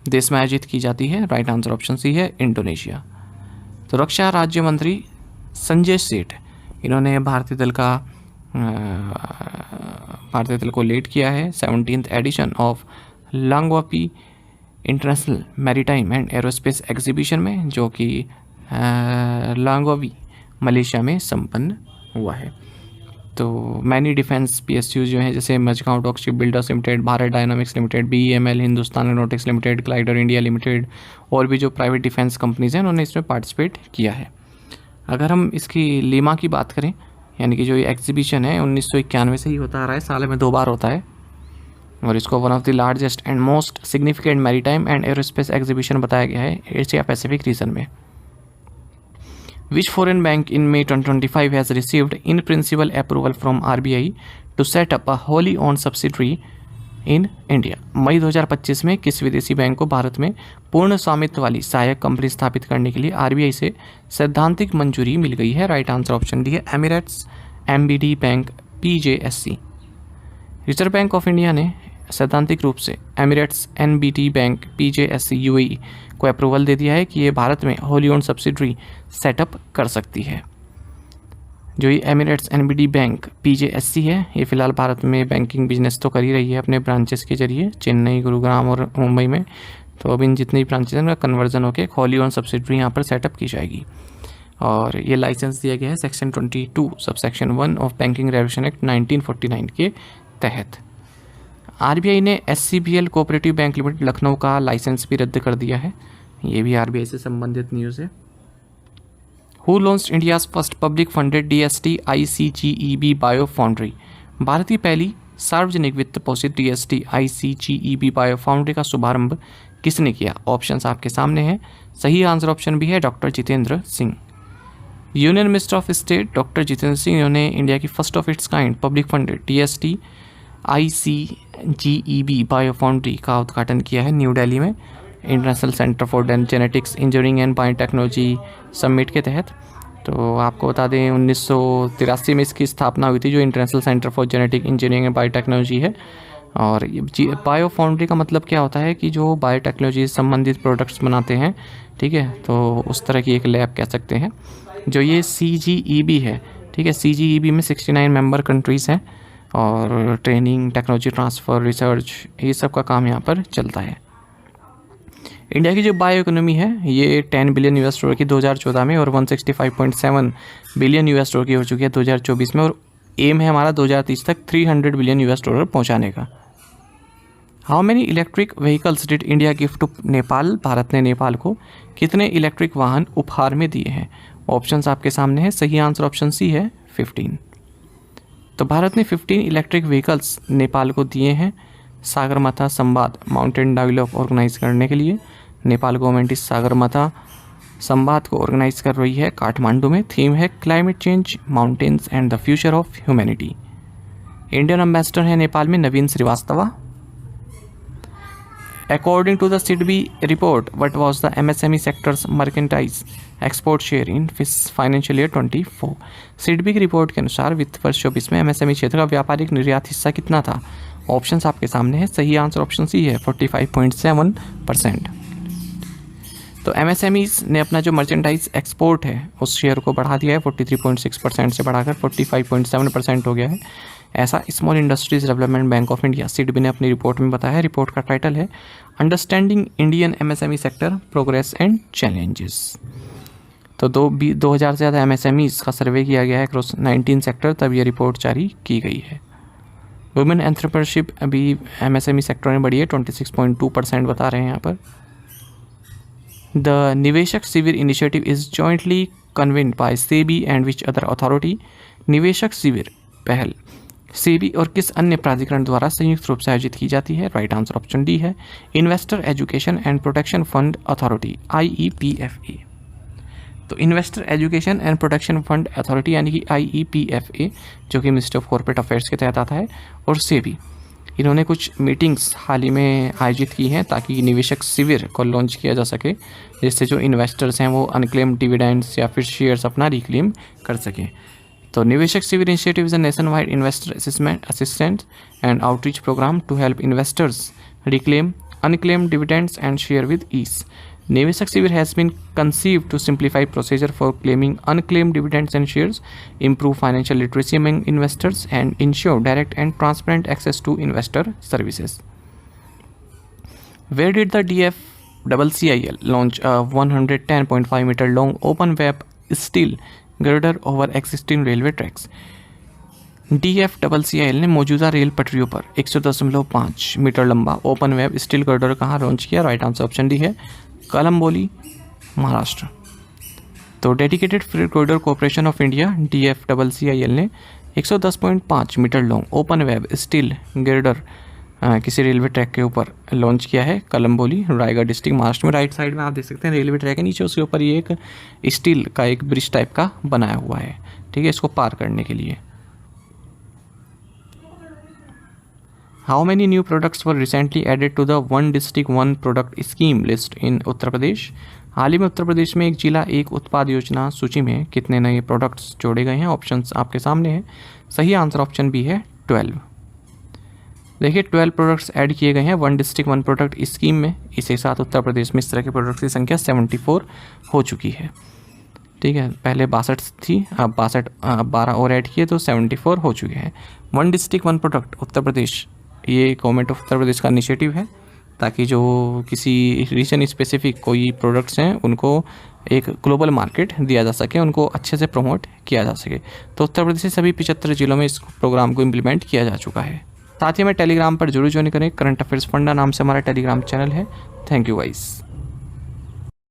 देश में आयोजित की जाती है? राइट आंसर ऑप्शन सी है इंडोनेशिया। तो रक्षा राज्य मंत्री संजय सेठ, इन्होंने भारतीय दल को लीड किया है 17th edition of Langkawi international maritime and aerospace exhibition में, जो कि लांगओपी मलेशिया में संपन्न हुआ है। तो मैनी डिफेंस PSU जो हैं जैसे Mazagon dock ship builders limited, Bharat dynamics limited, BEML, Hindustan aeronautics limited, glider India limited और भी जो प्राइवेट डिफेंस कंपनीज़ हैं उन्होंने इसमें पार्टिसिपेट किया है। अगर हम इसकी लीमा की बात करें, यानी कि जो ये एग्जीबिशन है 1991 से ही होता आ रहा है, साल में 2 बार होता है, और इसको one of the largest and most significant maritime and aerospace exhibition बताया गया है एशिया पैसिफिक रीजन में। Which foreign bank in May 2025 has received in principle approval from RBI to set up a wholly owned subsidiary in India? मई 2025 में किस विदेशी bank को भारत में पूर्ण स्वामित्व वाली सहायक कंपनी स्थापित करने के लिए RBI से सैद्धांतिक मंजूरी मिल गई है? राइट आंसर ऑप्शन डी है Emirates, MBD bank, PJSC। Reserve bank of India ने सैद्धांतिक रूप से Emirates, NBD bank, PJSC UAE को अप्रूवल दे दिया है कि ये भारत में होली ओन्ड सब्सिडरी सेटअप कर सकती है। जो ये एमिरेट्स, NBD बैंक, PJSC है, ये फिलहाल भारत में बैंकिंग बिजनेस तो कर ही रही है अपने ब्रांचेस के जरिए चेन्नई, गुरुग्राम और मुंबई में। तो अब इन जितनी ब्रांचेस हैं उनका कन्वर्जन होकर होली ओन्ड सब्सिडरी यहाँ पर सेटअप की जाएगी। और ये लाइसेंस दिया गया है section 22 subsection 1 of banking regulation act 1949 के तहत। RBI ने SCBL cooperative bank limited Lucknow का लाइसेंस भी रद्द कर दिया है। ये भी RBI से संबंधित न्यूज़ है। Who launched India's first public funded DST ICGEB bio foundry? Bharat की पहली सार्वजनिक वित्त पोषित DST ICGEB बायो फाउंड्री का शुभारंभ किसने किया? ऑप्शंस आपके सामने हैं। सही आंसर ऑप्शन भी है doctor Jitendra Singh. Union minister of state doctor Jitendra Singh ने इंडिया की first of its kind public funded DST ICGEB bio foundry का उद्घाटन किया है न्यू दिल्ली में international centre for genetics engineering and biotechnology summit के तहत। तो आपको बता दें 1983 में इसकी स्थापना हुई थी, जो international centre for genetic engineering and biotechnology है। और बायो फाउंड्री का मतलब क्या होता है कि जो बायोटेक्नोलॉजी से संबंधित प्रोडक्ट्स बनाते हैं, ठीक है, तो उस तरह की एक लैब कह सकते हैं। जो ये CGEB है, ठीक है, CGEB में 69 मेंबर कंट्रीज़ हैं और ट्रेनिंग, टेक्नोलॉजी ट्रांसफ़र, रिसर्च, ये सब का काम यहाँ पर चलता है। इंडिया की जो बायो इकोनॉमी है ये $10 बिलियन की 2014 में और 165.7 बिलियन की हो चुकी है 2024 में, और एम है हमारा 2030 तक $300 बिलियन पहुँचाने का। How many electric vehicles did India gift to Nepal? Bharat ने नेपाल को कितने इलेक्ट्रिक वाहन उपहार में दिए हैं? ऑप्शंस आपके सामने हैं। सही आंसर ऑप्शन सी है 15। तो भारत ने 15 इलेक्ट्रिक व्हीकल्स नेपाल को दिए हैं सागरमाथा संवाद माउंटेन डायलॉग ऑर्गेनाइज करने के लिए। नेपाल गवर्नमेंट इस सागरमाथा संवाद को ऑर्गेनाइज कर रही है काठमांडू में। थीम है climate change, mountains and the future of humanity. Indian ambassador है नेपाल में नवीन Srivastava. According to the SIDBI report, what was the MSME sector's mercantile export share in financial year 24? SIDBI की रिपोर्ट के अनुसार वित्त वर्ष 24 में MSME क्षेत्र का व्यापारिक निर्यात हिस्सा कितना था? ऑप्शंस आपके सामने है। सही आंसर ऑप्शन सी है 45.7%। तो MSMEs ने अपना जो मर्चेंडाइज एक्सपोर्ट है उस शेयर को बढ़ा दिया है 43.6% से बढ़ाकर 45.7% हो गया है। ऐसा small industries development bank of India SIDBI ने अपनी रिपोर्ट में बताया है। रिपोर्ट का टाइटल है understanding Indian MSME sector progress and challenges. तो 2000 से ज़्यादा MSMEs का सर्वे किया गया है क्रॉस 19 सेक्टर, तब ये रिपोर्ट जारी की गई है। वुमेन एंटरप्रेन्योरशिप अभी MSME सेक्टर में बढ़ी है 26.2% बता रहे हैं यहाँ पर। The Niveshak Shivir initiative is jointly convened by SEBI and which other authority? Niveshak Shivir पहल SEBI और किस अन्य प्राधिकरण द्वारा संयुक्त रूप से आयोजित की जाती है? राइट आंसर ऑप्शन डी है investor education and protection fund authority IEPFA। तो investor education and protection fund authority यानी कि IEPFA, जो कि मिनिस्ट्री ऑफ कॉर्पोरेट अफेयर्स के तहत आता है, और SEBI, इन्होंने कुछ मीटिंग्स हाल ही में आयोजित की हैं ताकि निवेशक शिविर को लॉन्च किया जा सके, जिससे जो इन्वेस्टर्स हैं वो अनक्लेम्ड डिविडेंड्स या फिर शेयर्स अपना रिक्लेम कर सकें। तो Niveshak Shivir initiative is a nationwide investor assistance and outreach programme to help investors reclaim unclaimed dividends and share with ease. Niveshak Shivir has been conceived to simplify procedure for claiming unclaimed dividends and shares, improve financial literacy among investors, and ensure direct and transparent access to investor services. Where did the DFCCIL launch a 110.5 meter long open web steel girder over existing railway tracks? DFCCIL ने मौजूदा rail पटरियों पर 110.5 metre लंबा open web steel girder कहाँ launch किया? Right answer option D है कलम्बोली, महाराष्ट्र। तो dedicated freight corridor corporation of India DFCCIL ने 110.5 metre long open web steel girder किसी रेलवे ट्रैक के ऊपर लॉन्च किया है। कलम्बोली, रायगढ़ डिस्ट्रिक्ट, महाराष्ट्र में। राइट साइड में आप देख सकते हैं रेलवे ट्रैक है, नीचे उसके ऊपर ये एक स्टील का एक ब्रिज टाइप का बनाया हुआ है, ठीक है, इसको पार करने के लिए। How many new products were recently added to the one district one product scheme list in Uttar Pradesh? हाल ही में उत्तर प्रदेश में एक जिला एक उत्पाद योजना सूची में कितने नए प्रोडक्ट्स जोड़े गए हैं? ऑप्शंस आपके सामने हैं। सही आंसर ऑप्शन बी है 12। देखिए 12 प्रोडक्ट्स ऐड किए गए हैं one district one product scheme में। इसी साथ उत्तर प्रदेश में इस तरह के प्रोडक्ट्स की संख्या 74 हो चुकी है, ठीक है। पहले 62 थी, अब 12 और ऐड किए तो 74 हो चुके हैं। One district one product Uttar Pradesh, ये गवर्नमेंट ऑफ उत्तर प्रदेश का इनिशिएटिव है, ताकि जो किसी रीजन स्पेसिफिक कोई प्रोडक्ट्स हैं उनको एक ग्लोबल मार्केट दिया जा सके, उनको अच्छे से प्रमोट किया जा सके। तो उत्तर प्रदेश के सभी 75 जिलों में इस प्रोग्राम को इम्प्लीमेंट किया जा चुका है। साथ ही हमें टेलीग्राम पर जरूर ज्वाइन करें। करंट अफेयर्स फंडा नाम से हमारा टेलीग्राम चैनल है। Thank you guys.